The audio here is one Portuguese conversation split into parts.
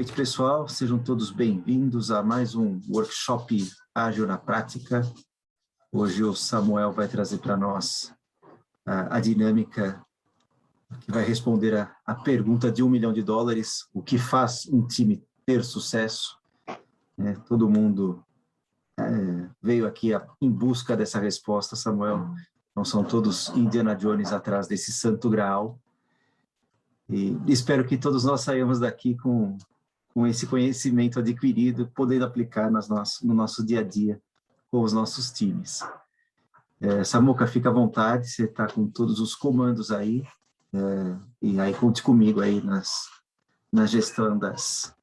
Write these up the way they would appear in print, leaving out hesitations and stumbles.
noite, pessoal. Sejam todos bem-vindos a mais um workshop Ágil na Prática. Hoje o Samuel vai trazer para nós a dinâmica que vai responder a pergunta de $1 milhão, o que faz um time ter sucesso. Todo mundo veio aqui em busca dessa resposta, Samuel. Não são todos Indiana Jones atrás desse santo graal. E espero que todos nós saímos daqui com esse conhecimento adquirido, podendo aplicar no nosso dia a dia com os nossos times. Samuca, fica à vontade, você está com todos os comandos aí, e aí conte comigo aí na gestão das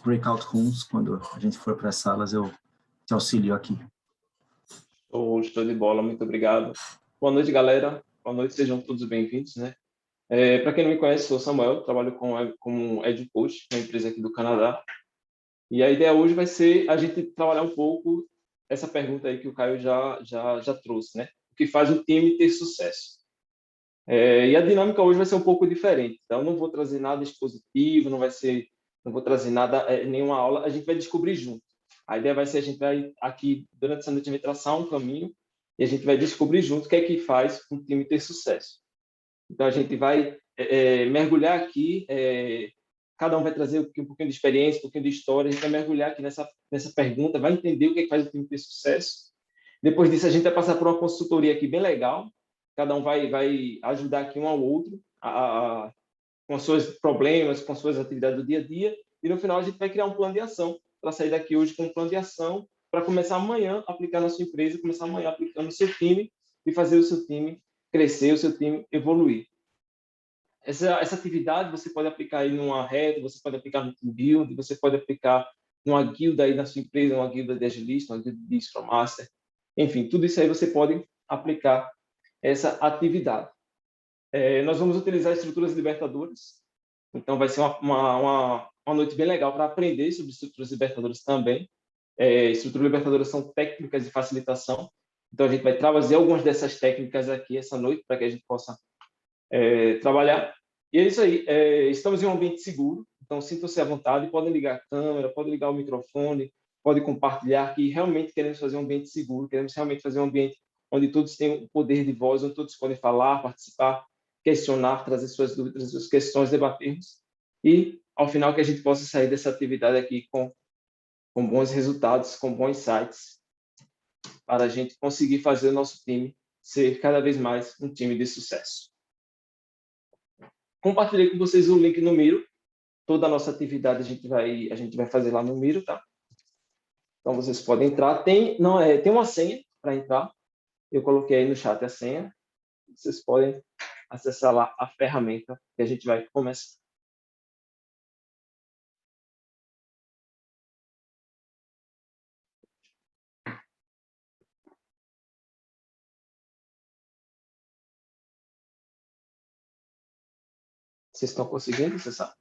breakout rooms. Quando a gente for para as salas, eu te auxilio aqui. Show de bola, muito obrigado. Boa noite, galera. Boa noite, sejam todos bem-vindos, né? Para quem não me conhece, sou o Samuel, trabalho como Ed Coach, uma empresa aqui do Canadá. E a ideia hoje vai ser a gente trabalhar um pouco essa pergunta aí que o Caio já trouxe, né? O que faz o time ter sucesso? E a dinâmica hoje vai ser um pouco diferente. Então, eu não vou trazer nada expositivo, não vou trazer nada, nenhuma aula. A gente vai descobrir junto. A ideia vai ser a gente vai aqui, durante essa noite, vai traçar um caminho e a gente vai descobrir junto o que é que faz um time ter sucesso. Então, a gente vai mergulhar aqui, cada um vai trazer um pouquinho de experiência, um pouquinho de história, a gente vai mergulhar aqui nessa pergunta, vai entender o que é que faz o time ter sucesso. Depois disso, a gente vai passar por uma consultoria aqui bem legal, cada um vai ajudar aqui um ao outro, com os seus problemas, com as suas atividades do dia a dia, e no final a gente vai criar um plano de ação, para sair daqui hoje com um plano de ação, para começar amanhã a aplicar na sua empresa, começar amanhã aplicando no seu time, e fazer o seu time crescer, o seu time evoluir. Essa atividade você pode aplicar aí numa rede, você pode aplicar no Team Build, você pode aplicar numa guilda aí na sua empresa, uma guilda de agilista, uma guilda de Scrum Master. Enfim, tudo isso aí você pode aplicar essa atividade. Nós vamos utilizar estruturas libertadoras, então vai ser uma noite bem legal para aprender sobre estruturas libertadoras também. Estruturas libertadoras são técnicas de facilitação, então a gente vai trazer algumas dessas técnicas aqui essa noite para que a gente possa trabalhar. E é isso aí, estamos em um ambiente seguro, então sintam-se à vontade, podem ligar a câmera, podem ligar o microfone, podem compartilhar, que realmente queremos fazer um ambiente seguro, queremos realmente fazer um ambiente onde todos têm o poder de voz, onde todos podem falar, participar, questionar, trazer suas dúvidas, suas questões, debatermos, e ao final que a gente possa sair dessa atividade aqui com bons resultados, com bons insights, para a gente conseguir fazer o nosso time ser cada vez mais um time de sucesso. Compartilhei com vocês o link no Miro. Toda a nossa atividade a gente vai fazer lá no Miro, tá? Então vocês podem entrar. Tem uma senha para entrar. Eu coloquei aí no chat a senha. Vocês podem acessar lá a ferramenta que a gente vai começar. Vocês estão conseguindo acessar?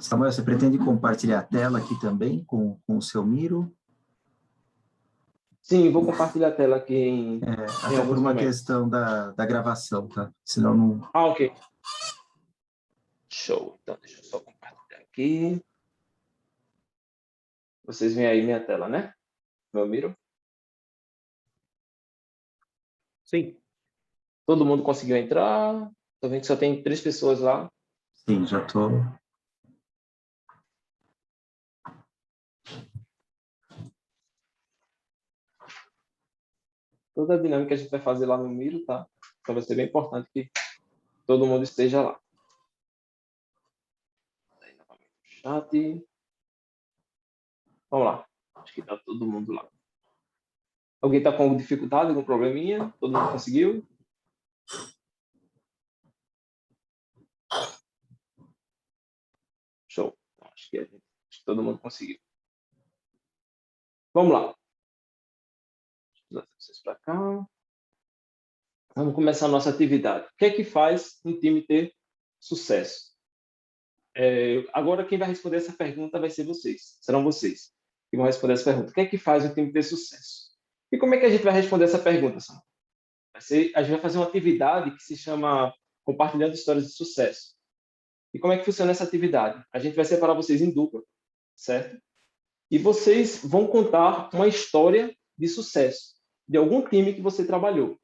Samuel, você pretende compartilhar a tela aqui também com o seu Miro? Sim, vou compartilhar a tela aqui em até por uma questão da gravação, tá? Senão não... Ok. Show. Então, deixa eu só compartilhar aqui. Vocês veem aí minha tela, né? Meu Miro? Sim. Todo mundo conseguiu entrar? Estou vendo que só tem 3 pessoas lá. Sim, já estou... Toda a dinâmica que a gente vai fazer lá no Miro, tá? Então vai ser bem importante que todo mundo esteja lá. Aí, novamente, o chat. Vamos lá. Acho que está todo mundo lá. Alguém está com dificuldade, algum probleminha? Todo mundo conseguiu? Show. Então, acho que todo mundo conseguiu. Vamos lá. Deixa eu trazer vocês para cá. Vamos começar a nossa atividade. O que é que faz um time ter sucesso? Agora, quem vai responder essa pergunta vai ser vocês. Serão vocês que vão responder essa pergunta. O que é que faz um time ter sucesso? E como é que a gente vai responder essa pergunta, Sam? A gente vai fazer uma atividade que se chama Compartilhando Histórias de Sucesso. E como é que funciona essa atividade? A gente vai separar vocês em dupla, certo? E vocês vão contar uma história de sucesso de algum time que você trabalhou.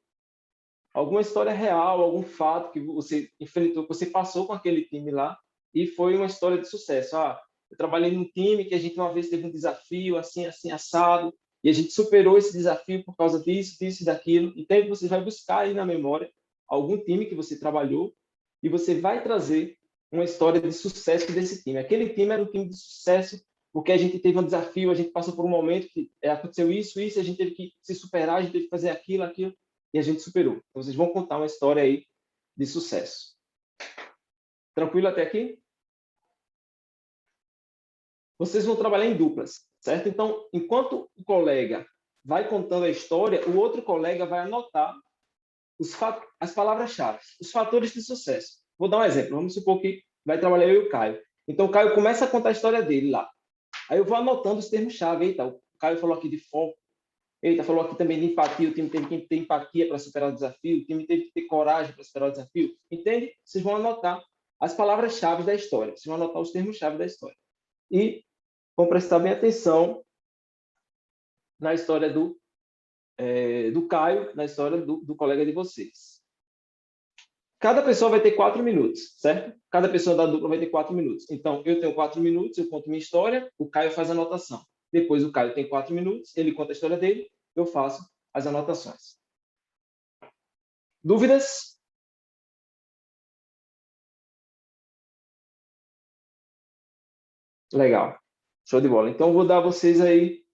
Alguma história real, algum fato que você enfrentou, que você passou com aquele time lá e foi uma história de sucesso. Ah, eu trabalhei num time que a gente uma vez teve um desafio assim, assim, assado, e a gente superou esse desafio por causa disso, disso e daquilo. Então, você vai buscar aí na memória algum time que você trabalhou e você vai trazer uma história de sucesso desse time. Aquele time era um time de sucesso porque a gente teve um desafio, a gente passou por um momento que aconteceu isso, isso, a gente teve que se superar, a gente teve que fazer aquilo, aquilo e a gente superou. Então, vocês vão contar uma história aí de sucesso. Tranquilo até aqui? Vocês vão trabalhar em duplas, certo? Então, enquanto o colega vai contando a história, o outro colega vai anotar as palavras-chave, os fatores de sucesso. Vou dar um exemplo. Vamos supor que vai trabalhar eu e o Caio. Então, o Caio começa a contar a história dele lá. Aí eu vou anotando os termos-chave. Eita, o Caio falou aqui de foco. Eita, falou aqui também de empatia, o time teve que ter empatia para superar o desafio, o time teve que ter coragem para superar o desafio. Entende? Vocês vão anotar as palavras-chave da história, vocês vão anotar os termos-chave da história. E vão prestar bem atenção na história do Caio, na história do colega de vocês. Cada pessoa vai ter 4 minutos, certo? Cada pessoa da dupla vai ter 4 minutos. Então, eu tenho 4 minutos, eu conto minha história, o Caio faz a anotação. Depois, o Caio tem 4 minutos, ele conta a história dele, eu faço as anotações. Dúvidas? Legal. Show de bola. Então, vou dar a vocês aí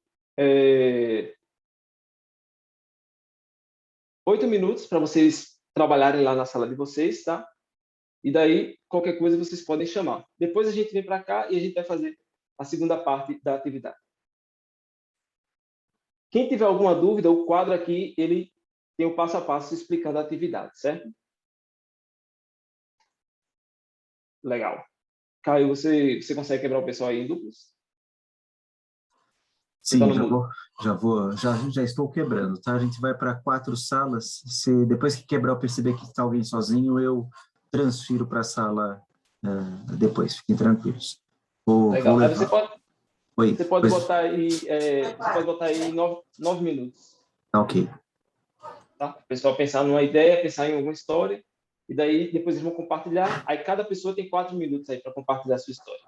8 minutos para vocês trabalharem lá na sala de vocês, tá? E daí, qualquer coisa, vocês podem chamar. Depois a gente vem para cá e a gente vai fazer a segunda parte da atividade. Quem tiver alguma dúvida, o quadro aqui, ele tem o passo a passo explicando a atividade, certo? Legal. Caio, você consegue quebrar o pessoal aí em duplas? Você tá Sim, no mudo. já estou quebrando, tá? A gente vai para 4 salas. Se depois que quebrar eu perceber que está alguém sozinho, eu transfiro para a sala depois. Fiquem tranquilos. Vou Legal. Aí levar. Oi, você pode pois, botar aí 9 minutos. tá ok. Tá? O pessoal pensar numa ideia, pensar em alguma história, e daí depois eles vão compartilhar. Aí cada pessoa tem 4 minutos aí para compartilhar a sua história.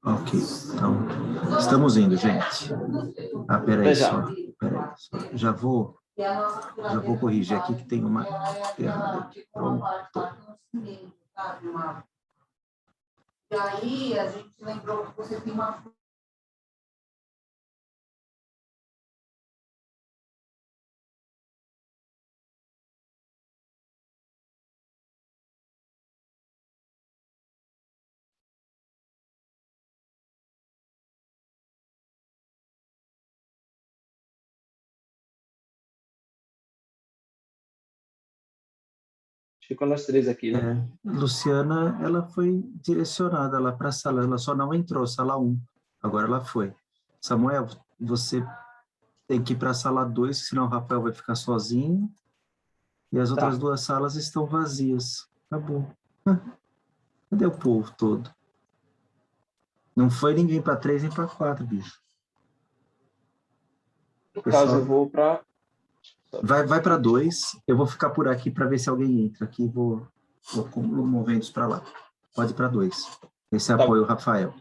Ok, então, estamos indo, gente. Ah, Até peraí já. só. Peraí, só. Já vou corrigir aqui que tem uma errada aqui. Pronto. E aí, a gente lembrou que você tem uma. Ficou nós três aqui, né? Luciana, ela foi direcionada lá para a sala, ela só não entrou, sala 1. Agora ela foi. Samuel, você tem que ir para a sala 2, senão o Rafael vai ficar sozinho. E as outras Tá. 2 salas estão vazias. Acabou. Cadê o povo todo? Não foi ninguém para 3 nem para 4, bicho. No caso, eu Pessoal, vou para. vai para 2. Eu vou ficar por aqui para ver se alguém entra aqui. Vou movendo para lá. Pode ir para 2. Esse Tá. apoio, Rafael.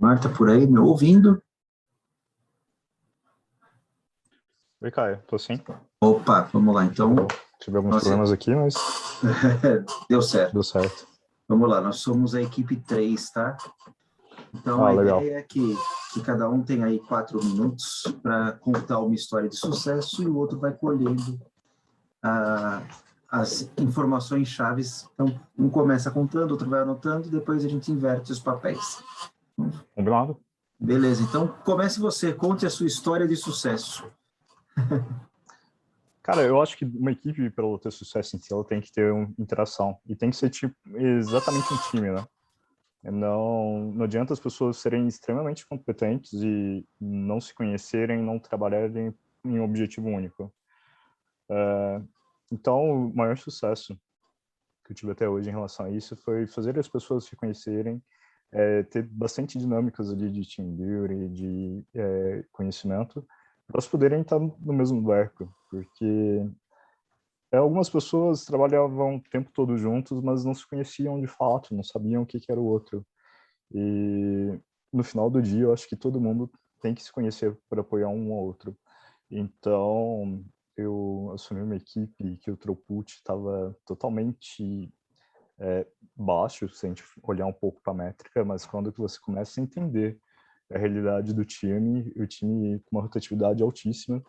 Marta, por aí, me ouvindo? Oi, Caio, tô sim. Opa, vamos lá, então. Tive alguns problemas aqui, mas deu certo. deu certo. Vamos lá, nós somos a equipe 3, tá? Então, a legal. ideia é que cada um tem aí 4 minutos para contar uma história de sucesso e o outro vai colhendo as informações chaves. Então, um começa contando, outro vai anotando, depois a gente inverte os papéis. Combinado? Beleza, então comece você, conte a sua história de sucesso. Cara, eu acho que uma equipe, para ela ter sucesso em si, ela tem que ter uma interação. E tem que ser tipo, exatamente um time, né? Não adianta as pessoas serem extremamente competentes e não se conhecerem, não trabalharem em um objetivo único. Então, o maior sucesso que eu tive até hoje em relação a isso foi fazer as pessoas se conhecerem, ter bastante dinâmicas ali de team building, de conhecimento, para elas poderem estar no mesmo barco, porque algumas pessoas trabalhavam o tempo todo juntos, mas não se conheciam de fato, não sabiam o que era o outro. E no final do dia, eu acho que todo mundo tem que se conhecer para apoiar um ao outro. Então, eu assumi uma equipe que o throughput estava totalmente baixo, se a gente olhar um pouco para a métrica, mas quando que você começa a entender a realidade do time, o time com uma rotatividade altíssima,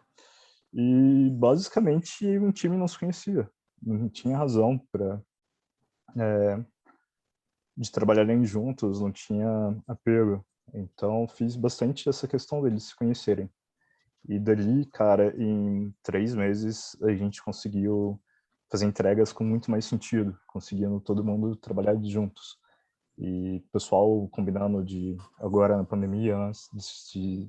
e basicamente um time não se conhecia, não tinha razão para de trabalharem juntos, não tinha apego. Então fiz bastante essa questão deles se conhecerem. E dali, cara, em 3 meses a gente conseguiu fazer entregas com muito mais sentido, conseguindo todo mundo trabalhar juntos. E o pessoal combinando de, agora na pandemia, antes de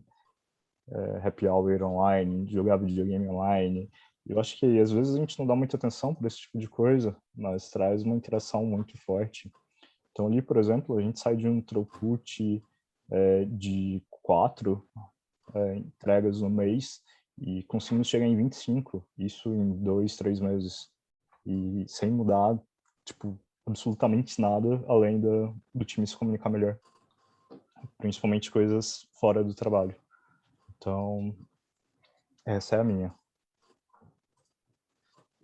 happy hour online, de jogar videogame online. Eu acho que às vezes a gente não dá muita atenção para esse tipo de coisa, mas traz uma interação muito forte. Então ali, por exemplo, a gente sai de um throughput de 4 entregas no mês e conseguimos chegar em 25, isso em 2, 3 meses. E sem mudar, tipo, absolutamente nada, além do time se comunicar melhor. Principalmente coisas fora do trabalho. Então, essa é a minha.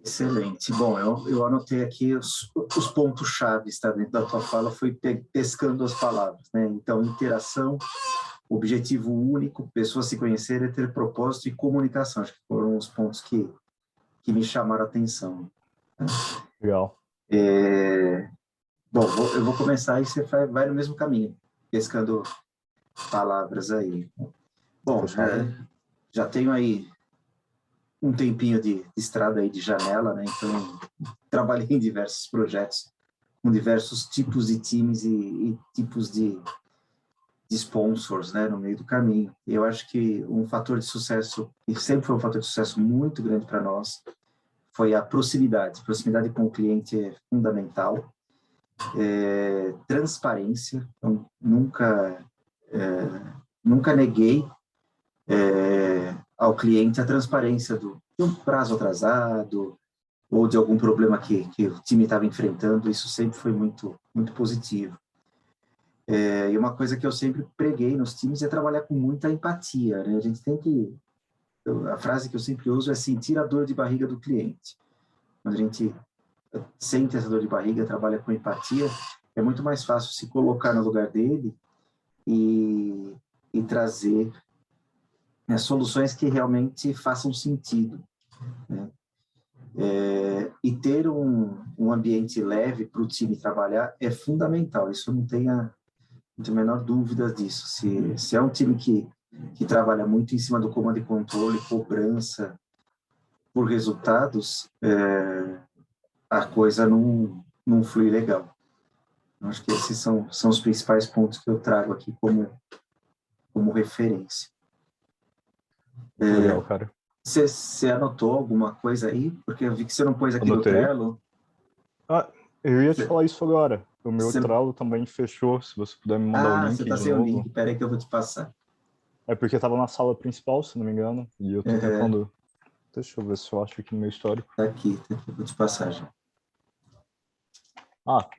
Excelente. Bom, eu anotei aqui os pontos chaves, tá? Dentro da tua fala, fui pescando as palavras, né? Então, interação, objetivo único, pessoas se conhecerem, ter propósito e comunicação. Acho que foram os pontos que me chamaram a atenção. Legal. Bom, eu vou começar e você vai no mesmo caminho, pescando palavras aí. Bom, já tenho aí um tempinho de estrada aí de janela, né? Então, trabalhei em diversos projetos, com diversos tipos de times e tipos de sponsors, né, no meio do caminho. Eu acho que um fator de sucesso, e sempre foi um fator de sucesso muito grande para nós, foi a proximidade. Proximidade com o cliente é fundamental. Transparência. Então, nunca neguei ao cliente a transparência de um prazo atrasado ou de algum problema que o time estava enfrentando. Isso sempre foi muito, muito positivo. E uma coisa que eu sempre preguei nos times é trabalhar com muita empatia, né? A gente tem que... A frase que eu sempre uso é sentir a dor de barriga do cliente. Quando a gente sente essa dor de barriga, trabalha com empatia, é muito mais fácil se colocar no lugar dele e trazer soluções que realmente façam sentido, né? E ter um ambiente leve para o time trabalhar é fundamental. Isso não tenho a menor dúvida disso. Se é um time que trabalha muito em cima do comando e controle, cobrança por resultados, a coisa não flui legal. Eu acho que esses são os principais pontos que eu trago aqui como referência. Legal, cara. Você anotou alguma coisa aí? Porque eu vi que você não pôs aqui Anotei. no Trello. Eu ia te falar isso agora. O meu Trello também fechou, se você puder me mandar o link você tá de sem novo. o link, peraí que eu vou te passar. É porque estava na sala principal, se não me engano, e eu tô tentando... Deixa eu ver se eu acho aqui no meu histórico. Tá aqui, eu vou te passar já.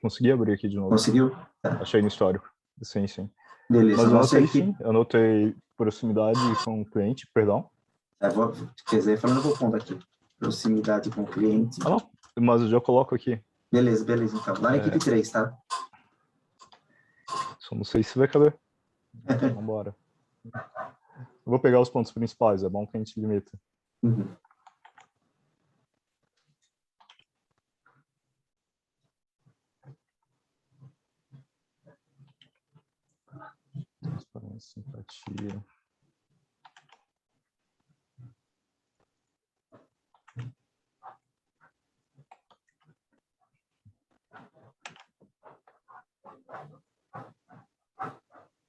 Consegui abrir aqui de novo. Conseguiu? Tá. Achei no histórico. Sim. Beleza, Mas eu nossa anotei equipe. sim, eu anotei proximidade com o cliente, perdão. Quer dizer, falando, eu vou pondo aqui. Proximidade com o cliente. Ah, não, mas eu já coloco aqui. Beleza, então. Lá na equipe 3, tá? Só não sei se vai caber. Então, vambora. Eu vou pegar os pontos principais, é bom que a gente limita. Uhum. Transparência, simpatia.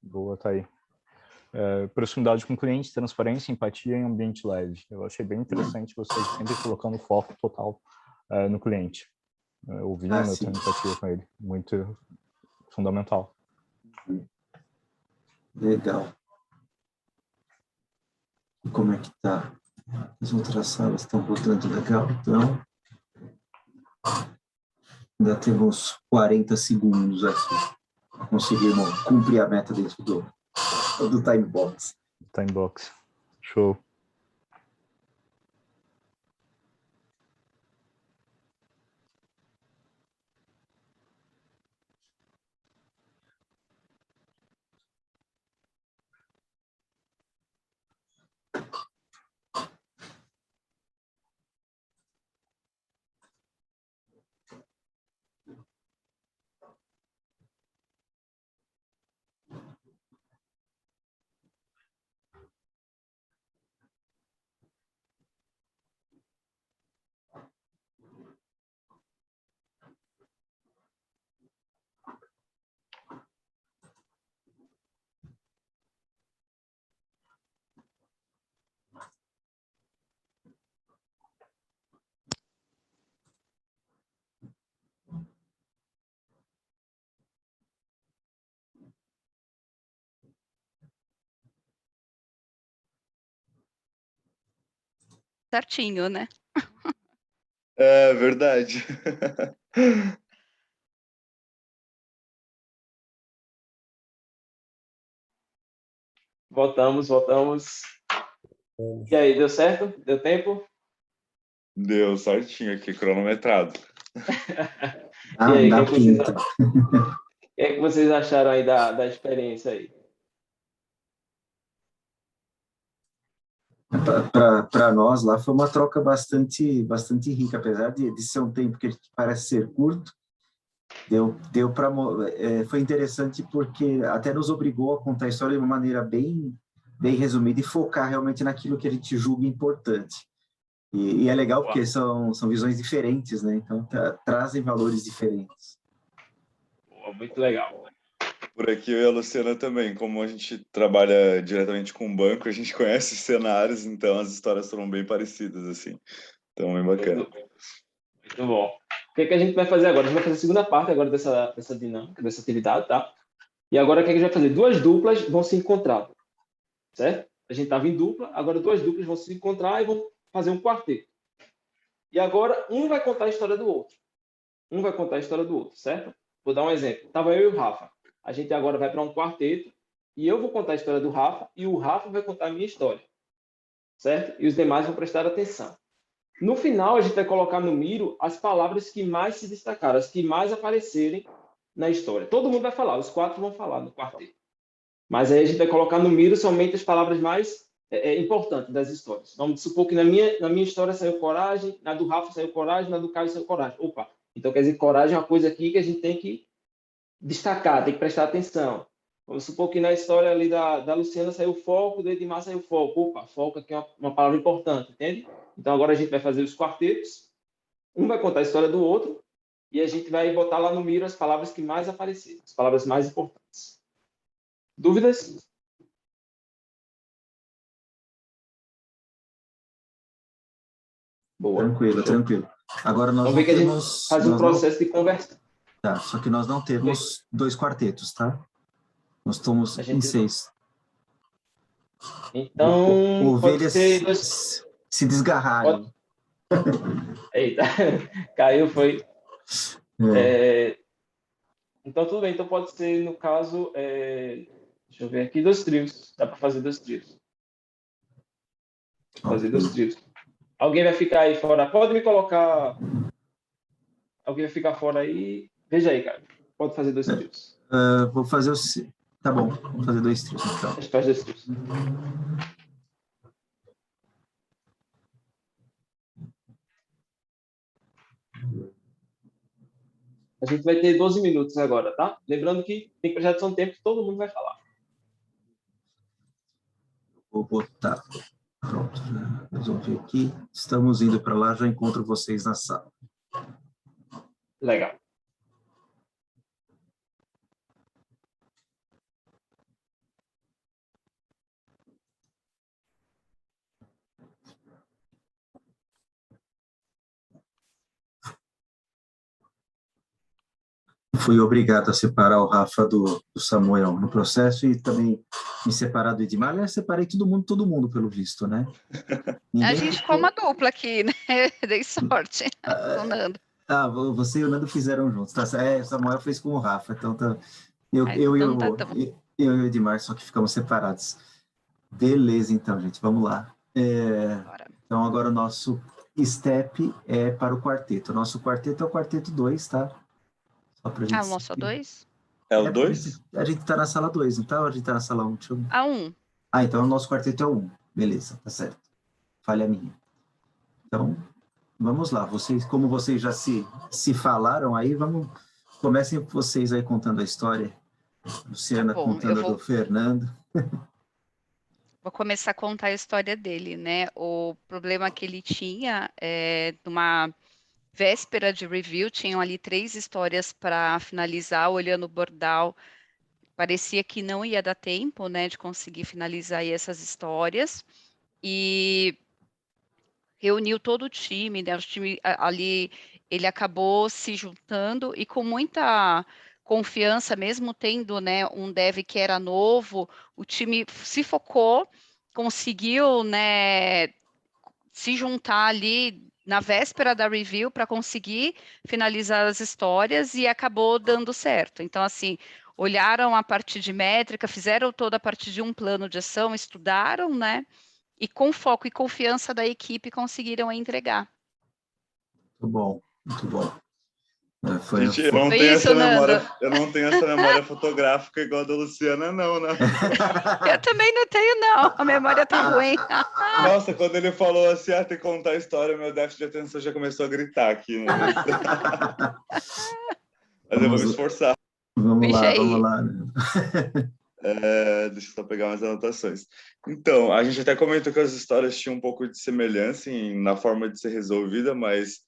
Boa, tá aí. Proximidade com o cliente, transparência, empatia e ambiente leve. Eu achei bem interessante vocês sempre colocando foco total no cliente. Ouvindo, tendo empatia com ele. Muito fundamental. Legal. E como é que tá? As outras salas estão botando legal, então... Ainda temos 40 segundos aqui. Conseguimos cumprir a meta dentro do time box. Time box. Show. Certinho, né? É verdade. Voltamos. E aí, deu certo? Deu tempo? Deu certinho aqui, cronometrado. E aí, Na o pinta. que é que vocês acharam aí da experiência aí? Para nós lá foi uma troca bastante rica, apesar de ser um tempo que parece ser curto. Deu para foi interessante porque até nos obrigou a contar a história de uma maneira bem resumida e focar realmente naquilo que a gente julga importante. E é legal porque são visões diferentes, né? Então trazem valores diferentes. Muito legal. Por aqui eu e a Luciana também, como a gente trabalha diretamente com o banco, a gente conhece os cenários, então as histórias foram bem parecidas, assim. Então, bem bacana. Muito bom. O que é que a gente vai fazer agora? A gente vai fazer a segunda parte agora dessa dinâmica, dessa atividade, tá? E agora o que é que a gente vai fazer? Duas duplas vão se encontrar, certo? A gente estava em dupla, agora duas duplas vão se encontrar e vão fazer um quarteto. E agora um vai contar a história do outro. Um vai contar a história do outro, certo? Vou dar um exemplo. Estava eu e o Rafa. A gente agora vai para um quarteto e eu vou contar a história do Rafa e o Rafa vai contar a minha história, certo? E os demais vão prestar atenção. No final, a gente vai colocar no miro as palavras que mais se destacaram, as que mais aparecerem na história. Todo mundo vai falar, os quatro vão falar no quarteto. Mas aí a gente vai colocar no miro somente as palavras mais importantes das histórias. Vamos supor que na minha história saiu coragem, na do Rafa saiu coragem, na do Caio saiu coragem. Opa, então quer dizer, coragem é uma coisa aqui que a gente tem que destacar, tem que prestar atenção. Vamos supor que na história ali da Luciana saiu foco, do Edmar saiu foco. Opa, foco aqui é uma palavra importante, entende? Então agora a gente vai fazer os quartetos, um vai contar a história do outro, e a gente vai botar lá no miro as palavras que mais apareceram, as palavras mais importantes. Dúvidas? Boa. Tranquilo. Agora nós Vamos ver que a gente faz um processo de conversão. Tá, só que nós não temos dois quartetos, tá? Nós estamos em 6. Então, ovelhas se desgarrarem. Eita, caiu, foi. Então, tudo bem. Então, pode ser, no caso, deixa Deixa eu ver aqui, 2 trios. Dá para fazer 2 trios. Fazer 2 trios. Alguém vai ficar aí fora? Pode me colocar... Alguém vai ficar fora aí? Veja aí, cara. Pode fazer 2 trios. Vou fazer o... Tá bom, vamos fazer 2 trios, então. A gente faz 2 trios. A gente vai ter 12 minutos agora, tá? Lembrando que tem que prestar atenção no tempo que todo mundo vai falar. Vou botar. Pronto, já resolvi aqui. Estamos indo para lá, já encontro vocês na sala. Legal. Fui obrigado a separar o Rafa do Samuel no processo e também me separar do Edmar. Eu separei todo mundo, pelo visto, né? A gente ficou uma dupla aqui, né? Dei sorte. O Nando. Você e o Nando fizeram juntos. Tá? O Samuel fez com o Rafa. Então, eu e o Edmar, só que ficamos separados. Beleza, então, gente. Vamos lá. Então, agora o nosso step é para o quarteto. O nosso quarteto é o quarteto 2, tá? O nosso 2? É o 2? A gente está na sala 2, então a gente está na sala 1. A 1. Então o nosso quarteto é o 1. Beleza, tá certo. Falha minha. Então, vamos lá. Como vocês já se falaram aí, comecem vocês aí contando a história. Luciana contando do Fernando. Vou começar a contar a história dele, né? O problema que ele tinha numa véspera de review, tinham ali 3 histórias para finalizar, olhando o Bordal, parecia que não ia dar tempo, né, de conseguir finalizar aí essas histórias, e reuniu todo o time, né, o time ali, ele acabou se juntando, e com muita confiança, mesmo tendo, né, um dev que era novo, o time se focou, conseguiu, né, se juntar ali na véspera da review para conseguir finalizar as histórias e acabou dando certo. Então, assim, olharam a parte de métrica, fizeram toda a parte de um plano de ação, estudaram, né? E com foco e confiança da equipe conseguiram entregar. Muito bom, muito bom. Gente, eu não tenho essa memória fotográfica igual a da Luciana, não, né? Eu também não tenho, não. A memória tá ruim. Nossa, quando ele falou assim, tem que contar a história, meu déficit de atenção já começou a gritar aqui, né? Mas eu vou me esforçar. Vamos lá. Deixa eu só pegar umas anotações. Então, a gente até comentou que as histórias tinham um pouco de semelhança na forma de ser resolvida, mas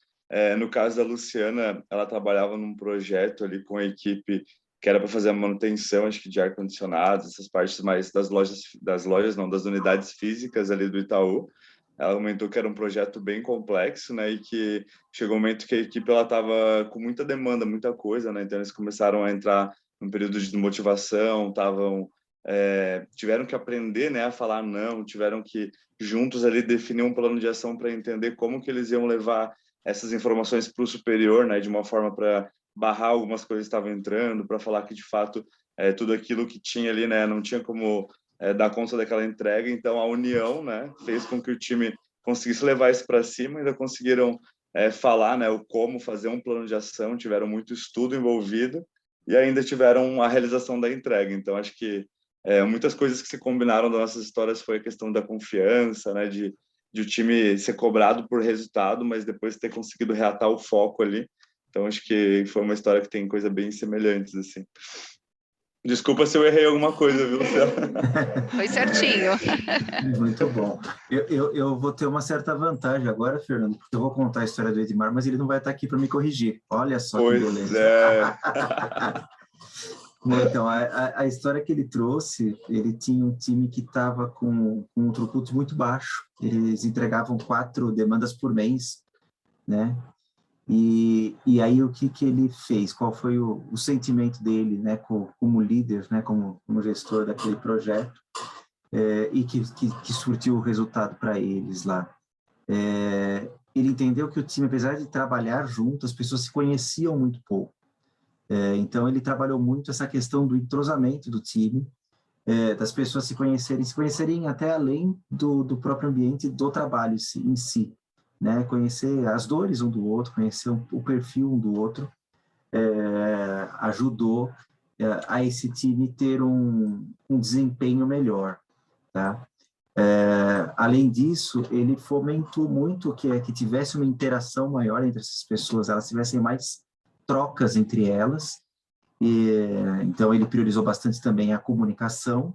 no caso da Luciana, ela trabalhava num projeto ali com a equipe que era para fazer a manutenção, acho que de ar-condicionado, essas partes mais das unidades físicas ali do Itaú. Ela comentou que era um projeto bem complexo, né, e que chegou um momento que a equipe ela estava com muita demanda, muita coisa, né, então eles começaram a entrar num período de desmotivação, tiveram que aprender, né, a falar não, tiveram que juntos ali definir um plano de ação para entender como que eles iam levar essas informações para o superior, né, de uma forma para barrar algumas coisas que estavam entrando, para falar que de fato tudo aquilo que tinha ali, né, não tinha como dar conta daquela entrega. Então a união, né, fez com que o time conseguisse levar isso para cima, ainda conseguiram falar, né, o como fazer um plano de ação, tiveram muito estudo envolvido e ainda tiveram a realização da entrega. Então acho que muitas coisas que se combinaram das nossas histórias foi a questão da confiança, né, de o time ser cobrado por resultado, mas depois ter conseguido reatar o foco ali. Então, acho que foi uma história que tem coisas bem semelhantes, assim. Desculpa se eu errei alguma coisa, viu, Luciana? Foi certinho. Muito bom. Eu vou ter uma certa vantagem agora, Fernando, porque eu vou contar a história do Edmar, mas ele não vai estar aqui para me corrigir. Olha só que beleza. Bom, então, a história que ele trouxe, ele tinha um time que estava com um throughput muito baixo. Eles entregavam 4 demandas por mês, né? E aí o que ele fez? Qual foi o sentimento dele, né, como líder, né, como gestor daquele projeto, e que surtiu o resultado para eles lá? Ele entendeu que o time, apesar de trabalhar junto, as pessoas se conheciam muito pouco. Então ele trabalhou muito essa questão do entrosamento do time, das pessoas se conhecerem até além do próprio ambiente do trabalho em si, né? Conhecer as dores um do outro, conhecer o perfil um do outro, ajudou a esse time ter um desempenho melhor, tá? Além disso, ele fomentou muito que tivesse uma interação maior entre essas pessoas, elas tivessem mais trocas entre elas, então ele priorizou bastante também a comunicação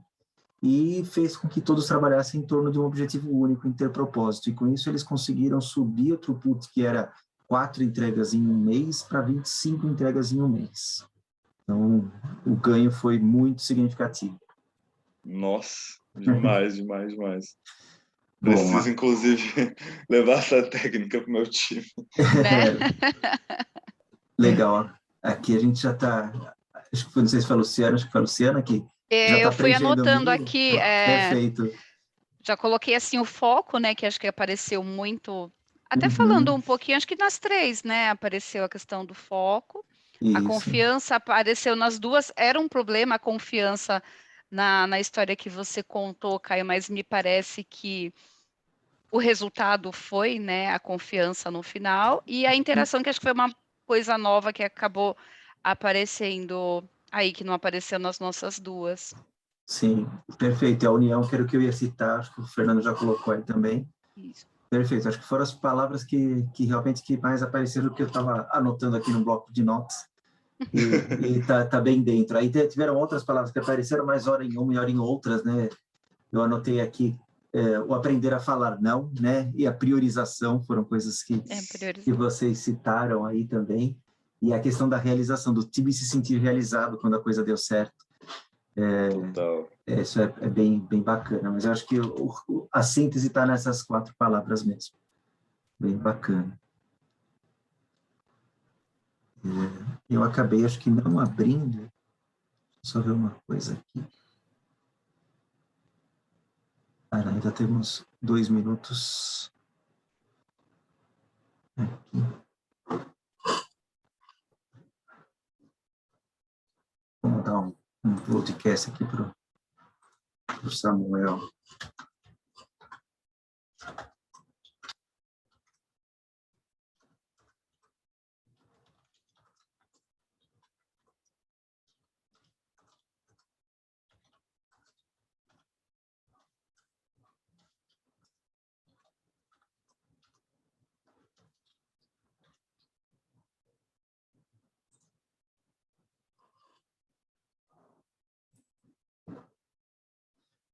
e fez com que todos trabalhassem em torno de um objetivo único, interpropósito, e com isso eles conseguiram subir o throughput, que era 4 entregas em um mês, para 25 entregas em um mês. Então, o ganho foi muito significativo. Nossa, demais, demais, demais. Bom, Preciso, inclusive, levar essa técnica para o meu time. Legal. Aqui a gente já está... Não sei se foi a Luciana, acho que foi a Luciana que já está Eu fui preenchendo anotando ali. aqui, Perfeito. já coloquei assim o foco, né, que acho que apareceu muito, até Uhum. falando um pouquinho, acho que nas 3, né, apareceu a questão do foco, a Isso. confiança apareceu nas 2, era um problema a confiança na história que você contou, Caio, mas me parece que o resultado foi, né, a confiança no final e a interação, que acho que foi uma coisa nova que acabou aparecendo aí, que não apareceu nas nossas 2. Sim, perfeito. A união, que era o que eu ia citar, acho que o Fernando já colocou aí também. Isso. Perfeito. Acho que foram as palavras que realmente que mais apareceram, que eu estava anotando aqui no bloco de notas. E tá bem dentro. Aí tiveram outras palavras que apareceram, mas hora em uma e hora em outras, né? Eu anotei aqui o aprender a falar não, né? E a priorização foram coisas que vocês citaram aí também. E a questão da realização, do time se sentir realizado quando a coisa deu certo. Total. Isso é bem, bem bacana, mas eu acho que a síntese está nessas 4 palavras mesmo. Bem bacana. Eu acabei, acho que não abrindo, só ver uma coisa aqui. Ainda temos 2 minutos. Aqui. Vamos dar um podcast aqui para o Samuel.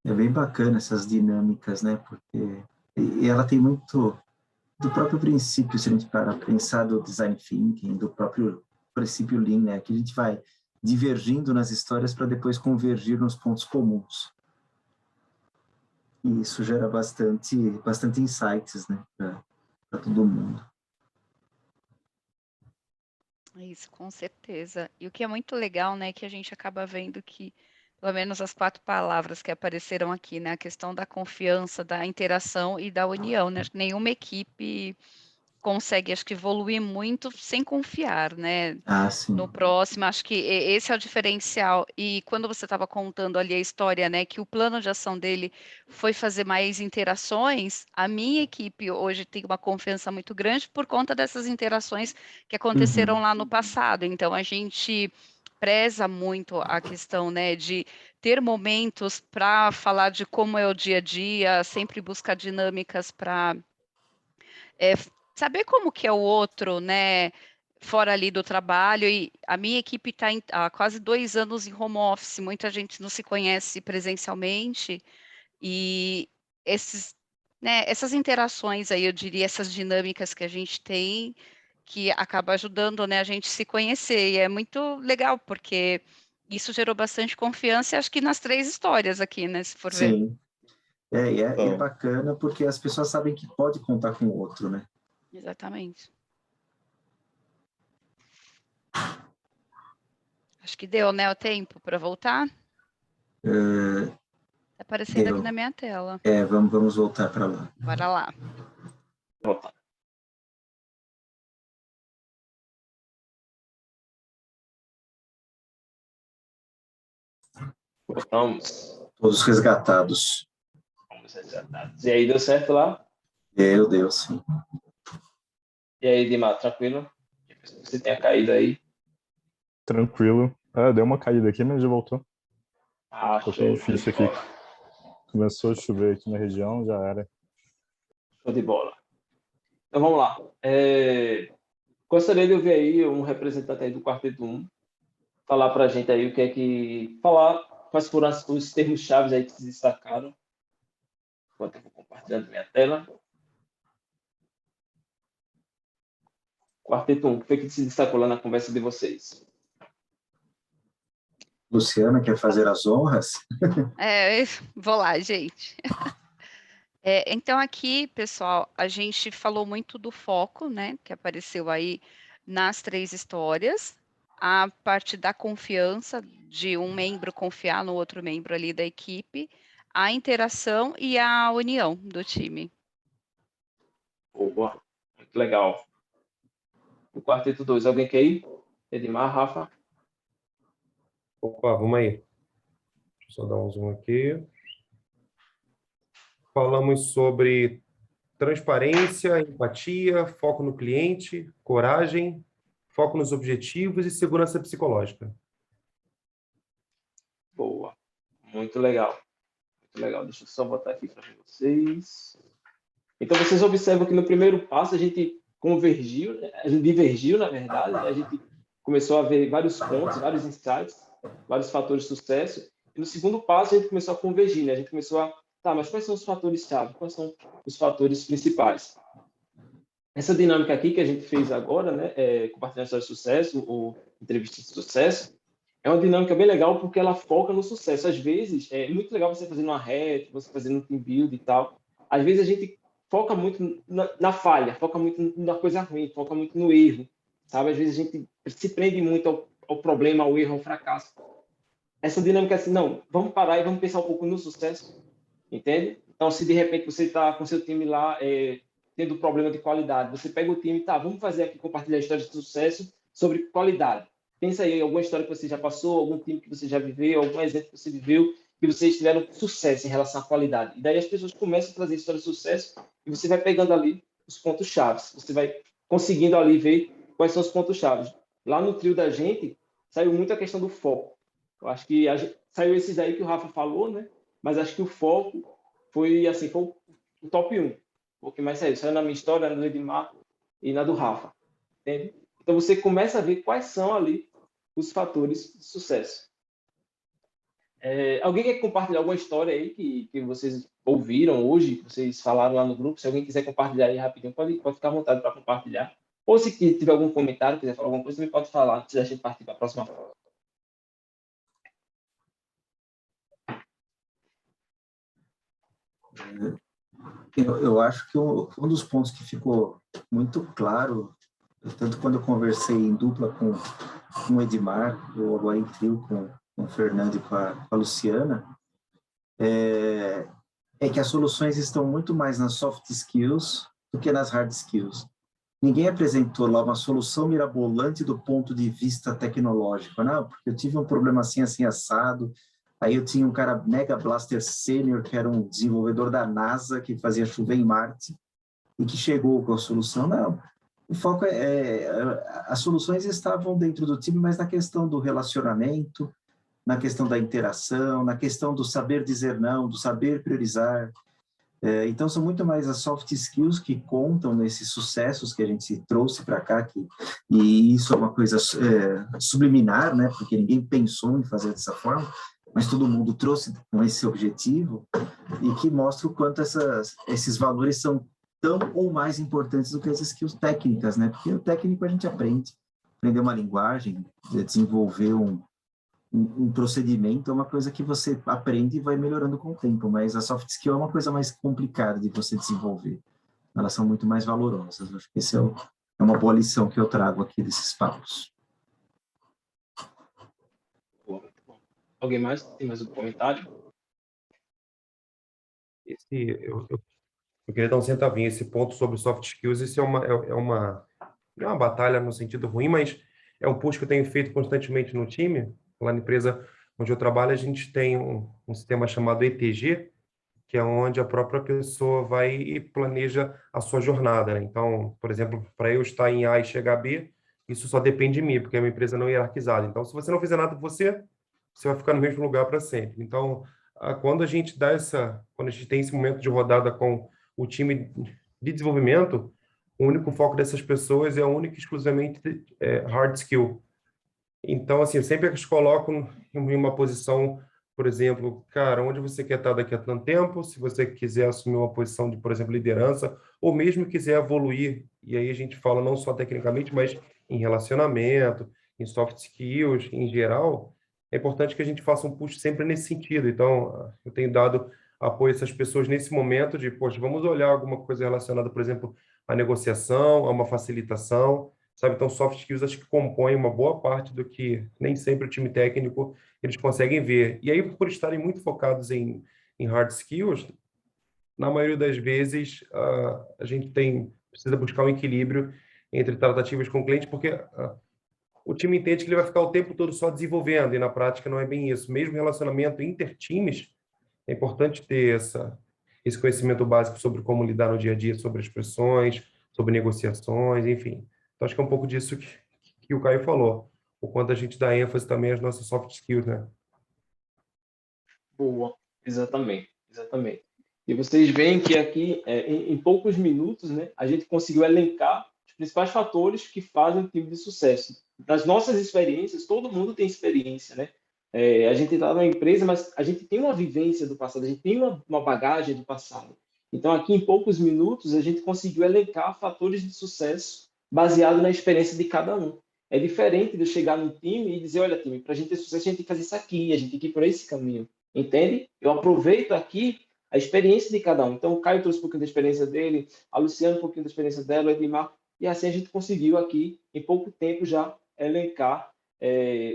É bem bacana essas dinâmicas, né? Porque ela tem muito do próprio princípio, se a gente para pensar do design thinking, do próprio princípio Lean, né? Que a gente vai divergindo nas histórias para depois convergir nos pontos comuns. E isso gera bastante insights, né? Para todo mundo. Isso, com certeza. E o que é muito legal, né, que a gente acaba vendo que, pelo menos as 4 palavras que apareceram aqui, né, a questão da confiança, da interação e da união, né, acho que nenhuma equipe consegue, acho que, evoluir muito sem confiar, né, Sim. no próximo. Acho que esse é o diferencial. E quando você estava contando ali a história, né, que o plano de ação dele foi fazer mais interações, a minha equipe hoje tem uma confiança muito grande por conta dessas interações que aconteceram lá no passado. Então, a gente preza muito a questão, né, de ter momentos para falar de como é o dia a dia, sempre buscar dinâmicas para saber como que é o outro, né, fora ali do trabalho. E a minha equipe está há quase 2 anos em home office, muita gente não se conhece presencialmente, e essas interações aí, eu diria, essas dinâmicas que a gente tem, que acaba ajudando, né, a gente se conhecer, e é muito legal, porque isso gerou bastante confiança, acho que nas 3 histórias aqui, né, se for ver. Sim. E é bacana porque as pessoas sabem que pode contar com o outro, né? Exatamente. Acho que deu, né, o tempo para voltar? Tá aparecendo aqui na minha tela. Vamos voltar para lá. Bora lá. Voltar. Voltamos. Todos resgatados. Fomos resgatados. E aí, deu certo lá? Deu, sim. E aí, Edmar, tranquilo? Você tenha caído aí? Tranquilo. Deu uma caída aqui, mas já voltou. Ah, Um pouquinho show difícil de aqui. bola. Começou a chover aqui na região, já era. Show de bola. Então, vamos lá. Gostaria de ouvir aí um representante aí do Quarteto 1 falar para a gente aí o que é que... Falar quais foram os termos-chave aí que se destacaram. Enquanto eu vou compartilhando minha tela. Quarteto 1, o que foi que se destacou lá na conversa de vocês? Luciana quer fazer as honras? Vou lá, gente. Então, aqui, pessoal, a gente falou muito do foco, né, que apareceu aí nas 3 histórias, a parte da confiança, de um membro confiar no outro membro ali da equipe, a interação e a união do time. Boa, muito legal. O Quarteto 2, alguém quer ir? Edmar, Rafa? Opa, vamos aí. Deixa eu só dar um zoom aqui. Falamos sobre transparência, empatia, foco no cliente, coragem, foco nos objetivos e segurança psicológica. Boa, muito legal. Muito legal. Deixa eu só botar aqui para vocês. Então, vocês observam que no primeiro passo a gente convergiu, né? A gente divergiu, na verdade, a gente começou a ver vários pontos, vários insights, vários fatores de sucesso. E no segundo passo a gente começou a convergir, né? A gente começou a, mas quais são os fatores-chave? Quais são os fatores principais? Essa dinâmica aqui que a gente fez agora, né, compartilhando história de sucesso, ou entrevista de sucesso, é uma dinâmica bem legal porque ela foca no sucesso. Às vezes, é muito legal você fazendo uma rap, você fazendo um team build e tal. Às vezes a gente foca muito na falha, foca muito na coisa ruim, foca muito no erro, sabe? Às vezes a gente se prende muito ao problema, ao erro, ao fracasso. Essa dinâmica é assim, não, vamos parar e vamos pensar um pouco no sucesso, entende? Então, se de repente você está com seu time lá tendo problema de qualidade, você pega o time, vamos fazer aqui, compartilhar histórias de sucesso sobre qualidade. Pensa aí, alguma história que você já passou, algum time que você já viveu, algum exemplo que você viveu, que vocês tiveram sucesso em relação à qualidade. E daí as pessoas começam a trazer histórias de sucesso e você vai pegando ali os pontos-chave. Você vai conseguindo ali ver quais são os pontos-chave. Lá no trio da gente, saiu muito a questão do foco. Eu acho que saiu esses aí que o Rafa falou, né? Mas acho que o foco foi o top 1. O que mais saiu? Saiu na minha história, na do Edmar e na do Rafa. Entende? Então você começa a ver quais são ali os fatores de sucesso. Alguém quer compartilhar alguma história aí que vocês ouviram hoje, que vocês falaram lá no grupo? Se alguém quiser compartilhar aí rapidinho, pode ficar à vontade para compartilhar. Ou se tiver algum comentário, quiser falar alguma coisa, também pode falar, antes da gente partir para a próxima fala. Eu acho que um dos pontos que ficou muito claro, tanto quando eu conversei em dupla com o Edmar, ou agora em trio com o Fernando e com a Luciana, é que as soluções estão muito mais nas soft skills do que nas hard skills. Ninguém apresentou lá uma solução mirabolante do ponto de vista tecnológico, não, porque eu tive um problema assim, assim, assado, aí eu tinha um cara mega blaster sênior, que era um desenvolvedor da NASA, que fazia chover em Marte, e que chegou com a solução. Não, o foco as soluções estavam dentro do time, mas na questão do relacionamento, na questão da interação, na questão do saber dizer não, do saber priorizar. Então, são muito mais as soft skills que contam nesses sucessos que a gente trouxe para cá, e isso é uma coisa subliminar, né? Porque ninguém pensou em fazer dessa forma, mas todo mundo trouxe com esse objetivo, e que mostra o quanto esses valores são tão ou mais importantes do que as skills técnicas, né? Porque o técnico a gente aprender uma linguagem, desenvolver um procedimento é uma coisa que você aprende e vai melhorando com o tempo, mas a soft skill é uma coisa mais complicada de você desenvolver. Elas são muito mais valorosas. Acho que essa é uma boa lição que eu trago aqui desses papos. Alguém mais? Tem mais um comentário? Eu queria dar um centavinho. Esse ponto sobre soft skills, isso não é uma batalha no sentido ruim, mas é um push que eu tenho feito constantemente no time, lá na empresa, onde eu trabalho, a gente tem um sistema chamado ETG, que é onde a própria pessoa vai e planeja a sua jornada, né? Então, por exemplo, para eu estar em A e chegar a B, isso só depende de mim, porque é uma empresa não hierarquizada. Então, se você não fizer nada por você, você vai ficar no mesmo lugar para sempre. Então, quando a gente tem esse momento de rodada com o time de desenvolvimento, o único foco dessas pessoas é único e exclusivamente hard skill. Então, assim, eu sempre as coloco em uma posição, por exemplo, cara, onde você quer estar daqui a tanto tempo, se você quiser assumir uma posição de, por exemplo, liderança, ou mesmo quiser evoluir, e aí a gente fala não só tecnicamente, mas em relacionamento, em soft skills, em geral, é importante que a gente faça um push sempre nesse sentido. Então, eu tenho dado apoio a essas pessoas nesse momento de, poxa, vamos olhar alguma coisa relacionada, por exemplo, à negociação, a uma facilitação, sabe? Então, soft skills acho que compõem uma boa parte do que nem sempre o time técnico eles conseguem ver. E aí, por estarem muito focados em hard skills, na maioria das vezes, a gente precisa buscar um equilíbrio entre tratativas com o cliente, porque o time entende que ele vai ficar o tempo todo só desenvolvendo, e na prática não é bem isso. Mesmo relacionamento intertimes, é importante ter esse conhecimento básico sobre como lidar no dia a dia, sobre as pressões, sobre negociações, enfim. Então, acho que é um pouco disso que o Caio falou. O quanto a gente dá ênfase também às nossas soft skills, né? Boa, exatamente, exatamente. E vocês veem que aqui, em poucos minutos, né, a gente conseguiu elencar os principais fatores que fazem um time de sucesso. Das nossas experiências, todo mundo tem experiência, né? A gente está numa empresa, mas a gente tem uma vivência do passado, a gente tem uma bagagem do passado. Então, aqui em poucos minutos, a gente conseguiu elencar fatores de sucesso baseado na experiência de cada um. É diferente de eu chegar no time e dizer, olha, time, para a gente ter sucesso, a gente tem que fazer isso aqui, a gente tem que ir por esse caminho. Entende? Eu aproveito aqui a experiência de cada um. Então, o Caio trouxe um pouquinho da experiência dele, a Luciana um pouquinho da experiência dela, o Edmar, e assim a gente conseguiu aqui, em pouco tempo, já elencar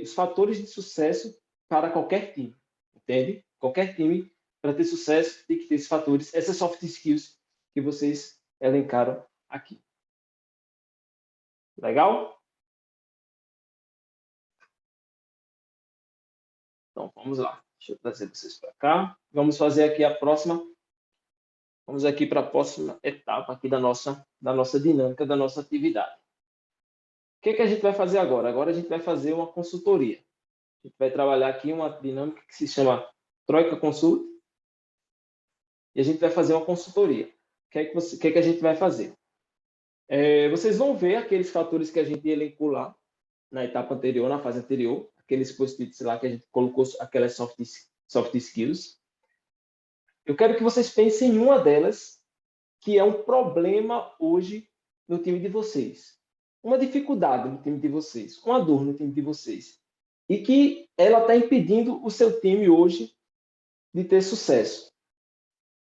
os fatores de sucesso para qualquer time. Entende? Qualquer time, para ter sucesso, tem que ter esses fatores, essas soft skills que vocês elencaram aqui. Legal? Então, vamos lá. Deixa eu trazer vocês para cá. Vamos fazer aqui a próxima. Vamos aqui para a próxima etapa aqui da nossa dinâmica, da nossa atividade. O que a gente vai fazer agora? Agora a gente vai fazer uma consultoria. A gente vai trabalhar aqui uma dinâmica que se chama Troika Consult. E a gente vai fazer uma consultoria. O que a gente vai fazer? Vocês vão ver aqueles fatores que a gente elencou lá na etapa anterior, na fase anterior, aqueles post-its lá que a gente colocou, aquelas soft skills. Eu quero que vocês pensem em uma delas, que é um problema hoje no time de vocês. Uma dificuldade no time de vocês, uma dor no time de vocês. E que ela está impedindo o seu time hoje de ter sucesso.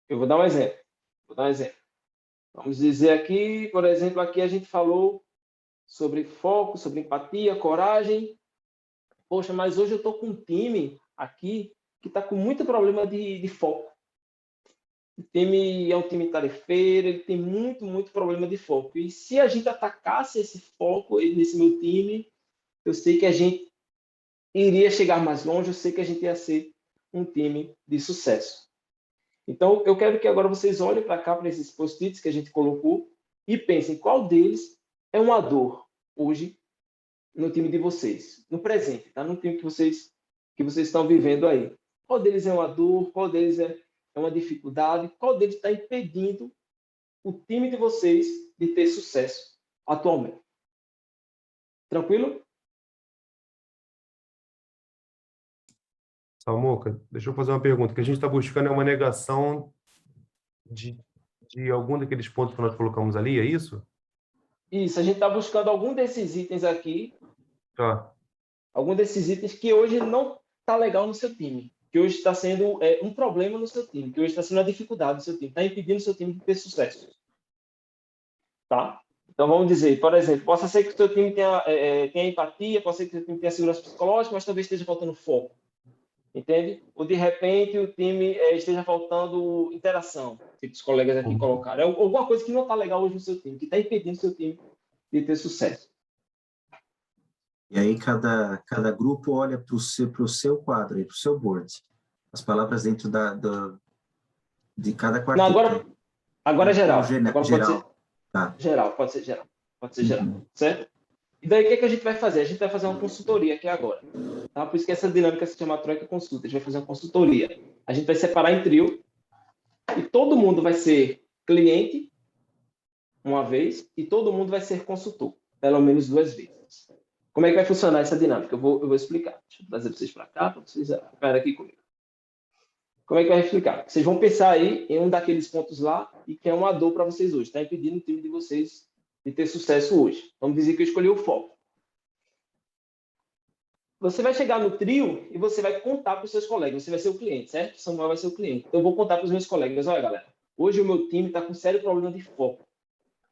Eu vou dar um exemplo. Vamos dizer aqui, por exemplo, aqui a gente falou sobre foco, sobre empatia, coragem. Poxa, mas hoje eu estou com um time aqui que está com muito problema de foco. O time é um time tarefeiro, ele tem muito problema de foco. E se a gente atacasse esse foco nesse meu time, eu sei que a gente iria chegar mais longe, eu sei que a gente ia ser um time de sucesso. Então, eu quero que agora vocês olhem para cá, para esses post-its que a gente colocou, e pensem qual deles é uma dor hoje no time de vocês, no presente, tá? No time que vocês estão vivendo aí. Qual deles é uma dor, qual deles é uma dificuldade, qual deles está impedindo o time de vocês de ter sucesso atualmente. Tranquilo? Samuca, deixa eu fazer uma pergunta. O que a gente está buscando é uma negação de algum daqueles pontos que nós colocamos ali, é isso? Isso, a gente está buscando algum desses itens aqui, Tá. algum desses itens que hoje não está legal no seu time, que hoje está sendo um problema no seu time, que hoje está sendo uma dificuldade no seu time, está impedindo o seu time de ter sucesso. Tá? Então, vamos dizer, por exemplo, possa ser que o seu time tenha empatia, pode ser que o seu time tenha segurança psicológica, mas talvez esteja faltando foco. Entende? Ou, de repente, o time esteja faltando interação, que os colegas aqui colocaram. Alguma coisa que não está legal hoje no seu time, que está impedindo o seu time de ter sucesso. E aí cada grupo olha para o seu quadro, para o seu board. As palavras dentro de cada Não, quarteto. agora é geral. Ou Agora pode ser geral. Tá. geral, pode ser geral. Pode ser geral, certo? E daí, o que, é que a gente vai fazer? A gente vai fazer uma consultoria aqui agora. Tá? Por isso que essa dinâmica se chama Troika Consulta. A gente vai fazer uma consultoria. A gente vai separar em trio e todo mundo vai ser cliente uma vez e todo mundo vai ser consultor, pelo menos 2 vezes. Como é que vai funcionar essa dinâmica? Eu vou explicar. Deixa eu trazer vocês para cá, para vocês ficarem aqui comigo. Como é que vai explicar? Vocês vão pensar aí em um daqueles pontos lá e que é uma dor para vocês hoje. Está impedindo o time de vocês de ter sucesso hoje. Vamos dizer que eu escolhi o foco. Você vai chegar no trio e você vai contar para os seus colegas. Você vai ser o cliente, certo? Samuel vai ser o cliente. Então, eu vou contar para os meus colegas. Olha, galera, hoje o meu time está com sério problema de foco.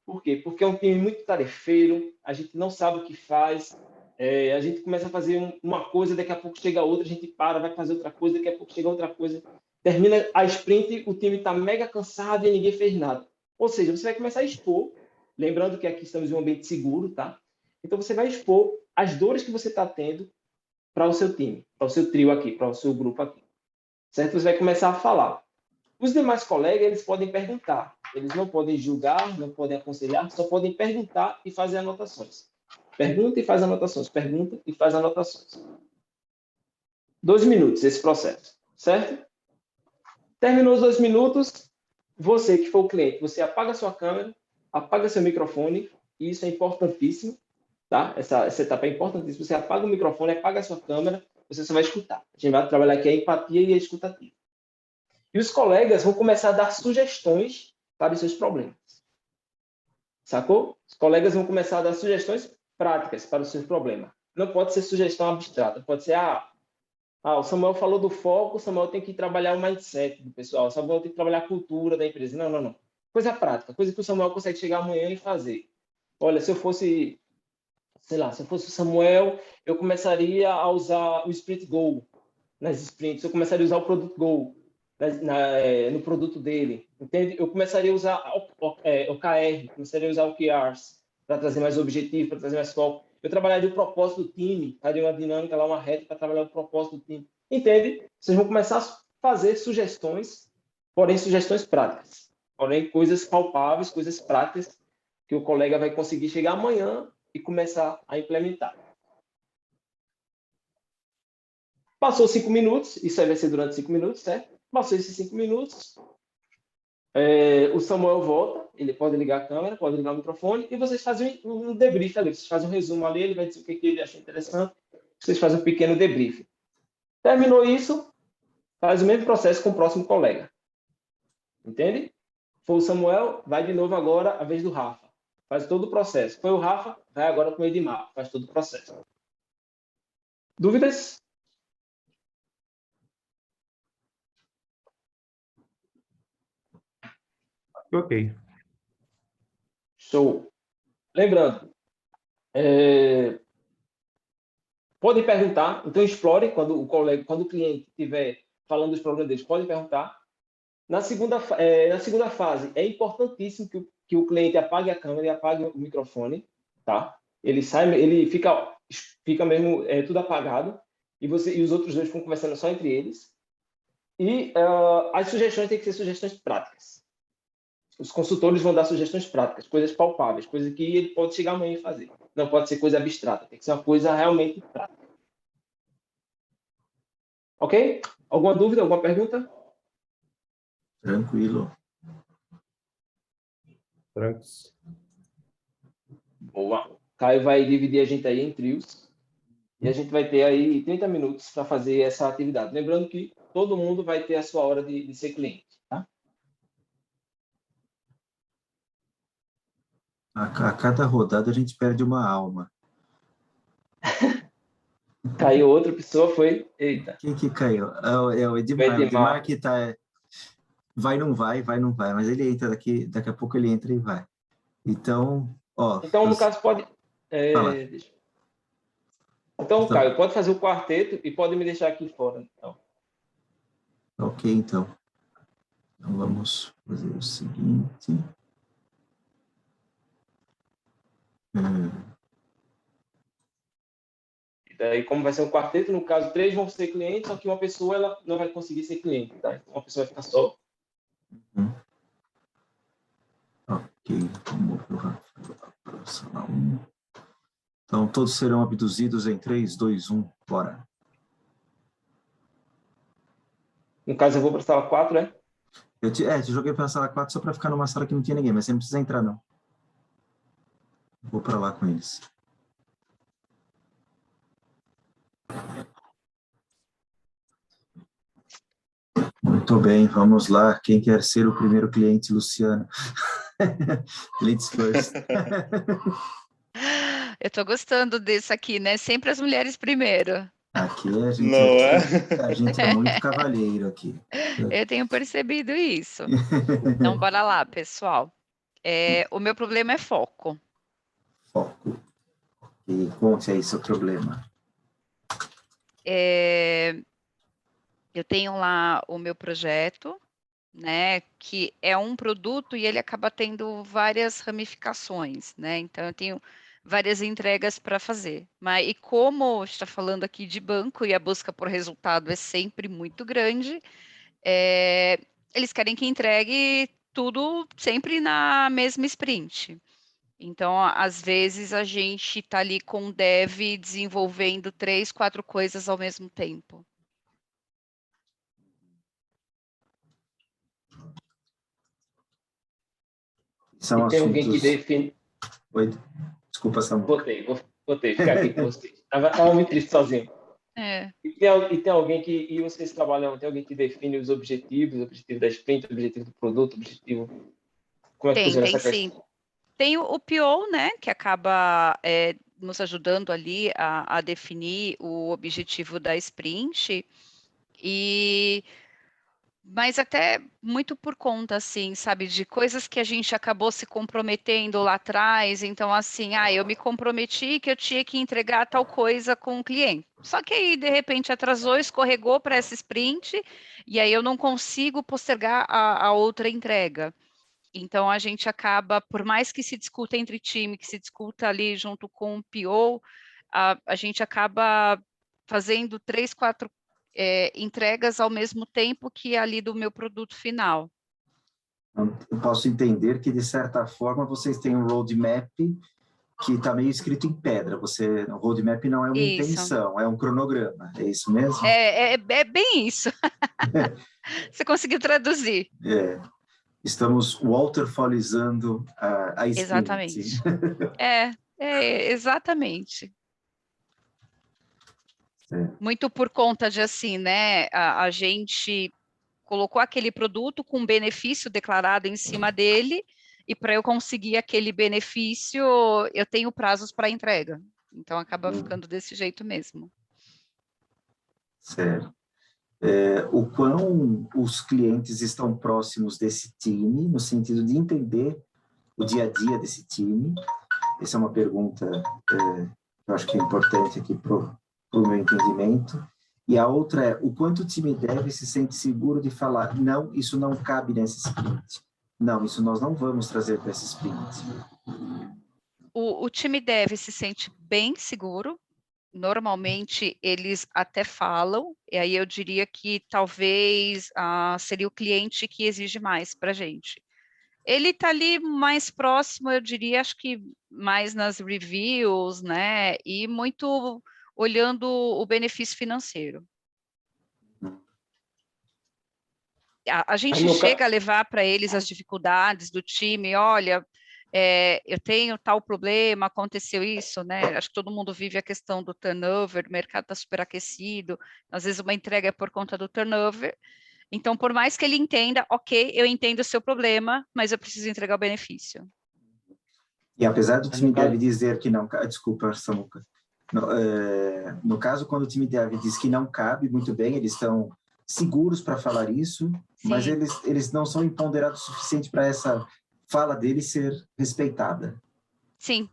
Por quê? Porque é um time muito tarefeiro, a gente não sabe o que faz, a gente começa a fazer uma coisa, daqui a pouco chega outra, a gente para, vai fazer outra coisa, daqui a pouco chega outra coisa. Termina a sprint, o time está mega cansado e ninguém fez nada. Ou seja, você vai começar a expor, lembrando que aqui estamos em um ambiente seguro, tá? Então, você vai expor as dores que você está tendo para o seu time, para o seu trio aqui, para o seu grupo aqui. Certo? Você vai começar a falar. Os demais colegas, eles podem perguntar. Eles não podem julgar, não podem aconselhar, só podem perguntar e fazer anotações. Pergunta e faz anotações. Pergunta e faz anotações. 2 minutos esse processo, certo? Terminou os 2 minutos, você que for o cliente, você apaga sua câmera, apaga seu microfone, e isso é importantíssimo, tá? Essa etapa é importantíssima. Você apaga o microfone, apaga a sua câmera, você só vai escutar. A gente vai trabalhar aqui a empatia e a escutativa. E os colegas vão começar a dar sugestões para os seus problemas. Sacou? Os colegas vão começar a dar sugestões práticas para o seu problema. Não pode ser sugestão abstrata. Pode ser, o Samuel falou do foco, o Samuel tem que trabalhar o mindset do pessoal, o Samuel tem que trabalhar a cultura da empresa. Não. Coisa prática, coisa que o Samuel consegue chegar amanhã e fazer. Olha, se eu fosse, sei lá, se eu fosse o Samuel, eu começaria a usar o Sprint Goal nas sprints, eu começaria a usar o Product Goal no produto dele, entende? Eu começaria a usar OKR, começaria a usar OKRs para trazer mais objetivo, para trazer mais foco. Eu trabalharia o propósito do time, faria uma dinâmica lá, uma reta para trabalhar o propósito do time. Entende? Vocês vão começar a fazer sugestões, porém sugestões práticas, porém coisas palpáveis, coisas práticas que o colega vai conseguir chegar amanhã e começar a implementar. Passou 5 minutos, isso aí vai ser durante 5 minutos, certo? Passou esses 5 minutos, o Samuel volta, ele pode ligar a câmera, pode ligar o microfone, e vocês fazem um debrief ali, vocês fazem um resumo ali, ele vai dizer o que ele achou interessante, vocês fazem um pequeno debrief. Terminou isso, faz o mesmo processo com o próximo colega. Entende? Foi o Samuel, vai de novo agora a vez do Rafa. Faz todo o processo. Foi o Rafa, vai agora com o Edmar, faz todo o processo. Dúvidas? Ok. Show. Lembrando, pode perguntar, então explore quando o cliente estiver falando dos problemas deles, pode perguntar. Na segunda fase, é importantíssimo que o cliente apague a câmera e apague o microfone, tá? Ele fica mesmo tudo apagado e os outros dois ficam conversando só entre eles. E as sugestões têm que ser sugestões práticas. Os consultores vão dar sugestões práticas, coisas palpáveis, coisas que ele pode chegar amanhã e fazer. Não pode ser coisa abstrata, tem que ser uma coisa realmente prática. Ok? Alguma dúvida, alguma pergunta? Tranquilo. Trancos. Boa. Caio vai dividir a gente aí em trios e a gente vai ter aí 30 minutos para fazer essa atividade. Lembrando que todo mundo vai ter a sua hora de ser cliente, tá? A cada rodada a gente perde uma alma. Caiu outra pessoa, foi... Eita. Quem que caiu? É o Edmar. O Edmar que tá... Vai, não vai, mas ele entra daqui a pouco ele entra e vai. Então, Então, no caso, pode... Então, Caio, pode fazer o quarteto e pode me deixar aqui fora. Então. Ok, então. Então, vamos fazer o seguinte. Daí, como vai ser um quarteto, no caso, 3 vão ser clientes, só que uma pessoa ela não vai conseguir ser cliente, tá? Então, uma pessoa vai ficar só. Ok, vamos para a sala 1. Então, todos serão abduzidos em 3, 2, 1, bora. No caso, eu vou para a sala 4, né? Eu te joguei para a sala 4 só para ficar numa sala que não tinha ninguém, mas você não precisa entrar, não. Vou para lá com eles. Muito bem, vamos lá. Quem quer ser o primeiro cliente, Luciana? Ladies first. Eu estou gostando disso aqui, né? Sempre as mulheres primeiro. Aqui a gente é muito cavalheiro aqui. Eu tenho percebido isso. Então, bora lá, pessoal. O meu problema é foco. Foco. E conte aí seu problema. Eu tenho lá o meu projeto, né, que é um produto e ele acaba tendo várias ramificações, né? Então, eu tenho várias entregas para fazer. E como está falando aqui de banco e a busca por resultado é sempre muito grande, eles querem que entregue tudo sempre na mesma sprint. Então, às vezes, a gente está ali com o dev desenvolvendo 3, 4 coisas ao mesmo tempo. São e tem assuntos... alguém que define... Oi? Desculpa, Samuel. Botei, ficar aqui com vocês. Estava muito triste sozinho. E tem alguém que... E vocês trabalham... Tem alguém que define os objetivos, o objetivo da sprint, o objetivo do produto, o objetivo... Como é que funciona essa questão? Sim. Tem o PO, né, que acaba nos ajudando ali a definir o objetivo da sprint, mas até muito por conta, assim, sabe, de coisas que a gente acabou se comprometendo lá atrás. Então, assim, eu me comprometi que eu tinha que entregar tal coisa com o cliente. Só que aí, de repente, atrasou, escorregou para essa sprint, e aí eu não consigo postergar a outra entrega. Então, a gente acaba, por mais que se discuta entre time, que se discuta ali junto com o PO, a gente acaba fazendo 3, 4 entregas ao mesmo tempo que ali do meu produto final. Eu posso entender que, de certa forma, vocês têm um roadmap que está meio escrito em pedra. O roadmap não é uma intenção, é um cronograma. É isso mesmo? É bem isso. Você conseguiu traduzir. Estamos waterfallizando a sprint. Exatamente. Exatamente. Muito por conta de, assim, né, a gente colocou aquele produto com benefício declarado em cima dele, e para eu conseguir aquele benefício, eu tenho prazos para entrega. Então, acaba ficando desse jeito mesmo. Certo. O quão os clientes estão próximos desse time, no sentido de entender o dia a dia desse time? Essa é uma pergunta que eu acho que é importante aqui para o meu entendimento. E a outra é, o quanto o time dev se sente seguro de falar, não, isso não cabe nessa sprint. Não, isso nós não vamos trazer para essa sprint. O time dev se sente bem seguro. Normalmente, eles até falam, e aí eu diria que talvez seria o cliente que exige mais para a gente. Ele está ali mais próximo, eu diria, acho que mais nas reviews, né? E muito olhando o benefício financeiro. A gente chega a levar para eles as dificuldades do time, olha, eu tenho tal problema, aconteceu isso, né? Acho que todo mundo vive a questão do turnover, o mercado está superaquecido, às vezes uma entrega é por conta do turnover. Então, por mais que ele entenda, ok, eu entendo o seu problema, mas eu preciso entregar o benefício. E apesar do time dev dizer que não... Desculpa, Samuca. No caso, quando o time dev diz que não cabe, muito bem, eles estão seguros para falar isso, sim, mas eles não são empoderados o suficiente para essa fala deles ser respeitada. Sim,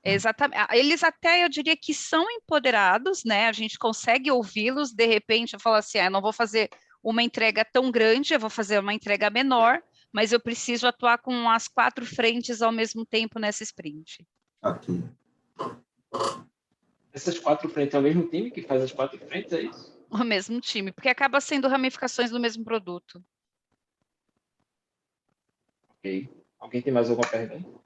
exatamente. Eles até, eu diria que são empoderados, né? A gente consegue ouvi-los, de repente, eu falo assim, eu não vou fazer uma entrega tão grande, eu vou fazer uma entrega menor, mas eu preciso atuar com as 4 frentes ao mesmo tempo nessa sprint. Ok. Essas 4 frentes é o mesmo time que faz as 4 frentes, é isso? O mesmo time, porque acaba sendo ramificações do mesmo produto. Ok. Alguém tem mais alguma pergunta?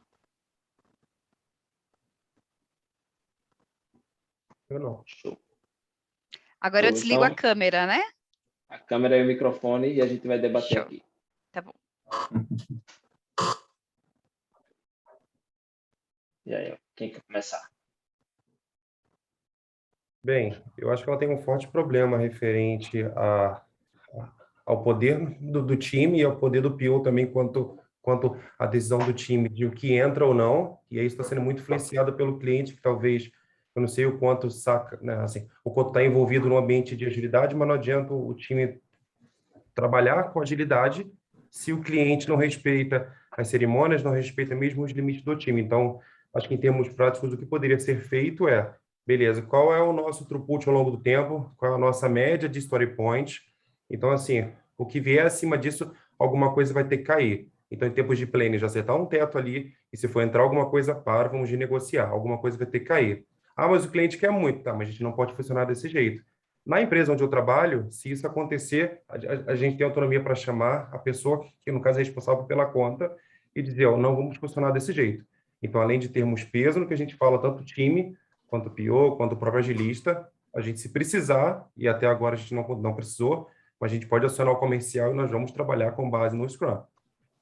Eu não. Show. Agora eu Show, desligo a então, câmera, né? a câmera e o microfone e a gente vai debater Show. aqui. Tá bom. E aí, ó, quem quer começar? Bem, eu acho que ela tem um forte problema referente ao poder do time e ao poder do PO também quanto à decisão do time de o que entra ou não, e aí isso está sendo muito influenciado pelo cliente, que talvez, eu não sei o quanto saca, né, assim, o quanto está envolvido no ambiente de agilidade, mas não adianta o time trabalhar com agilidade se o cliente não respeita as cerimônias, não respeita mesmo os limites do time. Então, acho que em termos práticos, o que poderia ser feito é, beleza, qual é o nosso throughput ao longo do tempo, qual é a nossa média de story points. Então, assim, o que vier acima disso, alguma coisa vai ter que cair. Então, em tempos de planning, já acertar um teto ali, e se for entrar alguma coisa para, vamos renegociar, alguma coisa vai ter que cair. Ah, mas o cliente quer muito, tá, mas a gente não pode funcionar desse jeito. Na empresa onde eu trabalho, se isso acontecer, a gente tem autonomia para chamar a pessoa que, no caso, é responsável pela conta e dizer, ó, não vamos funcionar desse jeito. Então, além de termos peso no que a gente fala, tanto o time, quanto o PO, quanto o próprio agilista, a gente, se precisar, e até agora a gente não precisou, mas a gente pode acionar o comercial e nós vamos trabalhar com base no Scrum.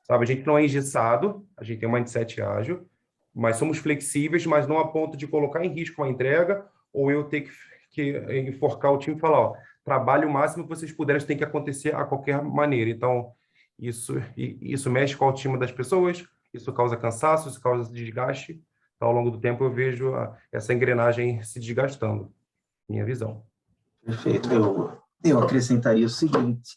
Sabe, a gente não é engessado, a gente tem um mindset ágil, mas somos flexíveis, mas não a ponto de colocar em risco a entrega ou eu ter que enforcar o time e falar, ó, trabalhe o máximo que vocês puderem, isso tem que acontecer a qualquer maneira. Então, isso mexe com a autoestima das pessoas, isso causa cansaço, isso causa desgaste. Então, ao longo do tempo, eu vejo essa engrenagem se desgastando, minha visão. Perfeito. Eu acrescentaria o seguinte,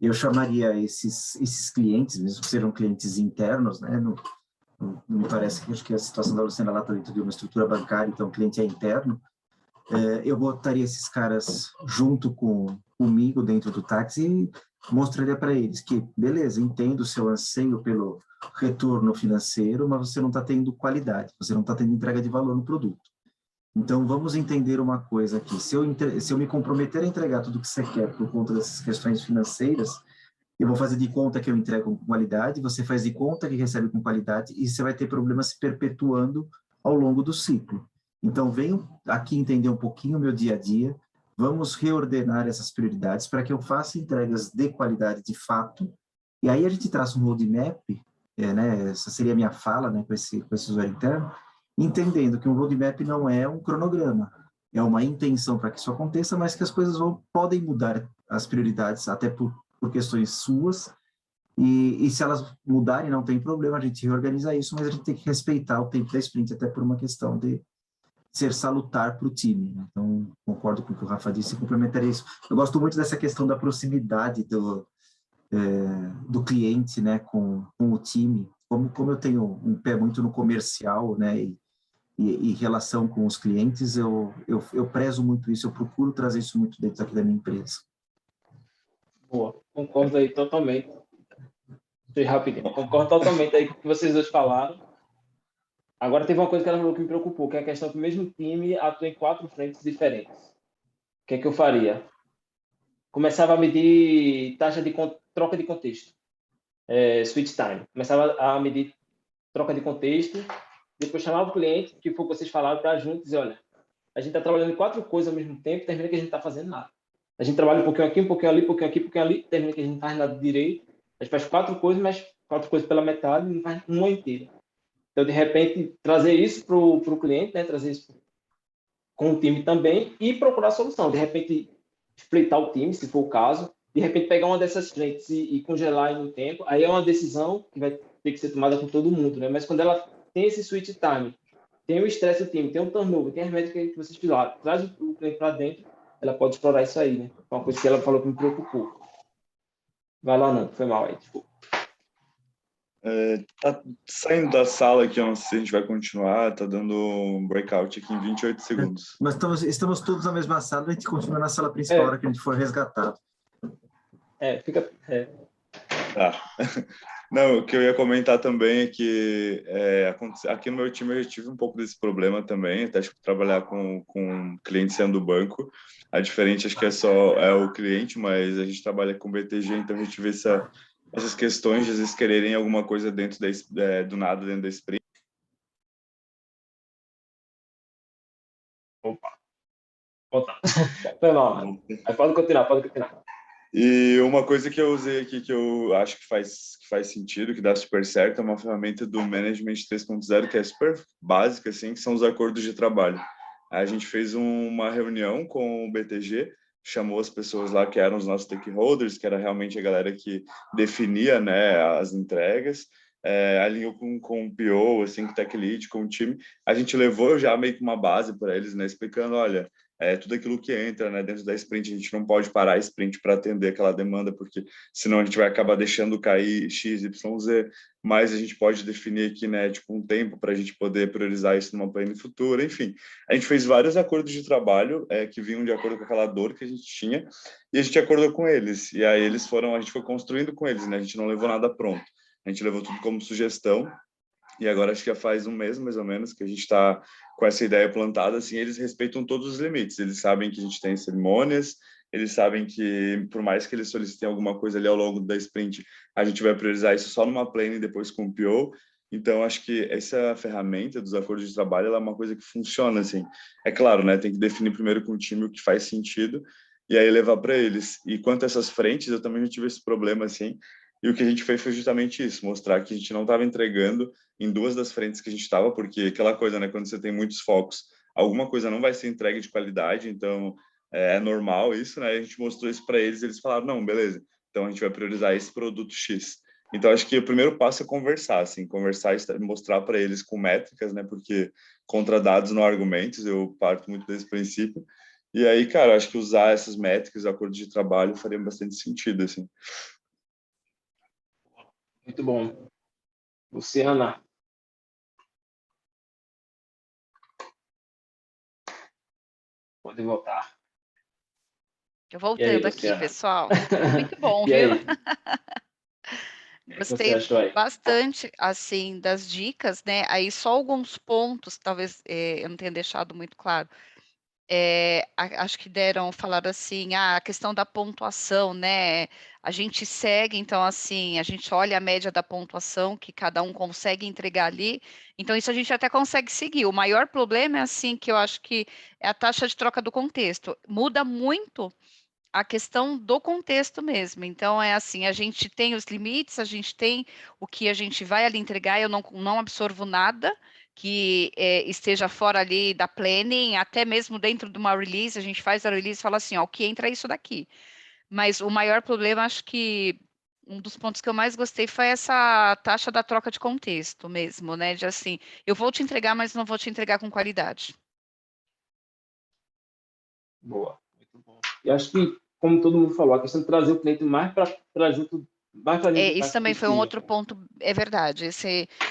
eu chamaria esses clientes, mesmo que sejam clientes internos, né? Não me parece que acho que a situação da Luciana lá está dentro de uma estrutura bancária, então o cliente é interno. Eu botaria esses caras junto comigo dentro do táxi e mostraria para eles que, beleza, entendo o seu anseio pelo retorno financeiro, mas você não está tendo qualidade, você não está tendo entrega de valor no produto. Então, vamos entender uma coisa aqui. Se eu me comprometer a entregar tudo que você quer por conta dessas questões financeiras, eu vou fazer de conta que eu entrego com qualidade, você faz de conta que recebe com qualidade e você vai ter problemas se perpetuando ao longo do ciclo. Então, venham aqui entender um pouquinho o meu dia a dia, vamos reordenar essas prioridades para que eu faça entregas de qualidade de fato, e aí a gente traça um roadmap, né, essa seria a minha fala, né, com esse usuário interno, entendendo que um roadmap não é um cronograma, é uma intenção para que isso aconteça, mas que as coisas podem mudar as prioridades, até por questões suas, e se elas mudarem, não tem problema, a gente reorganiza isso, mas a gente tem que respeitar o tempo da sprint, até por uma questão de ser salutar para o time, né? Então, concordo com o que o Rafa disse e complementaria isso. Eu gosto muito dessa questão da proximidade do cliente, né, com o time, como eu tenho um pé muito no comercial, né, e relação com os clientes, eu prezo muito isso, eu procuro trazer isso muito dentro aqui da minha empresa. Boa, concordo aí totalmente. Rapidinho, concordo totalmente aí com o que vocês dois falaram. Agora teve uma coisa que ela falou que me preocupou, que é a questão que o mesmo time atua em 4 frentes diferentes. O que é que eu faria? Começava a medir taxa de troca de contexto, switch time. Começava a medir troca de contexto, depois chamava o cliente, que foi o que vocês falaram, para junto dizer, olha, a gente está trabalhando em 4 coisas ao mesmo tempo, termina que a gente não está fazendo nada. A gente trabalha um pouquinho aqui, um pouquinho ali, um pouquinho aqui, um pouquinho ali, termina que a gente não faz nada direito. A gente faz 4 coisas, mas 4 coisas pela metade e não faz uma inteira. Então, de repente, trazer isso para o cliente, né? Trazer isso com o time também e procurar solução. De repente, splitar o time, se for o caso. De repente, pegar uma dessas frentes e congelar aí no tempo. Aí é uma decisão que vai ter que ser tomada com todo mundo, né? Mas quando ela tem esse switch time, tem o estresse do time, tem o turnover, tem as métricas que vocês fizeram, traz o cliente para dentro, ela pode explorar isso aí, né? Foi uma coisa que ela falou que me preocupou. Vai lá, não. Foi mal aí, desculpa. Tá saindo da sala aqui, não sei se a gente vai continuar, tá dando um breakout aqui em 28 segundos. Mas estamos todos na mesma sala, a gente continua na sala principal, na hora que a gente for resgatado. Fica... Tá. Não, o que eu ia comentar também é que aqui no meu time eu já tive um pouco desse problema também, até acho que trabalhar com cliente sendo do banco. A diferença acho que é o cliente, mas a gente trabalha com BTG, então a gente vê essas questões de às vezes quererem alguma coisa dentro do nada dentro da sprint. Opa, volta. Foi mal. Pode continuar, pode continuar. E uma coisa que eu usei aqui que eu acho que faz sentido, que dá super certo, é uma ferramenta do Management 3.0 que é super básica, assim, que são os acordos de trabalho. A gente fez uma reunião com o BTG, chamou as pessoas lá que eram os nossos stakeholders, que era realmente a galera que definia, né, as entregas, alinhou com o PO, assim, com o Tech Lead, com o time. A gente levou já meio que uma base para eles, né, explicando, olha, tudo aquilo que entra, né, dentro da sprint, a gente não pode parar a sprint para atender aquela demanda, porque senão a gente vai acabar deixando cair X, Y, Z, mas a gente pode definir aqui, né, tipo, um tempo para a gente poder priorizar isso numa planning futura, enfim. A gente fez vários acordos de trabalho que vinham de acordo com aquela dor que a gente tinha, e a gente acordou com eles, e aí a gente foi construindo com eles, né, a gente não levou nada pronto, a gente levou tudo como sugestão, e agora acho que já faz um mês, mais ou menos, que a gente está com essa ideia plantada, assim, eles respeitam todos os limites, eles sabem que a gente tem cerimônias, eles sabem que, por mais que eles solicitem alguma coisa ali ao longo da sprint, a gente vai priorizar isso só numa planning, depois com o PO. Então, acho que essa ferramenta dos acordos de trabalho, ela é uma coisa que funciona, assim. É claro, né, tem que definir primeiro com o time o que faz sentido, e aí levar para eles. E quanto a essas frentes, eu também já tive esse problema, assim, e o que a gente fez foi justamente isso, mostrar que a gente não estava entregando em duas das frentes que a gente estava, porque aquela coisa, né, quando você tem muitos focos, alguma coisa não vai ser entregue de qualidade, então é normal isso, né? A gente mostrou isso para eles, eles falaram, não, beleza, então a gente vai priorizar esse produto X. Então acho que o primeiro passo é conversar, assim, conversar e mostrar para eles com métricas, né? Porque contra dados não há argumentos, eu parto muito desse princípio. E aí, cara, acho que usar essas métricas, acordos de trabalho, faria bastante sentido, assim. Muito bom. Luciana. Pode voltar. Eu voltando aqui, Luciana? pessoal. Muito bom, E viu? aí? O que você Gostei achou aí? bastante, assim, das dicas, né? Aí só alguns pontos, talvez eu não tenha deixado muito claro. Acho que falaram assim, a questão da pontuação, né? A gente segue, então, assim, a gente olha a média da pontuação que cada um consegue entregar ali, então isso a gente até consegue seguir. O maior problema é, assim, que eu acho que é a taxa de troca do contexto. Muda muito a questão do contexto mesmo. Então, é assim, a gente tem os limites, a gente tem o que a gente vai ali entregar, eu não absorvo nada que esteja fora ali da planning, até mesmo dentro de uma release, a gente faz a release e fala assim, ó, o que entra é isso daqui. Mas o maior problema, acho que um dos pontos que eu mais gostei foi essa taxa da troca de contexto mesmo, né? De assim, eu vou te entregar, mas não vou te entregar com qualidade. Boa, muito bom. E acho que, como todo mundo falou, a questão de trazer o cliente mais para junto, mais para dentro Isso também do foi um time. outro ponto, é verdade.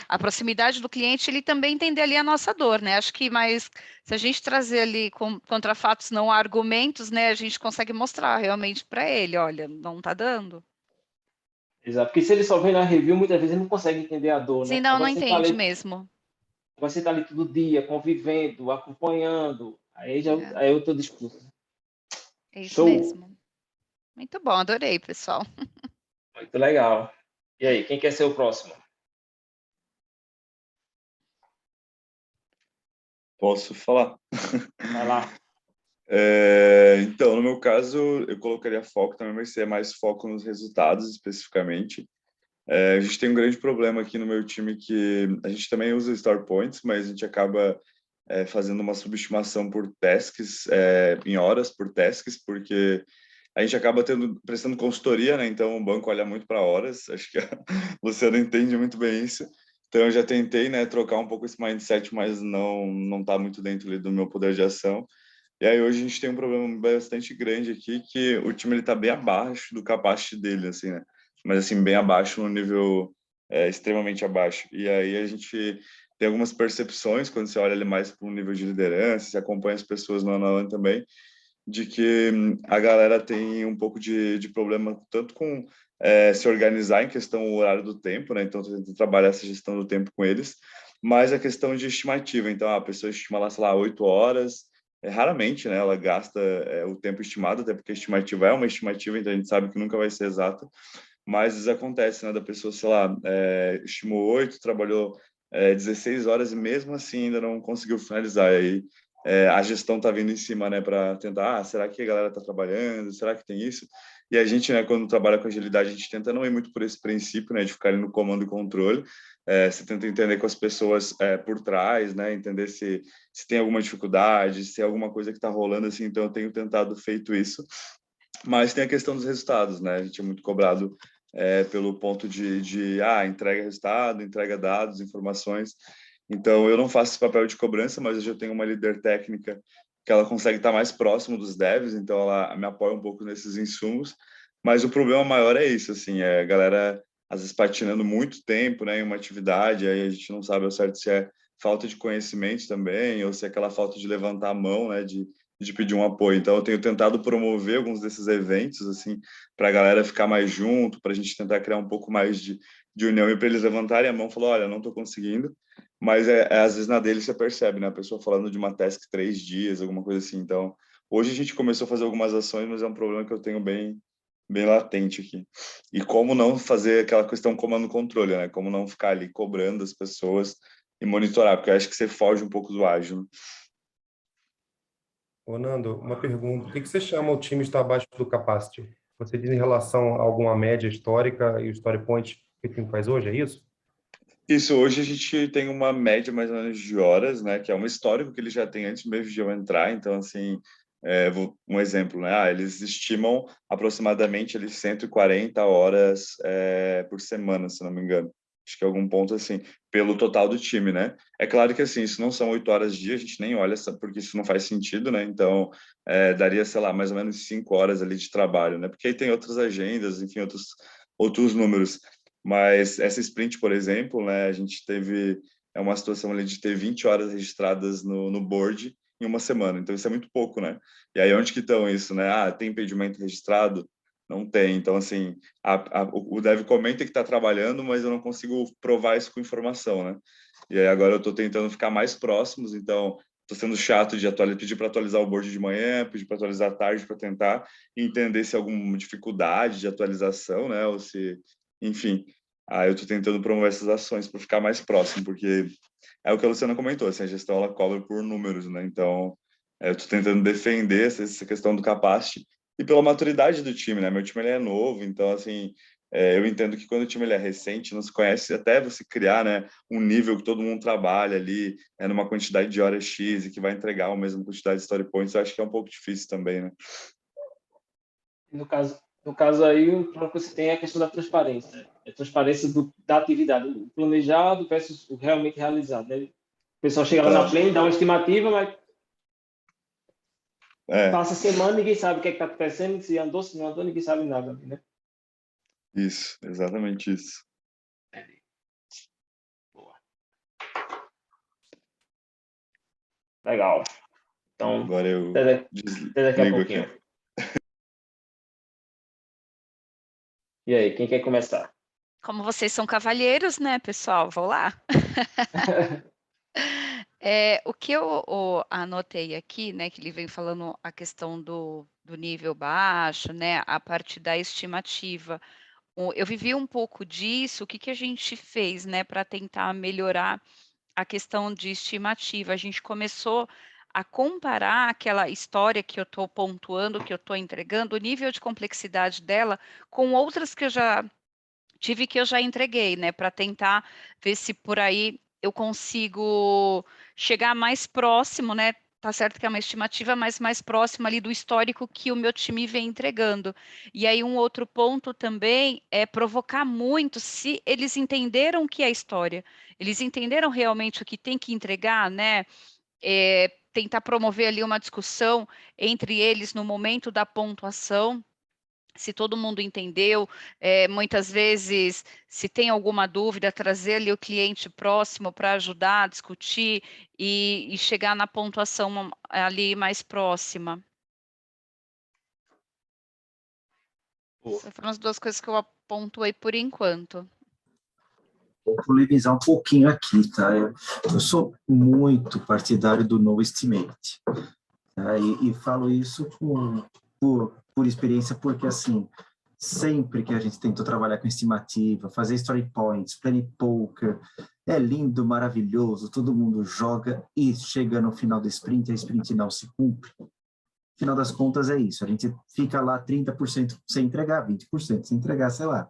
A proximidade do cliente, ele também entender ali a nossa dor, né? Acho que mais, se a gente trazer ali contra fatos, não argumentos, né? A gente consegue mostrar realmente para ele, olha, não está dando. Exato, porque se ele só vê na review, muitas vezes ele não consegue entender a dor, Sim, né? não Agora você tá entende ali, mesmo. você tá ali todo dia, convivendo, acompanhando, aí já É, é outro discurso. é isso Show! mesmo. Muito bom, adorei, pessoal. Muito legal. E aí, quem quer ser o próximo? Posso falar? Vai lá. Então, no meu caso, eu colocaria foco também, vai ser mais foco nos resultados especificamente. A gente tem um grande problema aqui no meu time que a gente também usa Story Points, mas a gente acaba fazendo uma subestimação por tasks, em horas por tasks, porque a gente acaba prestando consultoria, né? Então o banco olha muito para horas. Acho que a Luciana entende muito bem isso. Então eu já tentei, né, trocar um pouco esse mindset, mas não está muito dentro ali do meu poder de ação. E aí hoje a gente tem um problema bastante grande aqui, que o time ele tá bem abaixo do capacity dele, assim, né? Mas assim, bem abaixo, no nível extremamente abaixo. E aí a gente tem algumas percepções, quando você olha ele mais para um nível de liderança, você acompanha as pessoas no ano também, de que a galera tem um pouco de problema tanto com se organizar em questão do horário do tempo, né? Então, estou tentando trabalhar essa gestão do tempo com eles, mas a questão de estimativa. Então, a pessoa estima lá, sei lá, 8 horas, raramente, né? Ela gasta o tempo estimado, até porque a estimativa é uma estimativa, então a gente sabe que nunca vai ser exata, mas às vezes acontece, né? Da pessoa, sei lá, estimou 8, trabalhou 16 horas e mesmo assim ainda não conseguiu finalizar. E aí a gestão está vindo em cima, né? Para tentar, será que a galera está trabalhando? Será que tem isso? E a gente, né, quando trabalha com agilidade, a gente tenta não ir muito por esse princípio, né, de ficar ali no comando e controle. Você tenta entender com as pessoas por trás, né, entender se tem alguma dificuldade, se é alguma coisa que está rolando, assim. Então, eu tenho tentado feito isso. Mas tem a questão dos resultados, né? A gente é muito cobrado pelo ponto de entrega resultado, entrega dados, informações. Então, eu não faço esse papel de cobrança, mas hoje eu tenho uma líder técnica que ela consegue estar mais próximo dos devs, então ela me apoia um pouco nesses insumos. Mas o problema maior é isso, assim, a galera às vezes patinando muito tempo, né, em uma atividade, aí a gente não sabe ao certo se é falta de conhecimento também, ou se é aquela falta de levantar a mão, né, de pedir um apoio. Então, eu tenho tentado promover alguns desses eventos, assim, para a galera ficar mais junto, para a gente tentar criar um pouco mais de união e para eles levantarem a mão e falar, olha, não estou conseguindo, mas às vezes na dele você percebe, né, a pessoa falando de uma task 3 dias, alguma coisa assim. Então, hoje a gente começou a fazer algumas ações, mas é um problema que eu tenho bem latente aqui. E como não fazer aquela questão comando-controle, né? Como não ficar ali cobrando as pessoas e monitorar, porque eu acho que você foge um pouco do ágil, né? Ô, Nando, uma pergunta. O que você chama o time estar abaixo do capacity? Você diz em relação a alguma média histórica e o story point que o time faz hoje, é isso? Isso, hoje a gente tem uma média mais ou menos de horas, né? Que é um histórico que ele já tem antes mesmo de eu entrar. Então, assim, um exemplo, né? Eles estimam aproximadamente ali 140 horas por semana, se não me engano. Acho que é algum ponto assim, pelo total do time, né? É claro que assim, isso não são 8 horas dia, a gente nem olha, porque isso não faz sentido, né? Então, daria, sei lá, mais ou menos 5 horas ali de trabalho, né? Porque aí tem outras agendas, enfim, outros números. Mas essa sprint, por exemplo, né, a gente teve uma situação ali de ter 20 horas registradas no board em uma semana. Então, isso é muito pouco, né? E aí, onde que estão isso, né? Tem impedimento registrado? Não tem. Então, assim, o dev comenta que está trabalhando, mas eu não consigo provar isso com informação, né? E aí, agora eu estou tentando ficar mais próximos, então estou sendo chato de pedir para atualizar o board de manhã, pedir para atualizar à tarde para tentar entender se há alguma dificuldade de atualização, né? Ou se, enfim, eu estou tentando promover essas ações para ficar mais próximo, porque é o que a Luciana comentou, assim, a gestão ela cobra por números, né? Então, eu estou tentando defender essa questão do capacity e pela maturidade do time, né? Meu time ele é novo, então, assim, eu entendo que quando o time ele é recente, não se conhece, até você criar, né, um nível que todo mundo trabalha ali, numa quantidade de horas X e que vai entregar a mesma quantidade de story points, eu acho que é um pouco difícil também, né? No caso aí, o problema que você tem é a questão da transparência. Né? A transparência da atividade, o planejado versus o realmente realizado. Né? O pessoal chega lá na plane, dá uma estimativa, mas passa a semana, ninguém sabe o que está acontecendo, se andou, se não andou, ninguém sabe nada. Né? Isso, exatamente isso. Boa. Legal. Então, agora eu até daqui a pouquinho. aqui. E aí, quem quer começar? Como vocês são cavalheiros, né, pessoal? Vou lá. O que eu anotei aqui, né, que ele vem falando a questão do nível baixo, né, a parte da estimativa. Eu vivi um pouco disso, o que a gente fez, né, para tentar melhorar a questão de estimativa? A gente começou a comparar aquela história que eu estou pontuando, que eu estou entregando, o nível de complexidade dela, com outras que eu já tive, que eu já entreguei, né, para tentar ver se por aí eu consigo chegar mais próximo, né? Tá certo que é uma estimativa, mas mais próximo ali do histórico que o meu time vem entregando. E aí um outro ponto também é provocar muito se eles entenderam o que é história. Eles entenderam realmente o que tem que entregar, né? Tentar promover ali uma discussão entre eles no momento da pontuação, se todo mundo entendeu, muitas vezes, se tem alguma dúvida, trazer ali o cliente próximo para ajudar a discutir e chegar na pontuação ali mais próxima. Essas foram as duas coisas que eu pontuei por enquanto. Vou polemizar um pouquinho aqui, tá? Eu sou muito partidário do no estimate, tá? E falo isso por experiência, porque, assim, sempre que a gente tentou trabalhar com estimativa, fazer story points, planning poker, é lindo, maravilhoso, todo mundo joga e chega no final do sprint, a sprint não se cumpre. No final das contas é isso, a gente fica lá 30% sem entregar, 20% sem entregar, sei lá.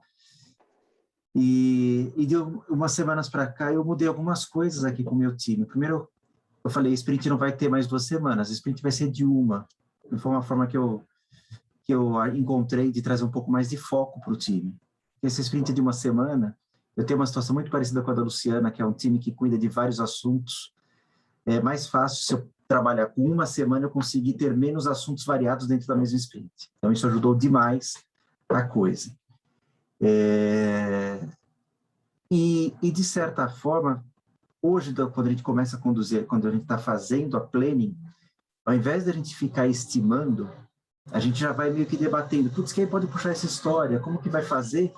E de umas semanas para cá eu mudei algumas coisas aqui com o meu time. Primeiro eu falei, sprint não vai ter mais 2 semanas, sprint vai ser de uma. Foi uma forma que eu encontrei de trazer um pouco mais de foco para o time. Esse sprint de uma semana, eu tenho uma situação muito parecida com a da Luciana, que é um time que cuida de vários assuntos. É mais fácil se eu trabalhar com uma semana, eu conseguir ter menos assuntos variados dentro da mesma sprint. Então, isso ajudou demais a coisa. E, de certa forma, hoje, quando a gente começa a conduzir, quando a gente está fazendo a planning, ao invés de a gente ficar estimando, a gente já vai meio que debatendo, putz, quem pode puxar essa história, como que vai fazer?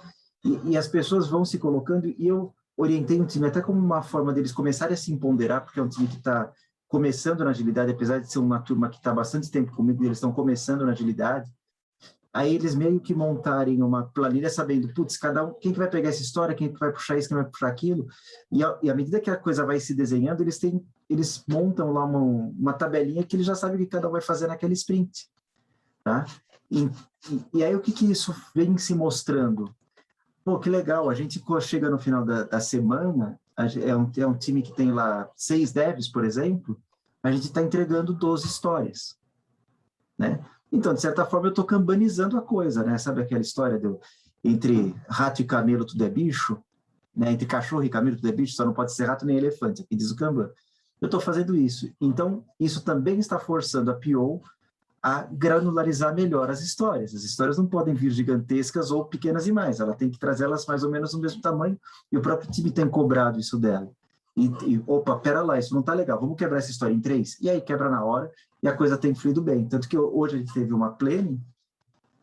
E as pessoas vão se colocando, e eu orientei um time até como uma forma deles começarem a se empoderar, porque é um time que está começando na agilidade, apesar de ser uma turma que está há bastante tempo comigo, eles estão começando na agilidade. Aí eles meio que montarem uma planilha sabendo, putz, cada um, quem que vai pegar essa história, quem que vai puxar isso, quem vai puxar aquilo, e à medida que a coisa vai se desenhando, eles montam lá uma tabelinha que eles já sabem o que cada um vai fazer naquele sprint, tá? E aí o que isso vem se mostrando? Pô, que legal, a gente chega no final da semana, é um time que tem lá 6 devs, por exemplo, a gente está entregando 12 histórias, né? Então, de certa forma, eu estou cambanizando a coisa, né? Sabe aquela história entre rato e camelo tudo é bicho? Né? Entre cachorro e camelo tudo é bicho, só não pode ser rato nem elefante, aqui diz o Kanban. Eu estou fazendo isso. Então, isso também está forçando a PO a granularizar melhor as histórias. As histórias não podem vir gigantescas ou pequenas demais, ela tem que trazê-las mais ou menos no mesmo tamanho, e o próprio time tem cobrado isso dela. Opa, pera lá, isso não tá legal, vamos quebrar essa história em 3? E aí quebra na hora, e a coisa tem fluído bem. Tanto que hoje a gente teve uma planning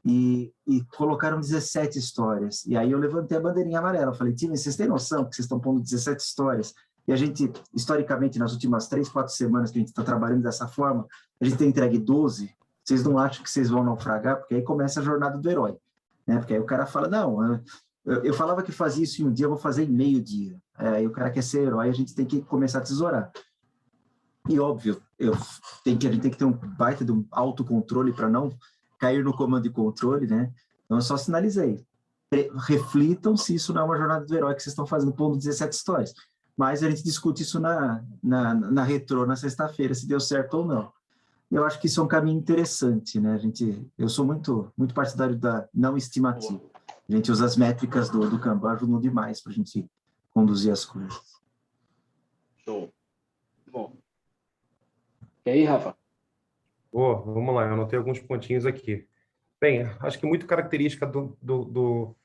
e colocaram 17 histórias. E aí eu levantei a bandeirinha amarela, falei, time, vocês têm noção que vocês estão pondo 17 histórias? E a gente, historicamente, nas últimas 3, 4 semanas que a gente está trabalhando dessa forma, a gente tem entregue 12, vocês não acham que vocês vão naufragar? Porque aí começa a jornada do herói, né? Porque aí o cara fala, não, eu falava que fazia isso em um dia, eu vou fazer em meio dia. Aí o cara quer ser herói, a gente tem que começar a tesourar. E óbvio, a gente tem que ter um baita de um autocontrole para não cair no comando e controle, né? Então eu só sinalizei. Reflitam se isso não é uma jornada do herói que vocês estão fazendo, pondo 17 histórias. Mas a gente discute isso na retrô, na sexta-feira, se deu certo ou não. Eu acho que isso é um caminho interessante, né? Eu sou muito, muito partidário da não estimativa. A gente usa as métricas do Kanban, ajudam demais para a gente conduzir as coisas. Show. Bom. E aí, Rafa? Vamos lá, eu anotei alguns pontinhos aqui. Bem, acho que muito característica do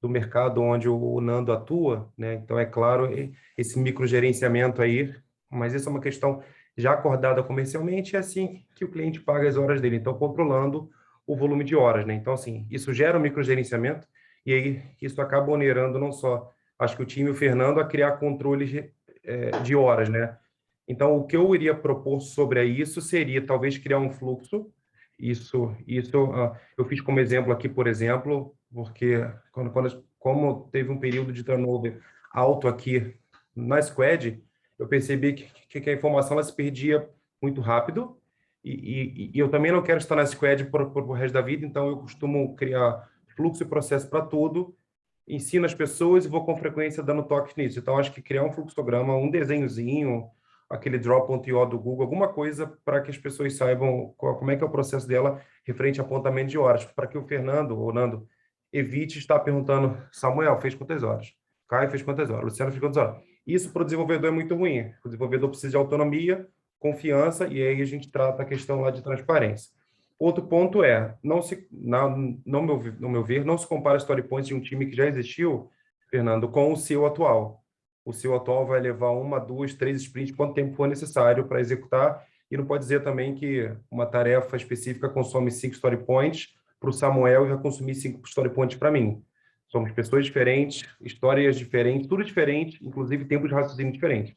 mercado onde o Nando atua, né? Então, é claro, esse microgerenciamento aí, mas isso é uma questão já acordada comercialmente, é assim que o cliente paga as horas dele, então controlando o volume de horas, né? Então, assim, isso gera um microgerenciamento e aí isso acaba onerando não só, acho que o time e o Fernando a criar controles de horas, né? Então, o que eu iria propor sobre isso seria talvez criar um fluxo. Isso eu fiz como exemplo aqui, por exemplo, porque como teve um período de turnover alto aqui na Squad, eu percebi que a informação ela se perdia muito rápido e eu também não quero estar na Squad por o resto da vida, então eu costumo criar fluxo e processo para tudo, ensino as pessoas e vou com frequência dando toques nisso. Então, acho que criar um fluxograma, um desenhozinho, aquele drop.io do Google, alguma coisa para que as pessoas saibam como é que é o processo dela referente a apontamento de horas, para que o Fernando ou Nando evite estar perguntando, Samuel, fez quantas horas? Caio fez quantas horas? Luciano fez quantas horas? Isso para o desenvolvedor é muito ruim. O desenvolvedor precisa de autonomia, confiança, e aí a gente trata a questão lá de transparência. Outro ponto é, no meu ver, não se compara a story points de um time que já existiu, Fernando, com o seu atual. O seu atual vai levar 1, 2, 3 sprints, quanto tempo for necessário para executar, e não pode dizer também que uma tarefa específica consome 5 story points, para o Samuel e vai consumir 5 story points para mim. Somos pessoas diferentes, histórias diferentes, tudo diferente, inclusive tempos de raciocínio diferentes.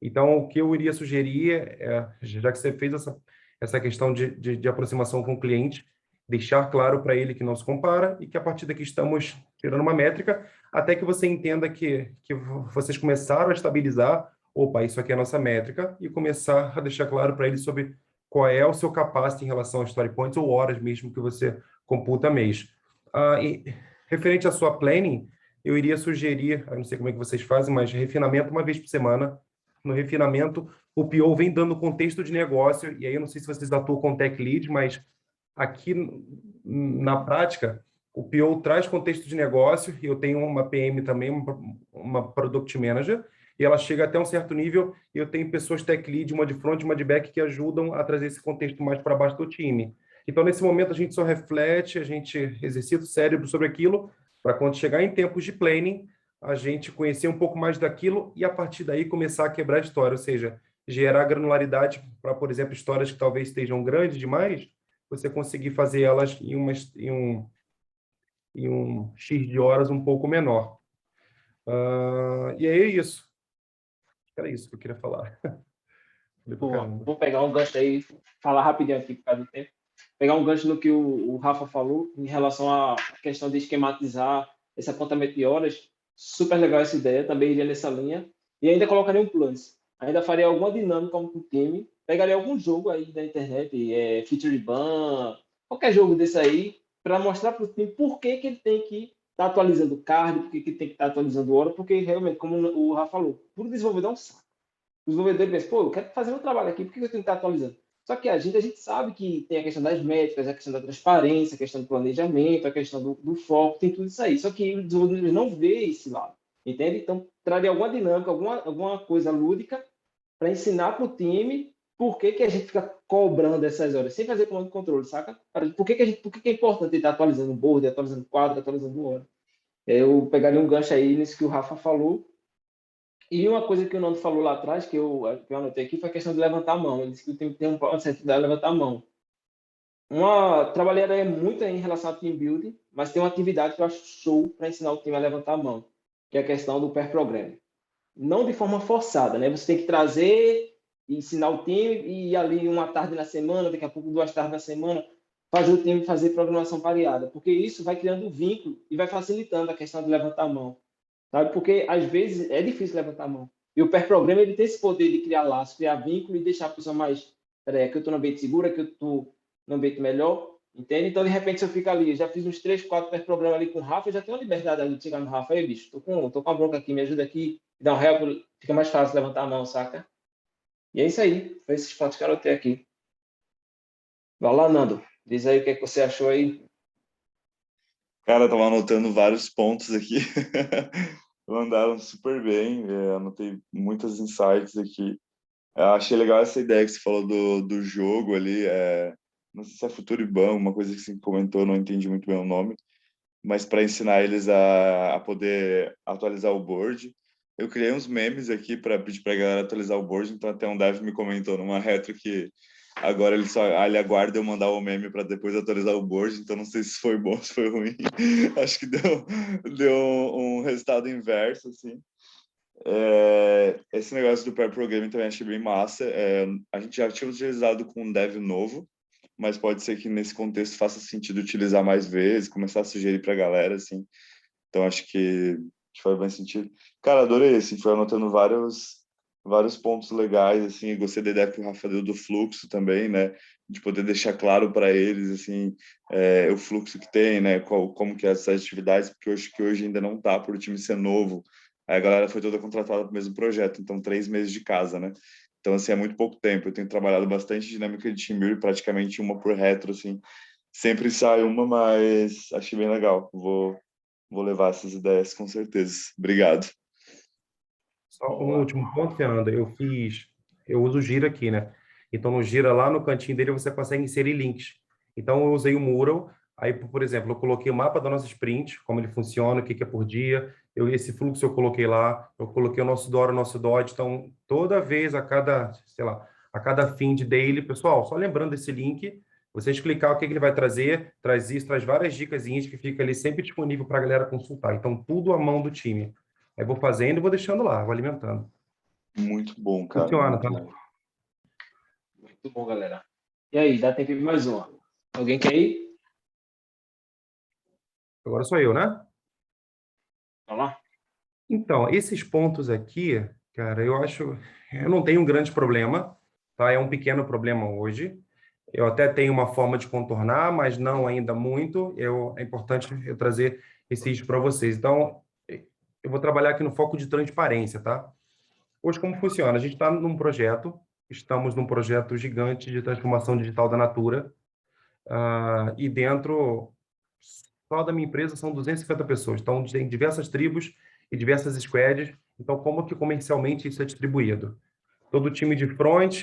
Então, o que eu iria sugerir, já que você fez essa questão de aproximação com o cliente, deixar claro para ele que não se compara e que a partir daqui estamos tirando uma métrica, até que você entenda que vocês começaram a estabilizar, opa, isso aqui é a nossa métrica, e começar a deixar claro para ele sobre qual é o seu capacity em relação a story points ou horas mesmo que você computa mês. E referente à sua planning, eu iria sugerir, eu não sei como é que vocês fazem, mas refinamento uma vez por semana. No refinamento, o PO vem dando contexto de negócio, e aí eu não sei se vocês atuam com Tech Lead, mas aqui na prática, o PO traz contexto de negócio, e eu tenho uma PM também, uma Product Manager, e ela chega até um certo nível, e eu tenho pessoas Tech Lead, uma de front e uma de back, que ajudam a trazer esse contexto mais para baixo do time. Então, nesse momento, a gente só reflete, a gente exercita o cérebro sobre aquilo, para quando chegar em tempos de planning, a gente conhecer um pouco mais daquilo e, a partir daí, começar a quebrar a história, ou seja, gerar granularidade para, por exemplo, histórias que talvez estejam grandes demais, você conseguir fazer elas em um X de horas um pouco menor. E aí é isso. Era isso que eu queria falar. Vou pegar um gancho aí, falar rapidinho aqui por causa do tempo. Pegar um gancho no que o Rafa falou em relação à questão de esquematizar esse apontamento de horas. Super legal essa ideia, também iria nessa linha. E ainda colocaria um plus. Ainda faria alguma dinâmica com o time. Pegaria algum jogo aí da internet, Feature Ban, qualquer jogo desse aí, para mostrar para o time por que ele tem que estar atualizando o card, por que ele tem que estar atualizando hora, porque realmente, como o Rafa falou, por desenvolvedor é um saco. Os desenvolvedores pensam, pô, eu quero fazer meu trabalho aqui, por que eu tenho que estar atualizando? Só que a gente sabe que tem a questão das métricas, a questão da transparência, a questão do planejamento, a questão do foco, tem tudo isso aí. Só que os desenvolvedores não vê esse lado, entende? Então, traria alguma dinâmica, alguma coisa lúdica para ensinar para o time por que a gente fica cobrando essas horas, sem fazer comando de controle, saca? Por que é importante estar atualizando o board, atualizando o quadro, atualizando hora? Eu pegaria um gancho aí nisso que o Rafa falou. E uma coisa que o Nando falou lá atrás, que eu anotei aqui, foi a questão de levantar a mão. Ele disse que o time tem uma certidão de levantar a mão. Trabalharia muito em relação ao team building, mas tem uma atividade que eu acho show para ensinar o time a levantar a mão, que é a questão do pair programming. Não de forma forçada, né? Você tem que trazer e ensinar o time e ir ali uma tarde na semana, daqui a pouco 2 tardes na semana, fazer o time fazer programação variada, porque isso vai criando um vínculo e vai facilitando a questão de levantar a mão. Sabe? Porque, às vezes, é difícil levantar a mão. E o pair programmer, ele tem esse poder de criar laço, criar vínculo e deixar a pessoa mais... Peraí, aqui eu estou no ambiente seguro, aqui eu estou no ambiente melhor, entende? Então, de repente, se eu fico ali, eu já fiz uns 3, 4 pair programmer ali com o Rafa, eu já tenho uma liberdade ali de chegar no Rafa, aí, bicho, tô com a bronca aqui, me ajuda aqui, dá um help, fica mais fácil levantar a mão, saca? E é isso aí, foi esses pontos que eu anotei aqui. Vai lá, Nando, diz aí o que você achou aí. Cara, eu tava anotando vários pontos aqui. Mandaram super bem, anotei muitas insights aqui. Eu achei legal essa ideia que você falou do jogo ali, não sei se é Futuriban, uma coisa que você comentou, não entendi muito bem o nome, mas para ensinar eles a poder atualizar o board. Eu criei uns memes aqui para pedir para a galera atualizar o board, então até um dev me comentou numa retro que agora ele aguarda eu mandar o meme para depois atualizar o board, então não sei se foi bom, se foi ruim. Acho que deu um resultado inverso, assim. Esse negócio do pair programming também achei bem massa. A gente já tinha utilizado com um dev novo, mas pode ser que nesse contexto faça sentido utilizar mais vezes, começar a sugerir para a galera, assim. Então acho que faz bem sentido. Cara, adorei, assim, foi anotando vários pontos legais, assim, gostei da ideia que o Rafa deu do fluxo também, né, de poder deixar claro para eles, assim, o fluxo que tem, né, como que é essas atividades, porque eu acho que hoje ainda não tá, por o time ser novo, aí a galera foi toda contratada para o mesmo projeto, então 3 meses de casa, né, então, assim, é muito pouco tempo, eu tenho trabalhado bastante dinâmica de team building, praticamente uma por retro, assim, sempre sai uma, mas achei bem legal, vou levar essas ideias com certeza, obrigado. Só um último ponto, Fernanda. Eu uso o Gira aqui, né? Então, no Gira, lá no cantinho dele, você consegue inserir links. Então, eu usei o Mural. Aí, por exemplo, eu coloquei o mapa da nossa sprint, como ele funciona, o que é por dia. Esse fluxo eu coloquei lá. Eu coloquei o nosso DOR, o nosso Dodge. Então, toda vez, a cada fim de daily, pessoal, só lembrando desse link, Você explicar o que ele vai trazer, traz isso, traz várias dicas que fica ali sempre disponível para a galera consultar. Então, tudo à mão do time. Aí vou fazendo e vou deixando lá, vou alimentando. Muito bom, cara. Funciona, muito tá? bom. Muito bom, galera. E aí, dá tempo de mais uma. Alguém quer ir? Agora sou eu, né? Vamos lá? Então, esses pontos aqui, cara, eu não tenho um grande problema, tá? É um pequeno problema hoje. Eu até tenho uma forma de contornar, mas não ainda muito. É importante eu trazer esse vídeo para vocês. Então, eu vou trabalhar aqui no foco de transparência, tá? Hoje, como funciona? A gente está estamos num projeto gigante de transformação digital da Natura, e dentro, só da minha empresa, são 250 pessoas. Então, tem diversas tribos e diversas squads. Então, como que comercialmente isso é distribuído? Todo time de front,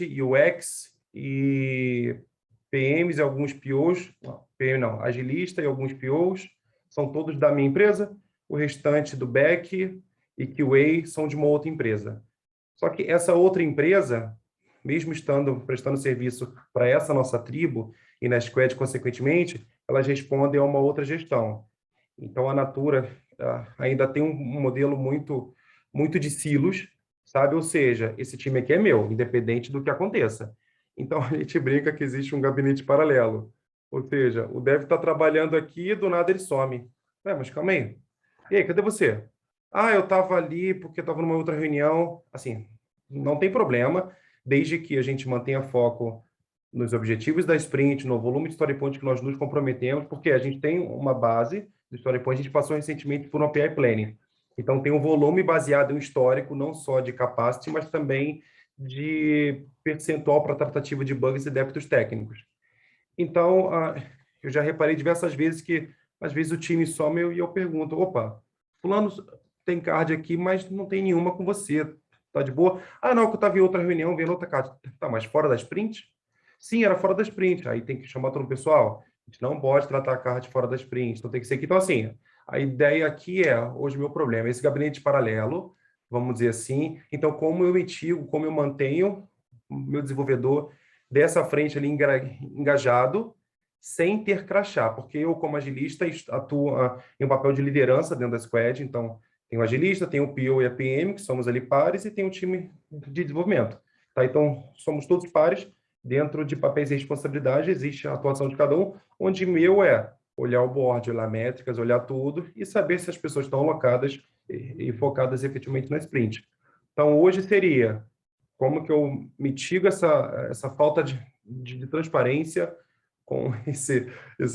UX e PMs e alguns POs, PM não, agilista e alguns POs, são todos da minha empresa, o restante do back e QA são de uma outra empresa. Só que essa outra empresa, mesmo prestando serviço para essa nossa tribo e na Squad, consequentemente, elas respondem a uma outra gestão. Então, a Natura ainda tem um modelo muito, muito de silos, sabe? Ou seja, esse time aqui é meu, independente do que aconteça. Então, a gente brinca que existe um gabinete paralelo. Ou seja, o dev está trabalhando aqui e do nada ele some. Mas calma aí. E aí, cadê você? Eu estava ali porque estava numa outra reunião. Assim, não tem problema, desde que a gente mantenha foco nos objetivos da sprint, no volume de story point que nós nos comprometemos, porque a gente tem uma base do story point, a gente passou recentemente por um API Planning. Então, tem um volume baseado em histórico, não só de capacity, mas também de percentual para tratativa de bugs e débitos técnicos. Então, eu já reparei diversas vezes que, às vezes, o time some e eu pergunto, opa, fulano tem card aqui, mas não tem nenhuma com você. Tá de boa? Não, que eu estava em outra reunião, vendo outra card. Tá, mas fora da sprint? Sim, era fora da sprint. Aí tem que chamar todo o pessoal. A gente não pode tratar a card fora da sprint, então tem que ser aqui. Então, assim, a ideia aqui hoje, meu problema, esse gabinete paralelo, vamos dizer assim. Então, como eu mitigo, como eu mantenho o meu desenvolvedor dessa frente ali engajado, sem ter crachá, porque eu, como agilista, atuo em um papel de liderança dentro da squad, então tem o agilista, tem o PO e a PM, que somos ali pares, e tem o time de desenvolvimento. Tá? Então, somos todos pares, dentro de papéis e responsabilidade, existe a atuação de cada um, onde meu é olhar o board, olhar métricas, olhar tudo, e saber se as pessoas estão alocadas e focadas efetivamente na sprint. Então, hoje seria como que eu mitigo essa falta de transparência com esse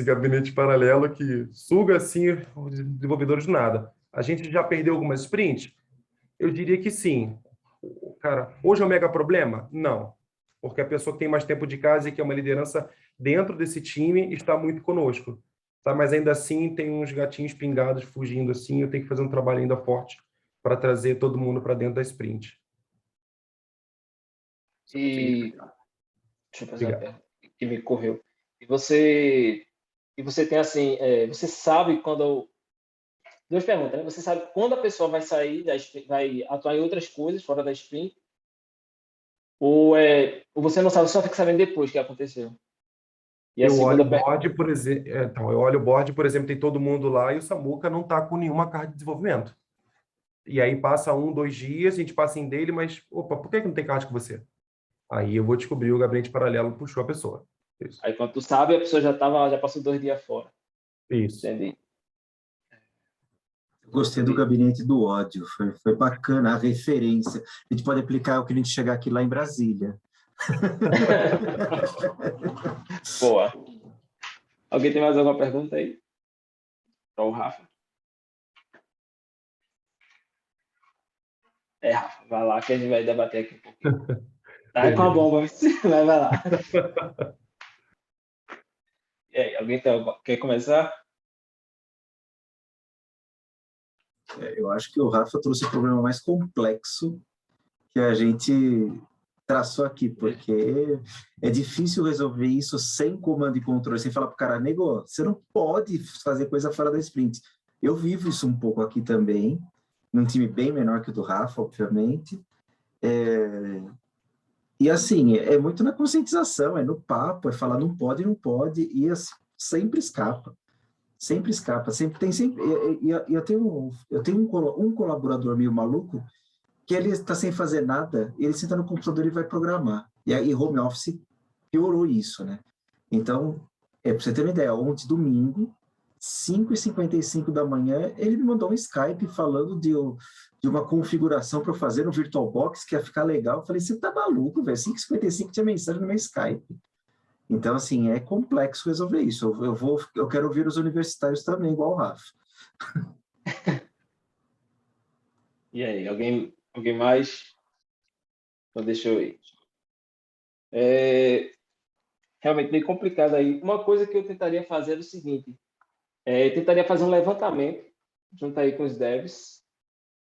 gabinete paralelo que suga, assim, os desenvolvedores do nada. A gente já perdeu algumas sprints? Eu diria que sim. Cara, hoje é um mega problema? Não. Porque a pessoa que tem mais tempo de casa e que é uma liderança dentro desse time está muito conosco. Tá? Mas ainda assim tem uns gatinhos pingados fugindo assim, eu tenho que fazer um trabalho ainda forte para trazer todo mundo para dentro da sprint. E deixa eu fazer uma pergunta que me correu. E você tem assim, você sabe quando... Duas perguntas, né? Você sabe quando a pessoa vai sair da sprint, vai atuar em outras coisas fora da sprint? Ou você não sabe, só fica sabendo depois que aconteceu? E a Eu olho segunda o board, por exemplo, eu olho o board, por exemplo, tem todo mundo lá e o Samuca não está com nenhuma carga de desenvolvimento. E aí passa 1, 2 dias, a gente passa em dele, mas, opa, por que não tem card com você? Aí eu vou descobrir o gabinete paralelo puxou a pessoa. Isso. Aí quando tu sabe, a pessoa já passou 2 dias fora. Isso. Entendi. Gostei do gabinete do ódio, foi bacana a referência. A gente pode aplicar o que a gente chegar aqui lá em Brasília. Boa. Alguém tem mais alguma pergunta aí? Para o Rafa? Rafa, vai lá que a gente vai debater aqui um pouquinho. Tá com a bomba, mas vai lá. E aí, alguém quer começar? Eu acho que o Rafa trouxe o problema mais complexo que a gente traçou aqui, porque é difícil resolver isso sem comando e controle, sem falar para o cara, nego, você não pode fazer coisa fora da sprint. Eu vivo isso um pouco aqui também, num time bem menor que o do Rafa, obviamente. E assim, é muito na conscientização, é no papo, é falar não pode, não pode, e assim, sempre escapa. Sempre escapa, sempre tem sempre. E eu tenho um colaborador meio maluco que ele está sem fazer nada, ele senta no computador e vai programar. E aí home office piorou isso, né? Então, para você ter uma ideia, ontem, domingo, 5h55 da manhã, ele me mandou um Skype falando de uma configuração para eu fazer no VirtualBox que ia ficar legal. Eu falei, você tá maluco, velho? 5h55 tinha mensagem no meu Skype. Então, assim, é complexo resolver isso. Eu quero ouvir os universitários também, igual o Rafa. E aí, alguém mais? Então, deixa eu ir. É, realmente bem complicado aí. Uma coisa que eu tentaria fazer é o seguinte: eu tentaria fazer um levantamento, junto aí com os devs,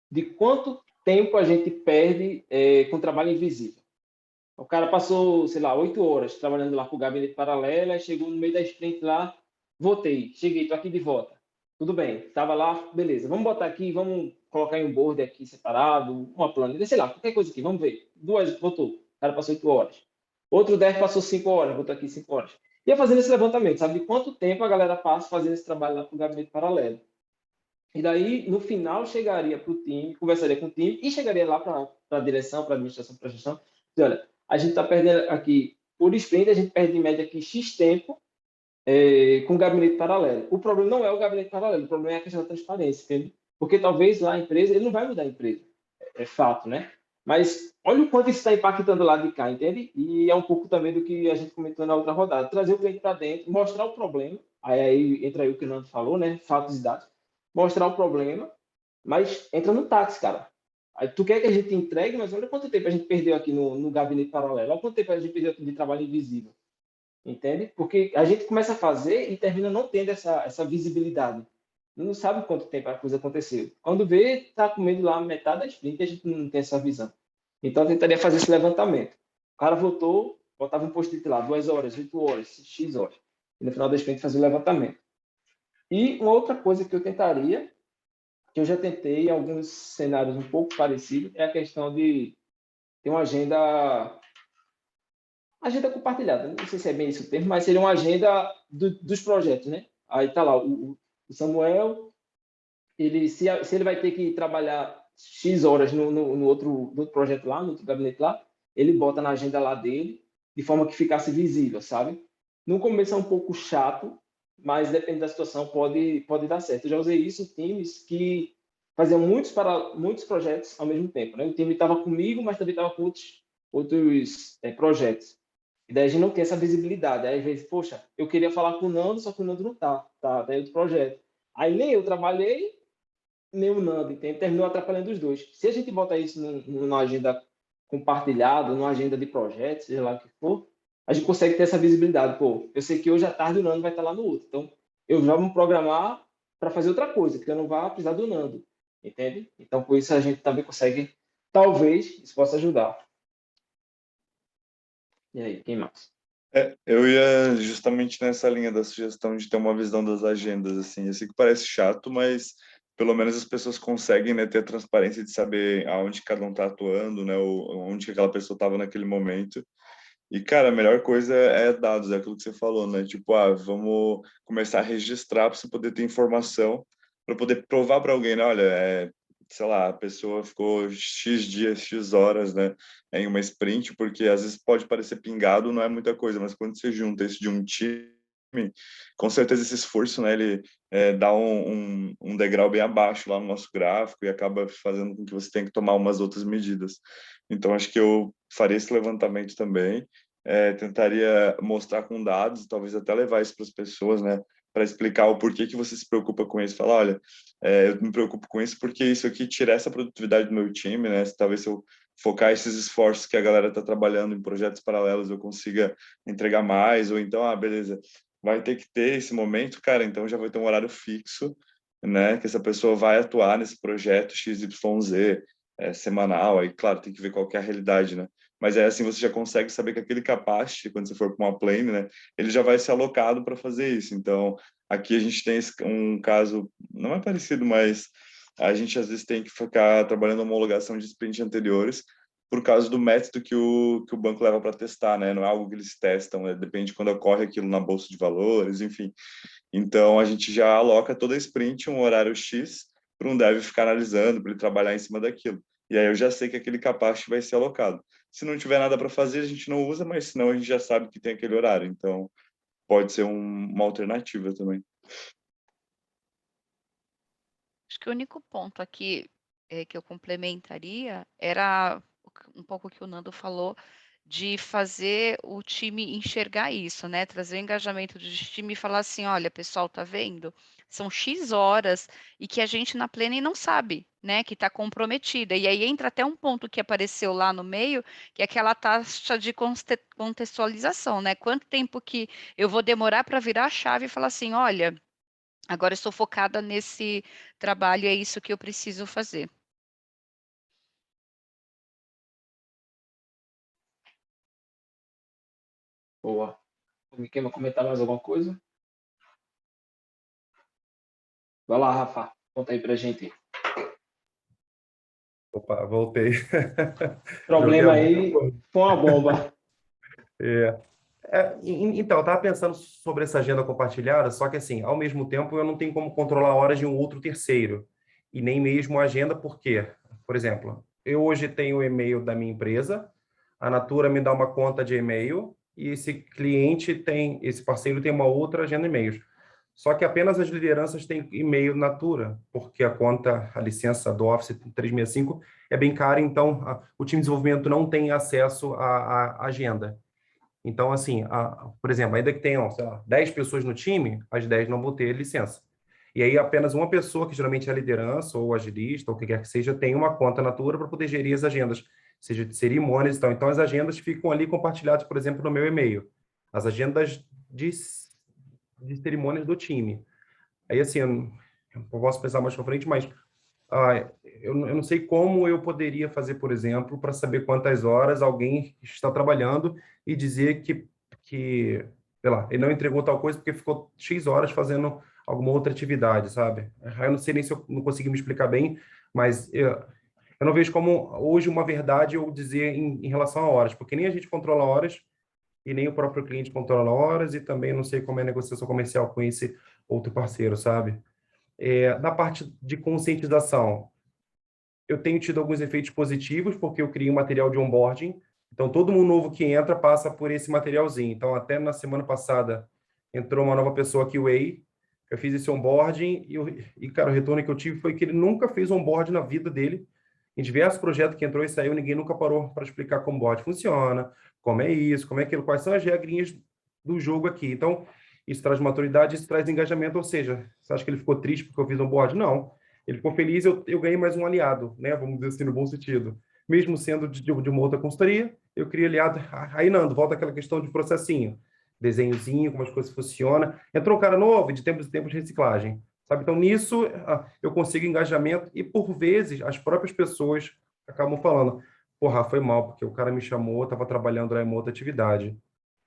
de quanto tempo a gente perde com trabalho invisível. O cara passou, sei lá, 8 horas trabalhando lá com o gabinete paralelo, aí chegou no meio da sprint lá, voltei, cheguei, tô aqui de volta. Tudo bem, estava lá, beleza. Vamos botar aqui, vamos colocar em um board aqui separado, uma planilha, sei lá, qualquer coisa aqui, vamos ver. 2, voltou. O cara passou 8 horas. Outro dev passou 5 horas, voltou aqui 5 horas. Ia fazendo esse levantamento, sabe de quanto tempo a galera passa fazendo esse trabalho lá com o gabinete paralelo. E daí, no final, chegaria para o time, conversaria com o time e chegaria lá para a direção, para a administração, para a gestão. E olha, a gente está perdendo aqui, por sprint, a gente perde em média aqui X tempo com o gabinete paralelo. O problema não é o gabinete paralelo, o problema é a questão da transparência, entende? Porque talvez lá a empresa, ele não vai mudar a empresa, é fato, né? Mas olha o quanto isso está impactando lá de cá, entende? E é um pouco também do que a gente comentou na outra rodada. Trazer o cliente para dentro, mostrar o problema, aí entra aí o que o Nando falou, né? Fatos e dados. Mostrar o problema, mas entra no táxi, cara. Aí tu quer que a gente entregue, mas olha quanto tempo a gente perdeu aqui no gabinete paralelo, olha quanto tempo a gente perdeu aqui de trabalho invisível. Entende? Porque a gente começa a fazer e termina não tendo essa visibilidade. Não sabe quanto tempo a coisa aconteceu. Quando vê, está comendo lá metade da sprint e a gente não tem essa visão. Então, eu tentaria fazer esse levantamento. O cara voltou, botava um post-it lá, 2 horas, 8 horas, X horas. E no final da sprint fazia o levantamento. E uma outra coisa que eu tentaria, que eu já tentei em alguns cenários um pouco parecidos, é a questão de ter uma agenda compartilhada, não sei se é bem esse o termo, mas seria uma agenda dos projetos, né? Aí tá lá o Samuel, se ele vai ter que trabalhar X horas no outro projeto lá, no outro gabinete lá, ele bota na agenda lá dele, de forma que ficasse visível, sabe? No começo é um pouco chato, mas depende da situação, pode dar certo. Eu já usei isso em times que faziam muitos projetos ao mesmo tempo, né? O time estava comigo, mas também estava com outros projetos. E daí a gente não tem essa visibilidade. Aí, às vezes, poxa, eu queria falar com o Nando, só que o Nando não tá em outro projeto. Aí nem eu trabalhei, nem o Nando, entende? Terminou atrapalhando os dois. Se a gente botar isso numa agenda compartilhada, numa agenda de projetos, seja lá o que for, a gente consegue ter essa visibilidade. Pô, eu sei que hoje à tarde o Nando vai estar lá no outro. Então, eu já vou me programar para fazer outra coisa, que eu não vá precisar do Nando, entende? Então, por isso a gente também consegue, talvez, isso possa ajudar. E aí, quem mais? Eu ia justamente nessa linha da sugestão de ter uma visão das agendas, assim. Eu sei que parece chato, mas pelo menos as pessoas conseguem, né, ter a transparência de saber aonde cada um está atuando, né, ou onde que aquela pessoa estava naquele momento. E, cara, a melhor coisa é dados, é aquilo que você falou, né? Tipo, vamos começar a registrar para você poder ter informação, para poder provar para alguém, né? Olha, sei lá, a pessoa ficou X dias, X horas, né, em uma sprint, porque às vezes pode parecer pingado, não é muita coisa, mas quando você junta isso de um time, com certeza esse esforço, né, ele dá um degrau bem abaixo lá no nosso gráfico e acaba fazendo com que você tenha que tomar umas outras medidas. Então, acho que eu faria esse levantamento também, tentaria mostrar com dados, talvez até levar isso para as pessoas, né, para explicar o porquê que você se preocupa com isso. Falar, olha, eu me preocupo com isso porque isso aqui tira essa produtividade do meu time, né? Talvez se eu focar esses esforços que a galera está trabalhando em projetos paralelos, eu consiga entregar mais, ou então, beleza, vai ter que ter esse momento, cara, então já vai ter um horário fixo, né? Que essa pessoa vai atuar nesse projeto XYZ, semanal, aí, claro, tem que ver qual que é a realidade, né? Mas assim você já consegue saber que aquele capacity, quando você for para uma plane, né, ele já vai ser alocado para fazer isso. Então, aqui a gente tem um caso, não é parecido, mas a gente às vezes tem que ficar trabalhando a homologação de sprint anteriores, por causa do método que o banco leva para testar, né? Não é algo que eles testam, depende de quando ocorre aquilo na bolsa de valores, enfim. Então, a gente já aloca toda a sprint um horário X para um dev ficar analisando, para ele trabalhar em cima daquilo. E aí eu já sei que aquele capacete vai ser alocado. Se não tiver nada para fazer, a gente não usa, mas senão a gente já sabe que tem aquele horário. Então, pode ser uma alternativa também. Acho que o único ponto aqui que eu complementaria era um pouco o que o Nando falou, de fazer o time enxergar isso, né? Trazer o engajamento do time e falar assim: olha, pessoal, tá vendo? São X horas e que a gente na Plena não sabe, né? Que está comprometida. E aí entra até um ponto que apareceu lá no meio, que é aquela taxa de contextualização, né? Quanto tempo que eu vou demorar para virar a chave e falar assim: olha, agora eu estou focada nesse trabalho, é isso que eu preciso fazer. Boa. Quer comentar mais alguma coisa? Vai lá, Rafa. Conta aí pra gente. Opa, voltei. Joguei Problema a aí bomba. foi uma bomba. Então, eu estava pensando sobre essa agenda compartilhada, só que assim, ao mesmo tempo eu não tenho como controlar horas de um outro terceiro, e nem mesmo a agenda, por quê? Por exemplo, eu hoje tenho o e-mail da minha empresa, a Natura me dá uma conta de e-mail, e esse parceiro tem uma outra agenda de e-mails. Só que apenas as lideranças têm e-mail Natura, porque a licença do Office 365 é bem cara, então o time de desenvolvimento não tem acesso à agenda. Então, assim, por exemplo, ainda que tenham, sei lá, 10 pessoas no time, as 10 não vão ter licença. E aí apenas uma pessoa, que geralmente é a liderança ou agilista, ou o que quer que seja, tem uma conta Natura para poder gerir as agendas, seja de cerimônias e tal. Então, as agendas ficam ali compartilhadas, por exemplo, no meu e-mail. As agendas de cerimônias do time. Aí, assim, eu posso pensar mais para frente, mas eu não sei como eu poderia fazer, por exemplo, para saber quantas horas alguém está trabalhando e dizer que, sei lá, ele não entregou tal coisa porque ficou X horas fazendo alguma outra atividade, sabe? Eu não sei nem se eu não consegui me explicar bem, mas eu não vejo como hoje uma verdade eu dizer em relação a horas, porque nem a gente controla horas e nem o próprio cliente controla horas e também não sei como é a negociação comercial com esse outro parceiro, sabe? Na parte de conscientização, eu tenho tido alguns efeitos positivos, porque eu criei um material de onboarding. Então, todo mundo novo que entra passa por esse materialzinho. Então, até na semana passada, entrou uma nova pessoa aqui, o Way. Eu fiz esse onboarding cara, o retorno que eu tive foi que ele nunca fez onboarding na vida dele. Em diversos projetos que entrou e saiu, ninguém nunca parou para explicar como o onboarding funciona, como é isso, como é aquilo, quais são as regrinhas do jogo aqui. Então, isso traz maturidade, isso traz engajamento. Ou seja, você acha que ele ficou triste porque eu fiz onboarding? Não. Ele ficou feliz, eu ganhei mais um aliado, né? Vamos dizer assim, no bom sentido. Mesmo sendo de uma outra consultoria, eu criei aliado. Aí, Nando, volta aquela questão de processinho. Desenhozinho, como as coisas funcionam. Entrou um cara novo, de tempos em tempos de reciclagem. Sabe? Então, nisso, eu consigo engajamento e, por vezes, as próprias pessoas acabam falando, porra, foi mal, porque o cara me chamou, estava trabalhando lá em uma outra atividade.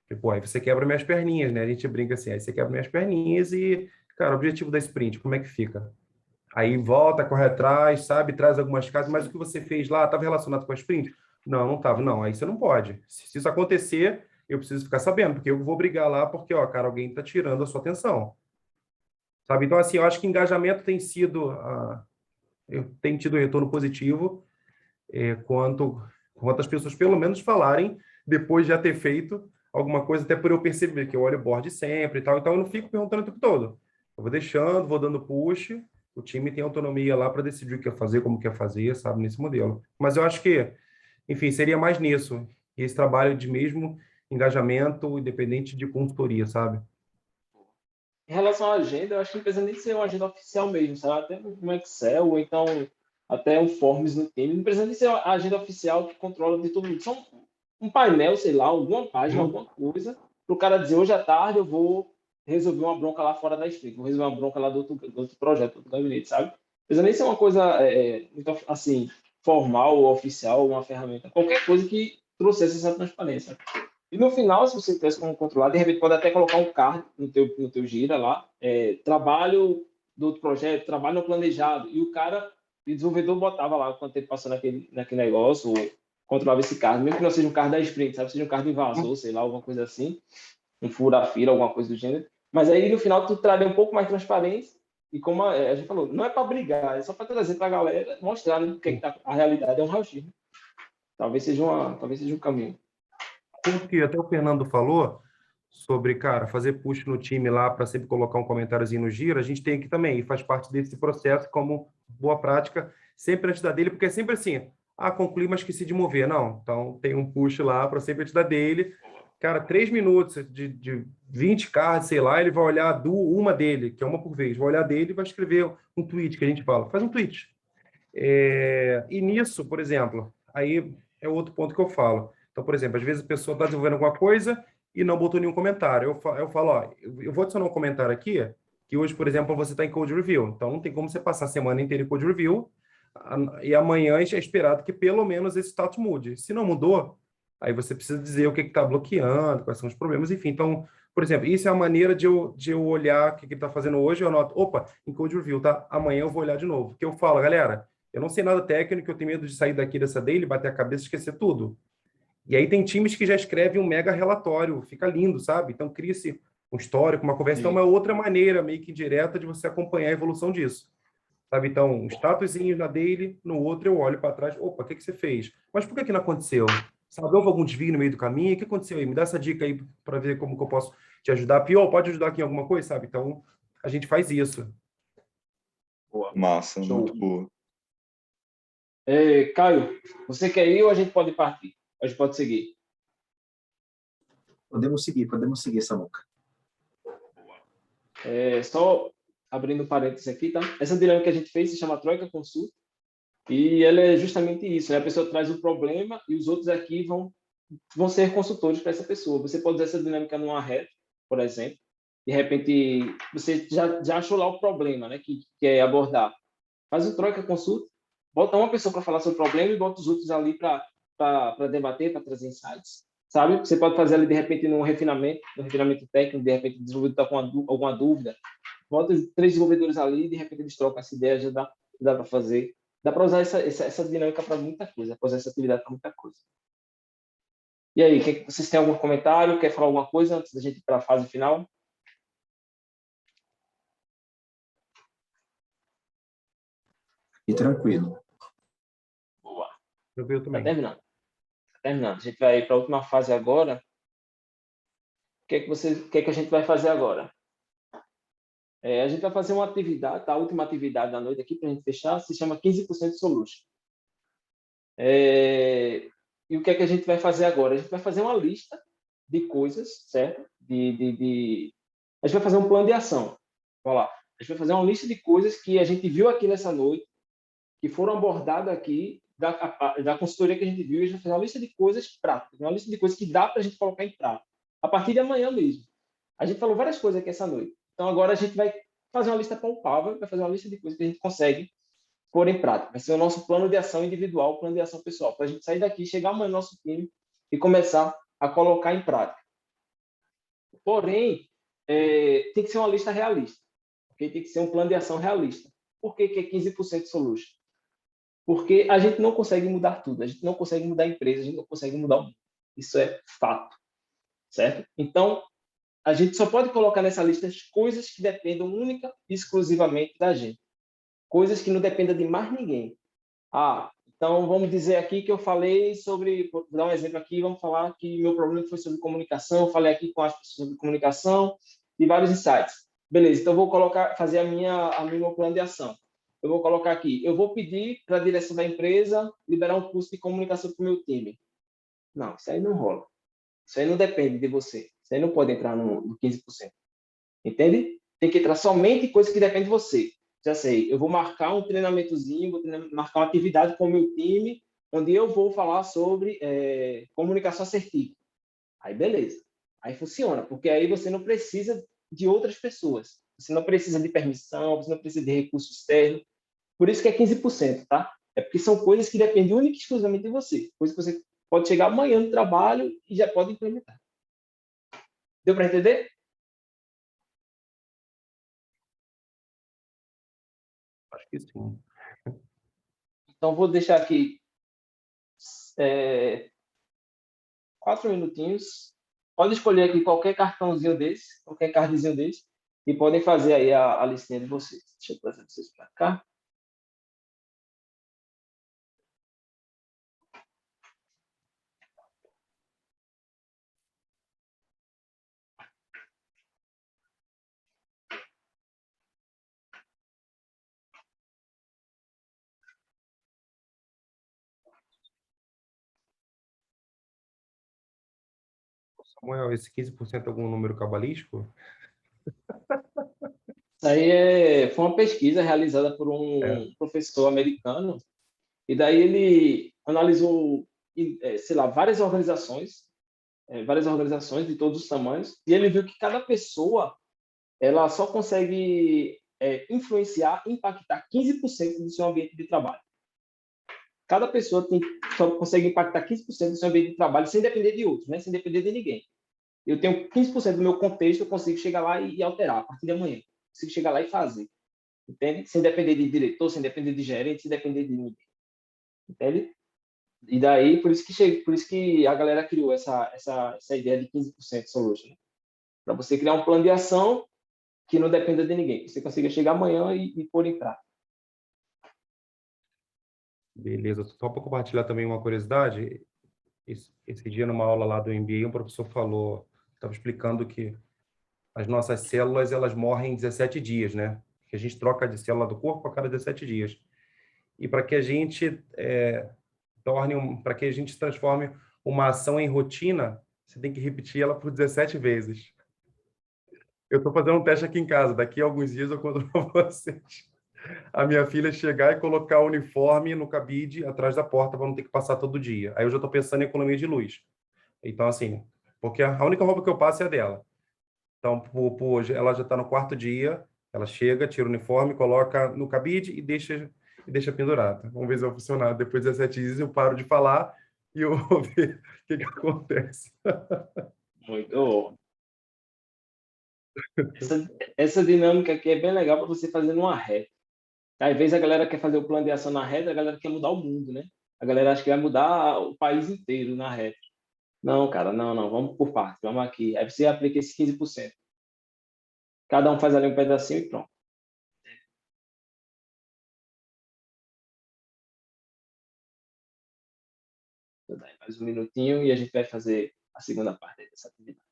E, pô, aí você quebra minhas perninhas, né? A gente brinca assim, aí você quebra minhas perninhas e, cara, o objetivo da sprint, como é que fica? Aí volta, corre atrás, sabe? Traz algumas casas, mas o que você fez lá estava relacionado com a sprint? Não, não estava. Não, aí você não pode. Se isso acontecer, eu preciso ficar sabendo, porque eu vou brigar lá porque, ó, cara, alguém está tirando a sua atenção. Sabe? Então, assim, eu acho que engajamento tem sido... eu tenho tido retorno positivo quanto as pessoas, pelo menos, falarem depois de já ter feito alguma coisa, até por eu perceber que eu olho o board sempre e tal. Então, eu não fico perguntando o tempo todo. Eu vou deixando, vou dando push. O time tem autonomia lá para decidir o que quer fazer, como quer fazer, sabe, nesse modelo. Mas eu acho que, enfim, seria mais nisso. Esse trabalho de mesmo engajamento, independente de consultoria, sabe? Em relação à agenda, eu acho que não precisa nem ser uma agenda oficial mesmo, sabe? Até um Excel, ou então até um Forms no time. Não precisa nem ser a agenda oficial que controla de todo mundo. Só um painel, sei lá, alguma página, alguma coisa, para o cara dizer, hoje à tarde eu vou resolver uma bronca lá fora da sprint, vou resolver uma bronca lá do outro projeto, do outro gabinete, sabe? Não precisa nem ser uma coisa muito, assim, formal ou oficial, uma ferramenta. Qualquer coisa que trouxesse essa transparência. E no final, se você tivesse como controlar, de repente pode até colocar um card no teu gira lá, trabalho do outro projeto, trabalho no planejado, e o desenvolvedor botava lá quanto tempo passou naquele negócio, controlava esse card, mesmo que não seja um card da sprint, sabe? Seja um card invasor, sei lá, alguma coisa assim, um fura-fila, alguma coisa do gênero. Mas aí, no final, tu traria um pouco mais de transparência e, como a gente falou, não é para brigar, é só para trazer para a galera, mostrar, né, o que é que tá, a realidade é um raio-x, né? Talvez seja um caminho. Tanto que até o Fernando falou sobre, cara, fazer push no time lá para sempre colocar um comentáriozinho no giro, a gente tem aqui também, e faz parte desse processo como boa prática, sempre antes da dele, porque é sempre assim, concluí, mas esqueci de mover. Não, então tem um push lá para sempre antes da dele. Cara, 3 minutos de 20 cards, sei lá, ele vai olhar uma dele, que é uma por vez, vai olhar dele e vai escrever um tweet, que a gente fala, faz um tweet. E nisso, por exemplo, aí é outro ponto que eu falo. Então, por exemplo, às vezes a pessoa está desenvolvendo alguma coisa e não botou nenhum comentário. Eu falo, ó, eu vou adicionar um comentário aqui, que hoje, por exemplo, você está em code review. Então, não tem como você passar a semana inteira em code review e amanhã é esperado que pelo menos esse status mude. Se não mudou, aí você precisa dizer o que está bloqueando, quais são os problemas, enfim. Então, por exemplo, isso é a maneira de eu olhar o que ele está fazendo hoje, eu anoto, opa, em code review, tá? Amanhã eu vou olhar de novo. Porque eu falo, galera, eu não sei nada técnico, eu tenho medo de sair daqui dessa daily, bater a cabeça e esquecer tudo. E aí tem times que já escrevem um mega relatório, fica lindo, sabe? Então cria-se um histórico, uma conversa. Então, é uma outra maneira, meio que indireta, de você acompanhar a evolução disso. Sabe? Então, um statusinho na daily, no outro eu olho para trás, opa, o que você fez? Mas por que não aconteceu? Sabe, houve algum desvio no meio do caminho? O que aconteceu aí? Me dá essa dica aí para ver como que eu posso te ajudar. Pior, pode ajudar aqui em alguma coisa, sabe? Então, a gente faz isso. Boa. Massa, Show. muito boa. Caio, você quer ir ou a gente pode partir? A gente pode seguir. Podemos seguir, Samuca. Só abrindo parênteses aqui, tá? Essa dinâmica que a gente fez se chama Troika Consult e ela é justamente isso, né? A pessoa traz o problema e os outros aqui vão ser consultores para essa pessoa. Você pode usar essa dinâmica numa reta, por exemplo. De repente, você já achou lá o problema, né? Que quer abordar. Faz o Troika Consult, bota uma pessoa para falar sobre o problema e bota os outros ali para debater, para trazer insights. Sabe? Você pode fazer ali, de repente, num refinamento técnico, de repente, o desenvolvedor está com alguma dúvida. Bota 3 desenvolvedores ali, de repente, eles trocam essa ideia, já dá para fazer. Dá para usar essa dinâmica para muita coisa, dá para usar essa atividade para muita coisa. E aí, vocês têm algum comentário? Quer falar alguma coisa antes da gente ir para a fase final? E tranquilo. Boa. Eu também. Tá terminando. A gente vai para a última fase agora. O que é que a gente vai fazer agora? A gente vai fazer uma atividade, tá? A última atividade da noite aqui para a gente fechar, se chama 15% Solution. E o que é que a gente vai fazer agora? A gente vai fazer uma lista de coisas, certo? A gente vai fazer um plano de ação. Olha lá. A gente vai fazer uma lista de coisas que a gente viu aqui nessa noite, que foram abordadas aqui da consultoria que a gente viu, e a gente vai fazer uma lista de coisas práticas, uma lista de coisas que dá para a gente colocar em prática, a partir de amanhã mesmo. A gente falou várias coisas aqui essa noite. Então, agora a gente vai fazer uma lista palpável, vai fazer uma lista de coisas que a gente consegue pôr em prática. Vai ser o nosso plano de ação individual, plano de ação pessoal, para a gente sair daqui, chegar amanhã no nosso time e começar a colocar em prática. Porém, tem que ser uma lista realista. Okay? Tem que ser um plano de ação realista. Por que é 15% solution? Porque a gente não consegue mudar tudo, a gente não consegue mudar a empresa, a gente não consegue mudar o mundo. Isso é fato, certo? Então, a gente só pode colocar nessa lista as coisas que dependam única e exclusivamente da gente. Coisas que não dependam de mais ninguém. Então vamos dizer aqui que eu falei sobre, vou dar um exemplo aqui, vamos falar que meu problema foi sobre comunicação, eu falei aqui com as pessoas sobre comunicação e vários insights. Beleza, então eu vou fazer a minha plano de ação. Eu vou colocar aqui, eu vou pedir para a direção da empresa liberar um curso de comunicação para o meu time. Não, isso aí não rola. Isso aí não depende de você. Isso aí não pode entrar no 15%. Entende? Tem que entrar somente coisas que dependem de você. Já sei, eu vou marcar um treinamentozinho, vou marcar uma atividade com o meu time, onde eu vou falar sobre comunicação assertiva. Aí, beleza. Aí funciona, porque aí você não precisa de outras pessoas. Você não precisa de permissão, você não precisa de recurso externo. Por isso que é 15%, tá? É porque são coisas que dependem única e exclusivamente de você. Coisas que você pode chegar amanhã no trabalho e já pode implementar. Deu para entender? Acho que sim. Então, vou deixar aqui 4 minutinhos. Pode escolher aqui qualquer cartãozinho desse, qualquer cardzinho desse, e podem fazer aí a listinha de vocês. Deixa eu trazer vocês para cá. Samuel, esse 15% é algum número cabalístico? Isso aí foi uma pesquisa realizada por um professor americano, e daí ele analisou, sei lá, várias organizações de todos os tamanhos, e ele viu que cada pessoa ela só consegue influenciar, impactar 15% do seu ambiente de trabalho. Cada pessoa só consegue impactar 15% do seu ambiente de trabalho sem depender de outros, né? Sem depender de ninguém. Eu tenho 15% do meu contexto, eu consigo chegar lá e alterar a partir de amanhã. Consigo chegar lá e fazer. Entende? Sem depender de diretor, sem depender de gerente, sem depender de ninguém. Entende? E daí, por isso que a galera criou essa ideia de 15% solution. Né? Para você criar um plano de ação que não dependa de ninguém. Você consiga chegar amanhã e pôr em prática. Beleza. Só para compartilhar também uma curiosidade, esse dia numa aula lá do MBA, um professor estava explicando que as nossas células, elas morrem em 17 dias, né? Que a gente troca de célula do corpo a cada 17 dias. E para que a gente para que a gente transforme uma ação em rotina, você tem que repetir ela por 17 vezes. Eu estou fazendo um teste aqui em casa. Daqui a alguns dias eu conto para vocês. A minha filha chegar e colocar o uniforme no cabide atrás da porta para não ter que passar todo dia. Aí eu já estou pensando em economia de luz. Então, assim, porque a única roupa que eu passo é a dela. Então, hoje, ela já está no 4º dia, ela chega, tira o uniforme, coloca no cabide e deixa pendurada. Vamos ver se vai funcionar. Depois de 17 dias eu paro de falar e eu vou ver o que acontece. Muito bom. Essa dinâmica aqui é bem legal para você fazer numa reta. Às vezes a galera quer fazer o plano de ação na reta, a galera quer mudar o mundo, né? A galera acha que vai mudar o país inteiro na reta. Não, cara, não, vamos por parte, vamos aqui. Aí você aplica esse 15%. Cada um faz ali um pedacinho e pronto. Mais um minutinho e a gente vai fazer a segunda parte dessa atividade.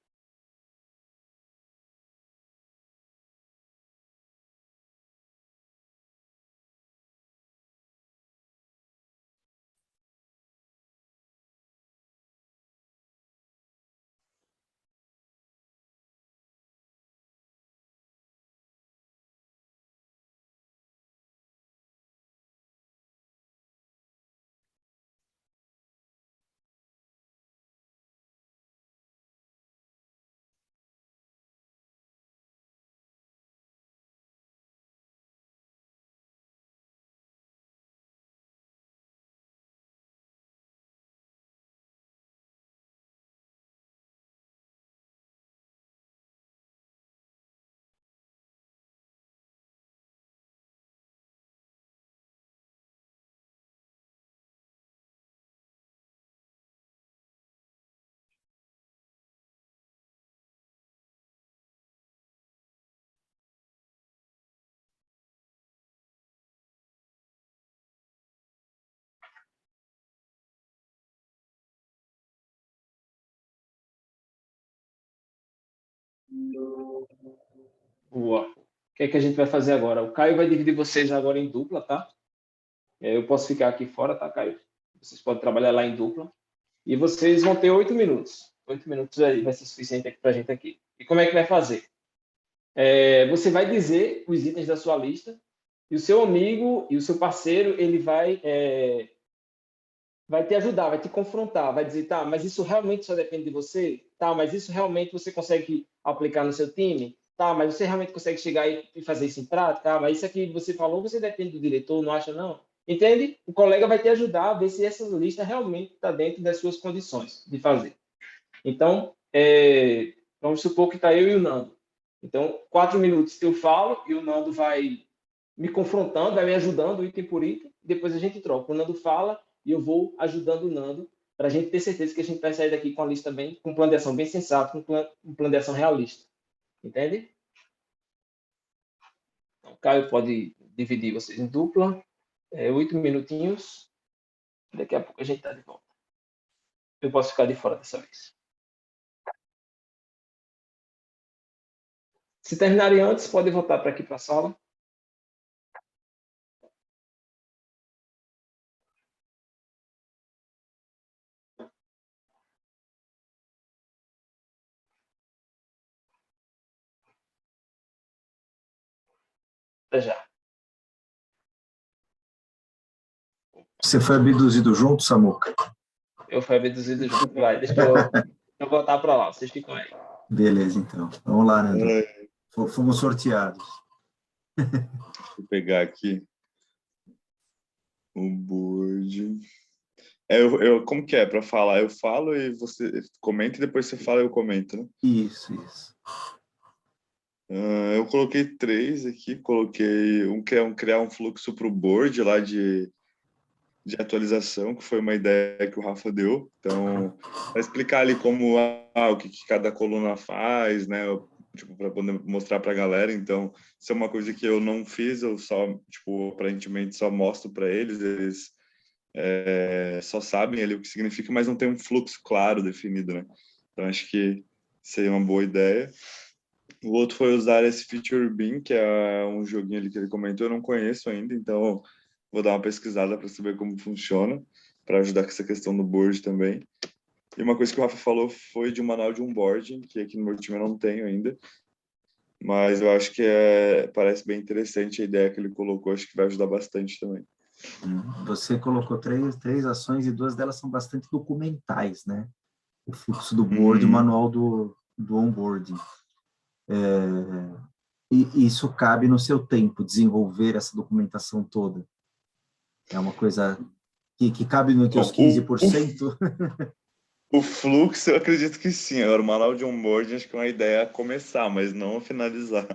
Boa. O que é que a gente vai fazer agora? O Caio vai dividir vocês agora em dupla, tá? Eu posso ficar aqui fora, tá, Caio? Vocês podem trabalhar lá em dupla. E vocês vão ter 8 minutos. 8 minutos aí vai ser suficiente para a gente aqui. E como é que vai fazer? Você vai dizer os itens da sua lista e o seu amigo e o seu parceiro, ele vai te ajudar, vai te confrontar, vai dizer, tá, mas isso realmente só depende de você? Tá, mas isso realmente você consegue aplicar no seu time? Tá, mas você realmente consegue chegar e fazer isso em prática? Ah, mas isso aqui que você falou, você depende do diretor, não acha não? Entende? O colega vai te ajudar a ver se essa lista realmente está dentro das suas condições de fazer. Então, vamos supor que está eu e o Nando. Então, 4 minutos eu falo e o Nando vai me confrontando, vai me ajudando item por item, depois a gente troca. O Nando fala e eu vou ajudando o Nando para a gente ter certeza que a gente vai sair daqui com a lista bem, com um plano de ação bem sensato, com um plano de ação realista. Entende? Então, Caio pode dividir vocês em dupla, 8 minutinhos, daqui a pouco a gente está de volta. Eu posso ficar de fora dessa vez. Se terminarem antes, pode voltar para aqui para a sala. Até já. Você foi abduzido junto, Samuca? Eu fui abduzido junto. Vai, deixa eu voltar para lá. Vocês ficam aí. Beleza, então. Vamos lá, Nando. Fomos sorteados. Vou pegar aqui o board. Como que é para falar? Eu falo e você comenta, e depois você fala e eu comento, né? Isso. Eu coloquei 3 aqui. Coloquei criar um fluxo para o board lá de atualização, que foi uma ideia que o Rafa deu. Então, para explicar ali como o que cada coluna faz, né? Tipo, para poder mostrar para a galera. Então, isso é uma coisa que eu não fiz, eu só, tipo, aparentemente só mostro para eles só sabem ali o que significa, mas não tem um fluxo claro definido, né? Então, acho que seria uma boa ideia. O outro foi usar esse Feature Bean, que é um joguinho ali que ele comentou, eu não conheço ainda, então vou dar uma pesquisada para saber como funciona, para ajudar com essa questão do board também. E uma coisa que o Rafa falou foi de um manual de onboarding, que aqui no meu time eu não tenho ainda, mas eu acho que parece bem interessante a ideia que ele colocou, acho que vai ajudar bastante também. Você colocou três ações e 2 delas são bastante documentais, né? O fluxo do board, o manual do onboarding. E isso cabe no seu tempo, desenvolver essa documentação toda. É uma coisa que cabe nos teus 15%? O fluxo, eu acredito que sim. Agora, o manual de onboarding, acho que é uma ideia a começar, mas não a finalizar.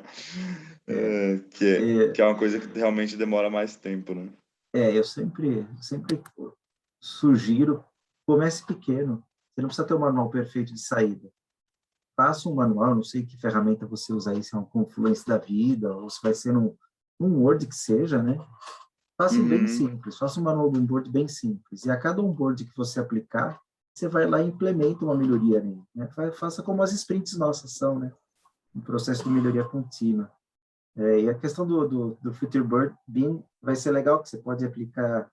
Que é uma coisa que realmente demora mais tempo, né? Eu sempre sugiro, comece pequeno. Você não precisa ter um manual perfeito de saída. Faça um manual, não sei que ferramenta você usa aí, se é um Confluence da vida, ou se vai ser um Word que seja, né? Faça bem simples, faça um manual de onboard bem simples. E a cada onboard que você aplicar, você vai lá e implementa uma melhoria nele, né? Faça como as sprints nossas são, né? Um processo de melhoria contínua. E a questão do Feature Bean vai ser legal, que você pode aplicar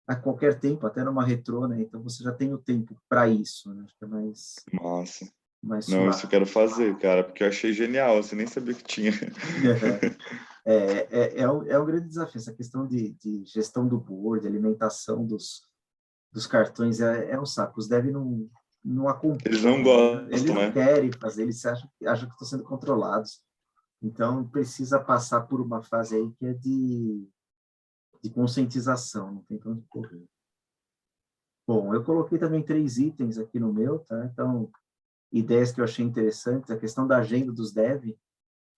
a qualquer tempo, até numa retrô, né? Então você já tem o tempo para isso, né? Acho que é mais Massa. Mais não, suave. isso eu quero fazer, cara, porque eu achei genial, você nem sabia que tinha. É um grande desafio, essa questão de gestão do board, alimentação dos cartões, é um saco. Os devs não acompanham. Eles não gostam, eles não né? querem fazer, eles acham que estão sendo controlados. Então, precisa passar por uma fase aí que é de conscientização, não tem para onde correr. Bom, eu coloquei também 3 itens aqui no meu, tá? Então, ideias que eu achei interessantes, a questão da agenda dos devs,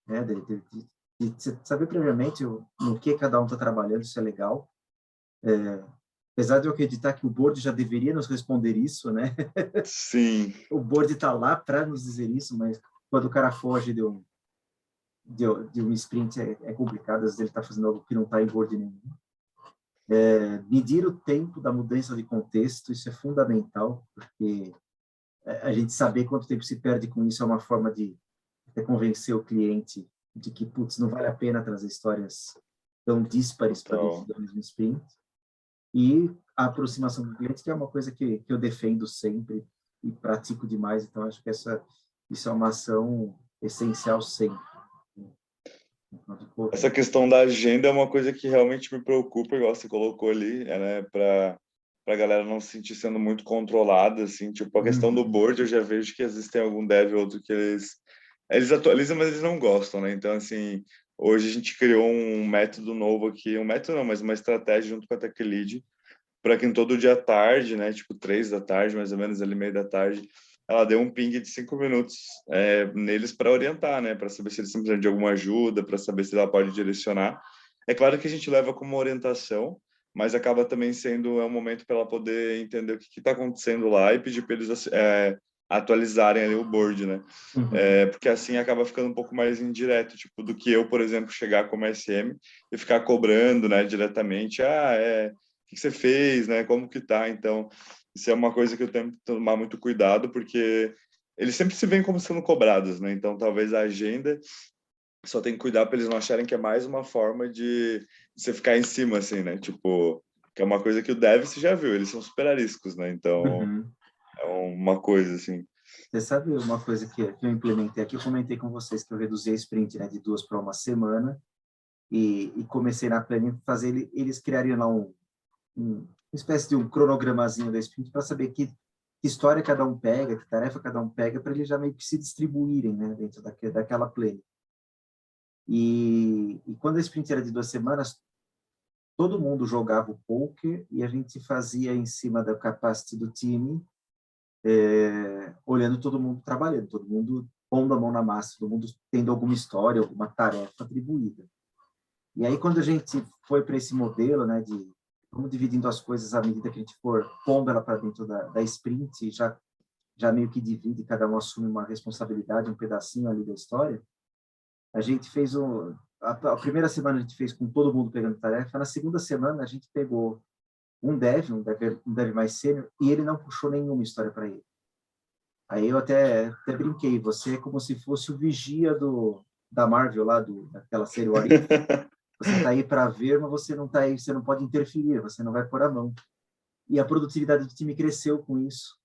né? De saber previamente no que cada um está trabalhando, isso é legal. Apesar de eu acreditar que o board já deveria nos responder isso, né? Sim. O board está lá para nos dizer isso, mas quando o cara foge de um sprint é complicado, às vezes ele está fazendo algo que não está em board nenhum. Medir o tempo da mudança de contexto, isso é fundamental, porque a gente saber quanto tempo se perde com isso é uma forma de convencer o cliente de que, putz, não vale a pena trazer histórias tão díspares para dentro do mesmo sprint. E a aproximação do cliente, que é uma coisa que eu defendo sempre e pratico demais, então acho que isso é uma ação essencial sempre. Essa questão da agenda é uma coisa que realmente me preocupa, igual você colocou ali, né, para a galera não se sentir sendo muito controlada, assim, tipo, a questão do board, eu já vejo que às vezes tem algum dev ou outro que eles atualizam, mas eles não gostam, né, então, assim, hoje a gente criou um método novo aqui, um método não, mas uma estratégia junto com a Tech Lead, para que em todo dia à tarde, né, tipo 3 da tarde, mais ou menos, ali meio da tarde, ela deu um ping de 5 minutos neles para orientar, né, para saber se eles precisam de alguma ajuda, para saber se ela pode direcionar. É claro que a gente leva como orientação, mas acaba também sendo um momento para ela poder entender o que está acontecendo lá e pedir para eles atualizarem ali o board, né? Uhum. Porque assim acaba ficando um pouco mais indireto, tipo, do que eu, por exemplo, chegar como SM e ficar cobrando, né, diretamente, o que você fez, né, como que tá? Então, isso é uma coisa que eu tenho que tomar muito cuidado, porque eles sempre se veem como sendo cobrados, né? Então, talvez a agenda só tem que cuidar para eles não acharem que é mais uma forma de você ficar em cima, assim, né? Tipo, que é uma coisa que o dev você já viu, eles são super ariscos, né? Então, Uhum. é uma coisa, assim. Você sabe uma coisa que eu implementei aqui? Eu comentei com vocês que eu reduzi a sprint, né, de 2 para uma semana e comecei na planning fazer eles criarem lá uma espécie de um cronogramazinho da sprint para saber que história cada um pega, que tarefa cada um pega, para eles já meio que se distribuírem, né, dentro daquela planning. E quando a sprint era de 2 semanas, todo mundo jogava o poker e a gente fazia em cima da capacity do time, olhando todo mundo trabalhando, todo mundo pondo a mão na massa, todo mundo tendo alguma história, alguma tarefa atribuída. E aí, quando a gente foi para esse modelo, né, de vamos dividindo as coisas à medida que a gente for pondo ela para dentro da sprint, já meio que divide, cada um assume uma responsabilidade, um pedacinho ali da história. A gente fez a primeira semana a gente fez com todo mundo pegando tarefa, na segunda semana a gente pegou um dev mais sênior, e ele não puxou nenhuma história para ele. Aí eu até brinquei, você é como se fosse o vigia da Marvel lá, daquela série What If. Você está aí para ver, mas você não está aí, você não pode interferir, você não vai pôr a mão. E a produtividade do time cresceu com isso,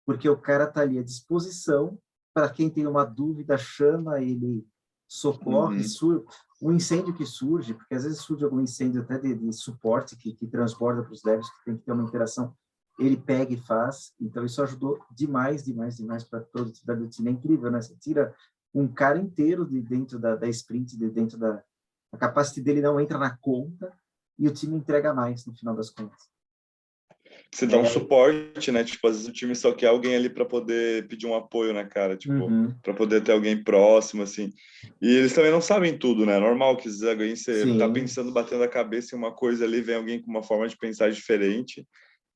porque o cara está ali à disposição para quem tem uma dúvida, chama, ele socorre, um incêndio que surge, porque às vezes surge algum incêndio até de suporte que transborda para os devs, que tem que ter uma interação, ele pega e faz. Então isso ajudou demais para a produtividade do time. É incrível, né? Você tira um cara inteiro de dentro da sprint, de dentro a capacidade dele não entra na conta e o time entrega mais no final das contas. Você dá um suporte, né? Tipo, às vezes o time só quer alguém ali para poder pedir um apoio, né, cara? Tipo, para poder ter alguém próximo, assim. E eles também não sabem tudo, né? É normal que alguém você tá pensando, batendo a cabeça em uma coisa ali, vem alguém com uma forma de pensar diferente,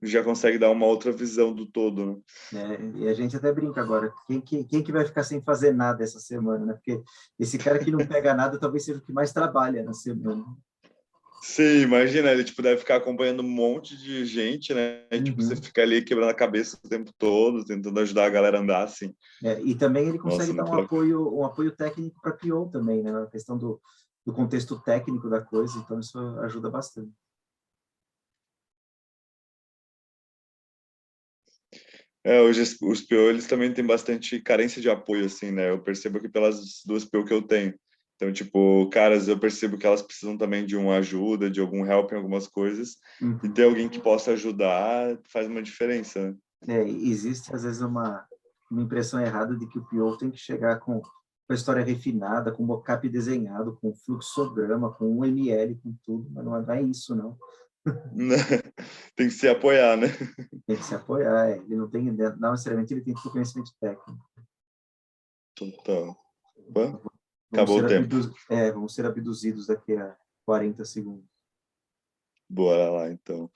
já consegue dar uma outra visão do todo, né? E a gente até brinca agora, quem que vai ficar sem fazer nada essa semana, né? Porque esse cara que não pega nada talvez seja o que mais trabalha na semana. Sim, imagina, ele tipo, deve ficar acompanhando um monte de gente, né? Tipo, você fica ali quebrando a cabeça o tempo todo, tentando ajudar a galera a andar, assim. E também ele consegue dar um apoio técnico para a PO também, né? Na questão do contexto técnico da coisa, então isso ajuda bastante. Hoje os PO, eles também têm bastante carência de apoio, assim, né? Eu percebo aqui pelas 2 PO que eu tenho. Então, tipo, caras, eu percebo que elas precisam também de uma ajuda, de algum help em algumas coisas. E ter alguém que possa ajudar faz uma diferença, né? Existe, às vezes, uma impressão errada de que o PO tem que chegar com a história refinada, com mockup desenhado, com fluxograma, com um ML, com tudo, mas não é isso, não. Tem que se apoiar, né? Tem que se apoiar, ele não necessariamente ele tem que ter conhecimento técnico. Total. Acabou o tempo. Vamos ser abduzidos daqui a 40 segundos. Bora lá, então.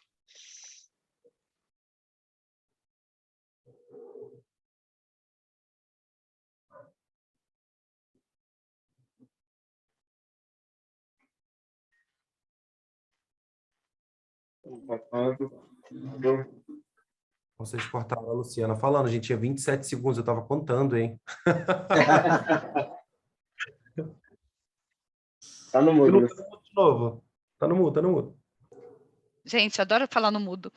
Vocês cortaram a Luciana falando, a gente tinha 27 segundos, eu estava contando, hein? Tá no mudo. De novo. Tá no mudo. Gente, adoro falar no mudo.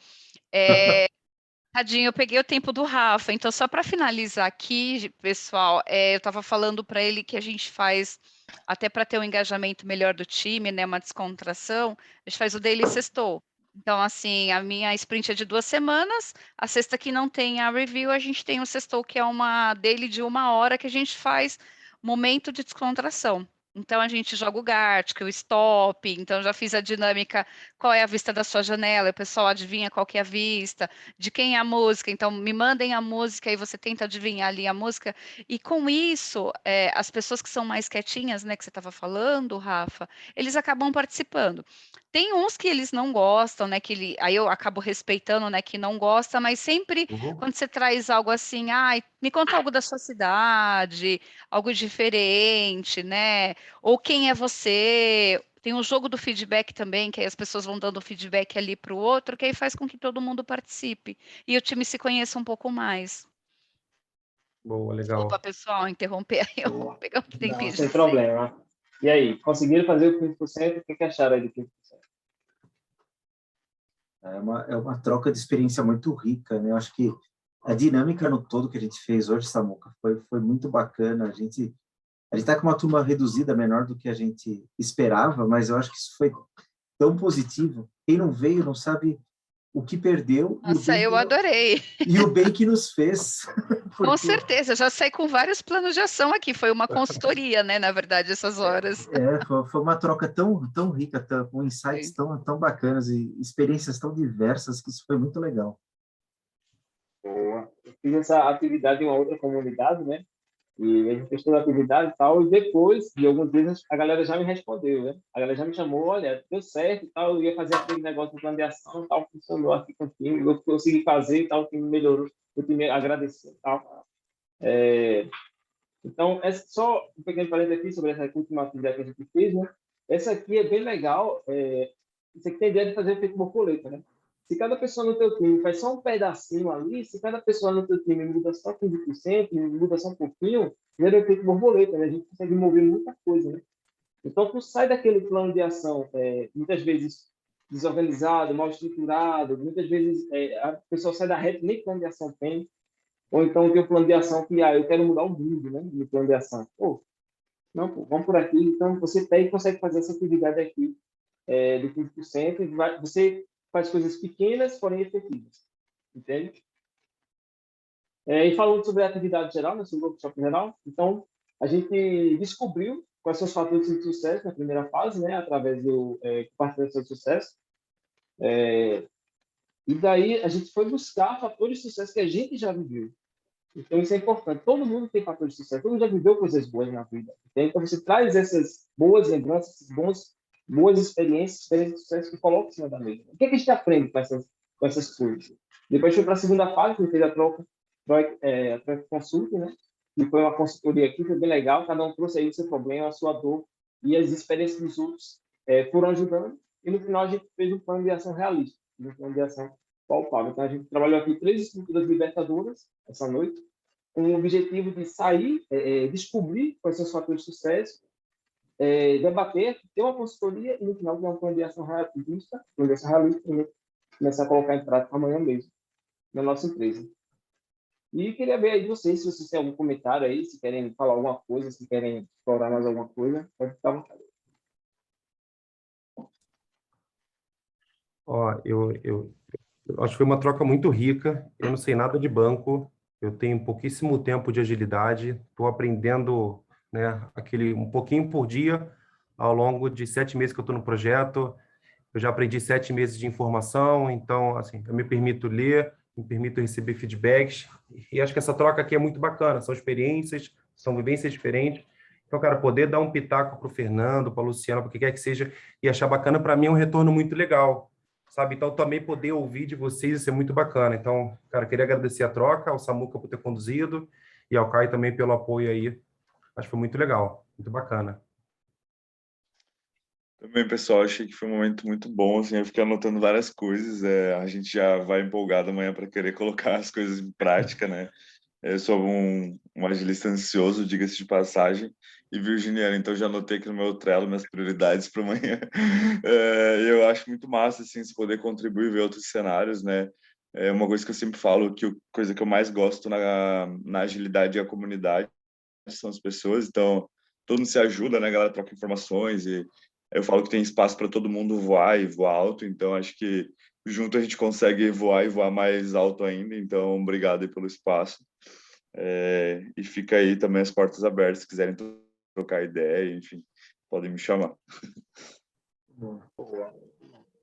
Tadinho, eu peguei o tempo do Rafa, então só para finalizar aqui, pessoal, eu estava falando para ele que a gente faz, até para ter um engajamento melhor do time, né, uma descontração, a gente faz o Daily Sextou. Então, assim, a minha sprint é de 2 semanas, a sexta que não tem a review, a gente tem o Sextou, que é uma daily de 1 hora que a gente faz momento de descontração. Então a gente joga o Gartic, o Stop, então já fiz a dinâmica, qual é a vista da sua janela, o pessoal adivinha qual que é a vista, de quem é a música, então me mandem a música e você tenta adivinhar ali a música, e com isso, as pessoas que são mais quietinhas, né, que você estava falando, Rafa, eles acabam participando. Tem uns que eles não gostam, né, aí eu acabo respeitando, né, que não gosta, mas sempre Uhum. quando você traz algo assim, ai, me conta algo da sua cidade, algo diferente, né? Ou quem é você? Tem o jogo do feedback também, que aí as pessoas vão dando feedback ali para o outro, que aí faz com que todo mundo participe e o time se conheça um pouco mais. Boa, Desculpa, legal. pessoal, interromper aí, eu vou pegar um Não, tempinho de sem vocês. problema. E aí, conseguiram fazer o 15%? O que que acharam aí do 15%? É uma troca de experiência muito rica, né? Eu acho que a dinâmica no todo que a gente fez hoje, Samuca, foi muito bacana. A gente está com uma turma reduzida, menor do que a gente esperava, mas eu acho que isso foi tão positivo. Quem não veio não sabe o que perdeu Nossa, eu adorei. e o bem que nos fez. Com Porque certeza, já saí com vários planos de ação aqui. Foi uma consultoria, né? Na verdade, essas horas. foi uma troca tão rica, com insights Sim. tão bacanas e experiências tão diversas que isso foi muito legal. Boa. Eu fiz essa atividade em uma outra comunidade, né? E a gente fez toda a atividade e tal, e depois de alguns dias a galera já me respondeu, né? A galera já me chamou, olha, deu certo e tal, eu ia fazer aquele negócio de plano de ação e tal, funcionou aqui com o time, eu consegui fazer e tal, o time melhorou, o time agradeceu e tal. Então, é só um pequeno parênteses aqui sobre essa última atividade que a gente fez, né? Essa aqui é bem legal, você tem a ideia de fazer efeito borboleta, né? Se cada pessoa no teu time faz só um pedacinho ali, se cada pessoa no teu time muda só 15%, muda só um pouquinho, gera o efeito borboleta, né? A gente consegue mover muita coisa, né? Então, tu sai daquele plano de ação, muitas vezes desorganizado, mal estruturado, muitas vezes a pessoa sai da reta, nem plano de ação tem, ou então tem um plano de ação que, eu quero mudar o mundo, né? No plano de ação. Pô, não, pô, vamos por aqui. Então, você pega e consegue fazer essa atividade aqui de 15%, você faz coisas pequenas, porém efetivas. Entende? E falando sobre a atividade geral, né, sobre o workshop geral, então, a gente descobriu quais são os fatores de sucesso na primeira fase, né, através do compartilhamento de sucesso. E daí a gente foi buscar fatores de sucesso que a gente já viveu. Então, isso é importante. Todo mundo tem fatores de sucesso, todo mundo já viveu coisas boas na vida. Entende? Então, você traz essas boas lembranças, boas experiências de sucesso que coloca em cima da mesa. O que, é que a gente aprende com essas coisas? Depois foi para a segunda fase, que fez a troca consulta, né? Que foi uma consultoria aqui, foi bem legal. Cada um trouxe aí o seu problema, a sua dor, e as experiências dos outros foram ajudando. E no final a gente fez um plano de ação realista, um plano de ação palpável. Então, a gente trabalhou aqui 3 estruturas libertadoras essa noite, com o objetivo de sair, descobrir quais são os fatores de sucesso, debater, ter uma consultoria e, no final, ter uma plano de ação realista, e começar a colocar em prática amanhã mesmo, na nossa empresa. E queria ver aí de vocês, se vocês têm algum comentário aí, se querem falar alguma coisa, se querem explorar mais alguma coisa, pode ficar à vontade. Ó, eu acho que foi uma troca muito rica. Eu não sei nada de banco, eu tenho pouquíssimo tempo de agilidade, estou aprendendo, né, aquele um pouquinho por dia ao longo de 7 meses que eu estou no projeto. Eu já aprendi 7 meses de informação, então, assim, eu me permito ler, me permito receber feedbacks, e acho que essa troca aqui é muito bacana, são experiências, são vivências diferentes. Então, cara, poder dar um pitaco para o Fernando, para a Luciana, para o que quer que seja, e achar bacana, para mim é um retorno muito legal, sabe? Então, também poder ouvir de vocês, isso é muito bacana. Então, cara, queria agradecer a troca, ao Samuca por ter conduzido, e ao Caio também pelo apoio aí. Acho que foi muito legal, muito bacana. Também, pessoal, achei que foi um momento muito bom, assim, eu fiquei anotando várias coisas, a gente já vai empolgado amanhã para querer colocar as coisas em prática, né? Eu sou um agilista ansioso, diga-se de passagem, e virginiano, então já anotei aqui no meu Trello minhas prioridades para amanhã. Eu acho muito massa, assim, se poder contribuir e ver outros cenários, né? É uma coisa que eu sempre falo, que a coisa que eu mais gosto na agilidade é a comunidade, são as pessoas, então todo mundo se ajuda, né, a galera troca informações e eu falo que tem espaço para todo mundo voar e voar alto, então acho que junto a gente consegue voar e voar mais alto ainda, então obrigado aí pelo espaço. E fica aí também as portas abertas, se quiserem trocar ideia, enfim, podem me chamar.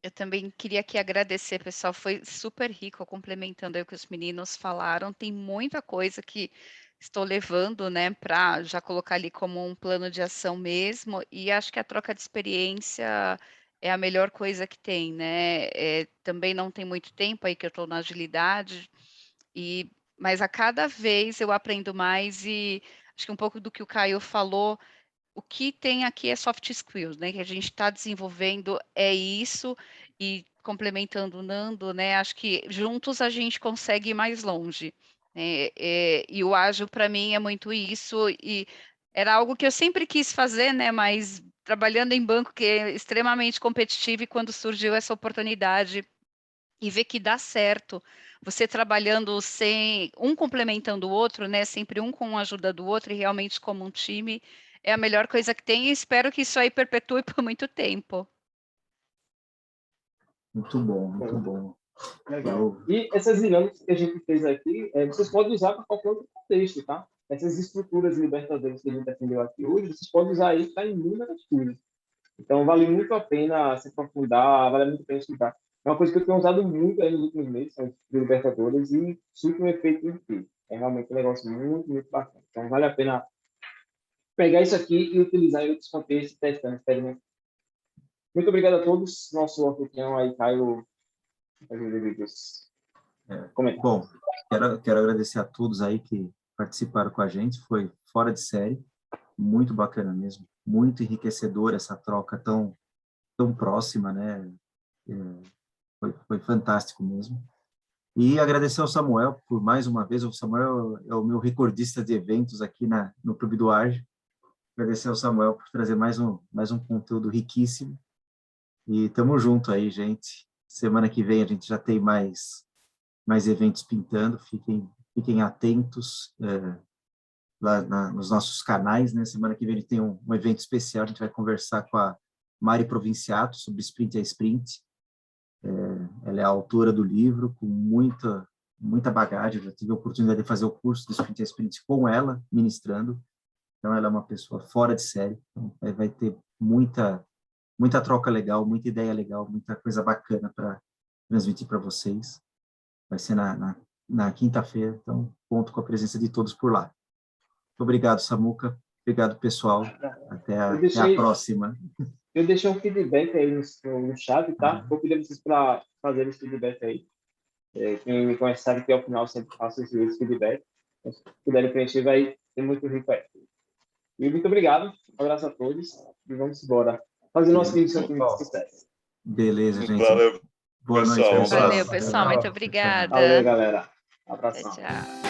Eu também queria aqui agradecer, pessoal, foi super rico, complementando aí o que os meninos falaram. Tem muita coisa que estou levando, né, para já colocar ali como um plano de ação mesmo, e acho que a troca de experiência é a melhor coisa que tem, né? Também não tem muito tempo aí que eu estou na agilidade, mas a cada vez eu aprendo mais e acho que um pouco do que o Caio falou, o que tem aqui é soft skills, né? Que a gente está desenvolvendo é isso, e complementando o Nando, né? Acho que juntos a gente consegue ir mais longe, né? E o ágil para mim é muito isso, e era algo que eu sempre quis fazer, né? Mas trabalhando em banco que é extremamente competitivo, e quando surgiu essa oportunidade e ver que dá certo, você trabalhando sem um complementando o outro, né? Sempre um com a ajuda do outro e realmente como um time, é a melhor coisa que tem, e espero que isso aí perpetue por muito tempo. Muito bom, muito bom. Legal. E essas dinâmicas que a gente fez aqui, vocês podem usar para qualquer outro contexto, tá? Essas estruturas libertadoras que a gente aprendeu aqui hoje, vocês podem usar aí para inúmeras coisas. Então, vale muito a pena se aprofundar, vale muito a pena estudar. É uma coisa que eu tenho usado muito aí nos últimos meses, são os libertadores, e surte um efeito incrível. É realmente um negócio muito, muito bacana. Então, vale a pena pegar isso aqui e utilizar em outros contextos, testando, experimentando. Muito obrigado a todos. Nosso anfitrião aí, Caio, Bom, quero agradecer a todos aí que participaram com a gente, foi fora de série, muito bacana mesmo, muito enriquecedor essa troca tão próxima, né? Foi fantástico mesmo. E agradecer ao Samuel por mais uma vez. O Samuel é o meu recordista de eventos aqui no Clube do Ágil. Agradecer ao Samuel por trazer mais um conteúdo riquíssimo. E estamos junto aí, gente. Semana que vem a gente já tem mais eventos pintando. Fiquem atentos lá nos nossos canais, né? Semana que vem a gente tem um evento especial. A gente vai conversar com a Mari Provinciato sobre Sprint a Sprint. Ela é a autora do livro, com muita bagagem. Eu já tive a oportunidade de fazer o curso de Sprint a Sprint com ela, ministrando. Então, ela é uma pessoa fora de série. Então, vai ter muita troca legal, muita ideia legal, muita coisa bacana para transmitir para vocês. Vai ser na quinta-feira, então conto com a presença de todos por lá. Muito obrigado, Samuca. Obrigado, pessoal. Até a próxima. Eu deixei um feedback aí no chat, tá? Vou pedir vocês para fazer esse feedback aí. Quem me conhece sabe que ao final eu sempre faço esse feedback. Então, se puderem preencher, vai ter muito rico aí. E muito obrigado. Um abraço a todos. E vamos embora. Fazer nosso vídeo de sucesso. Beleza, gente. Valeu, Boa pessoal. noite. Valeu, pessoal. Muito obrigada. Valeu, galera. Abração. Tchau.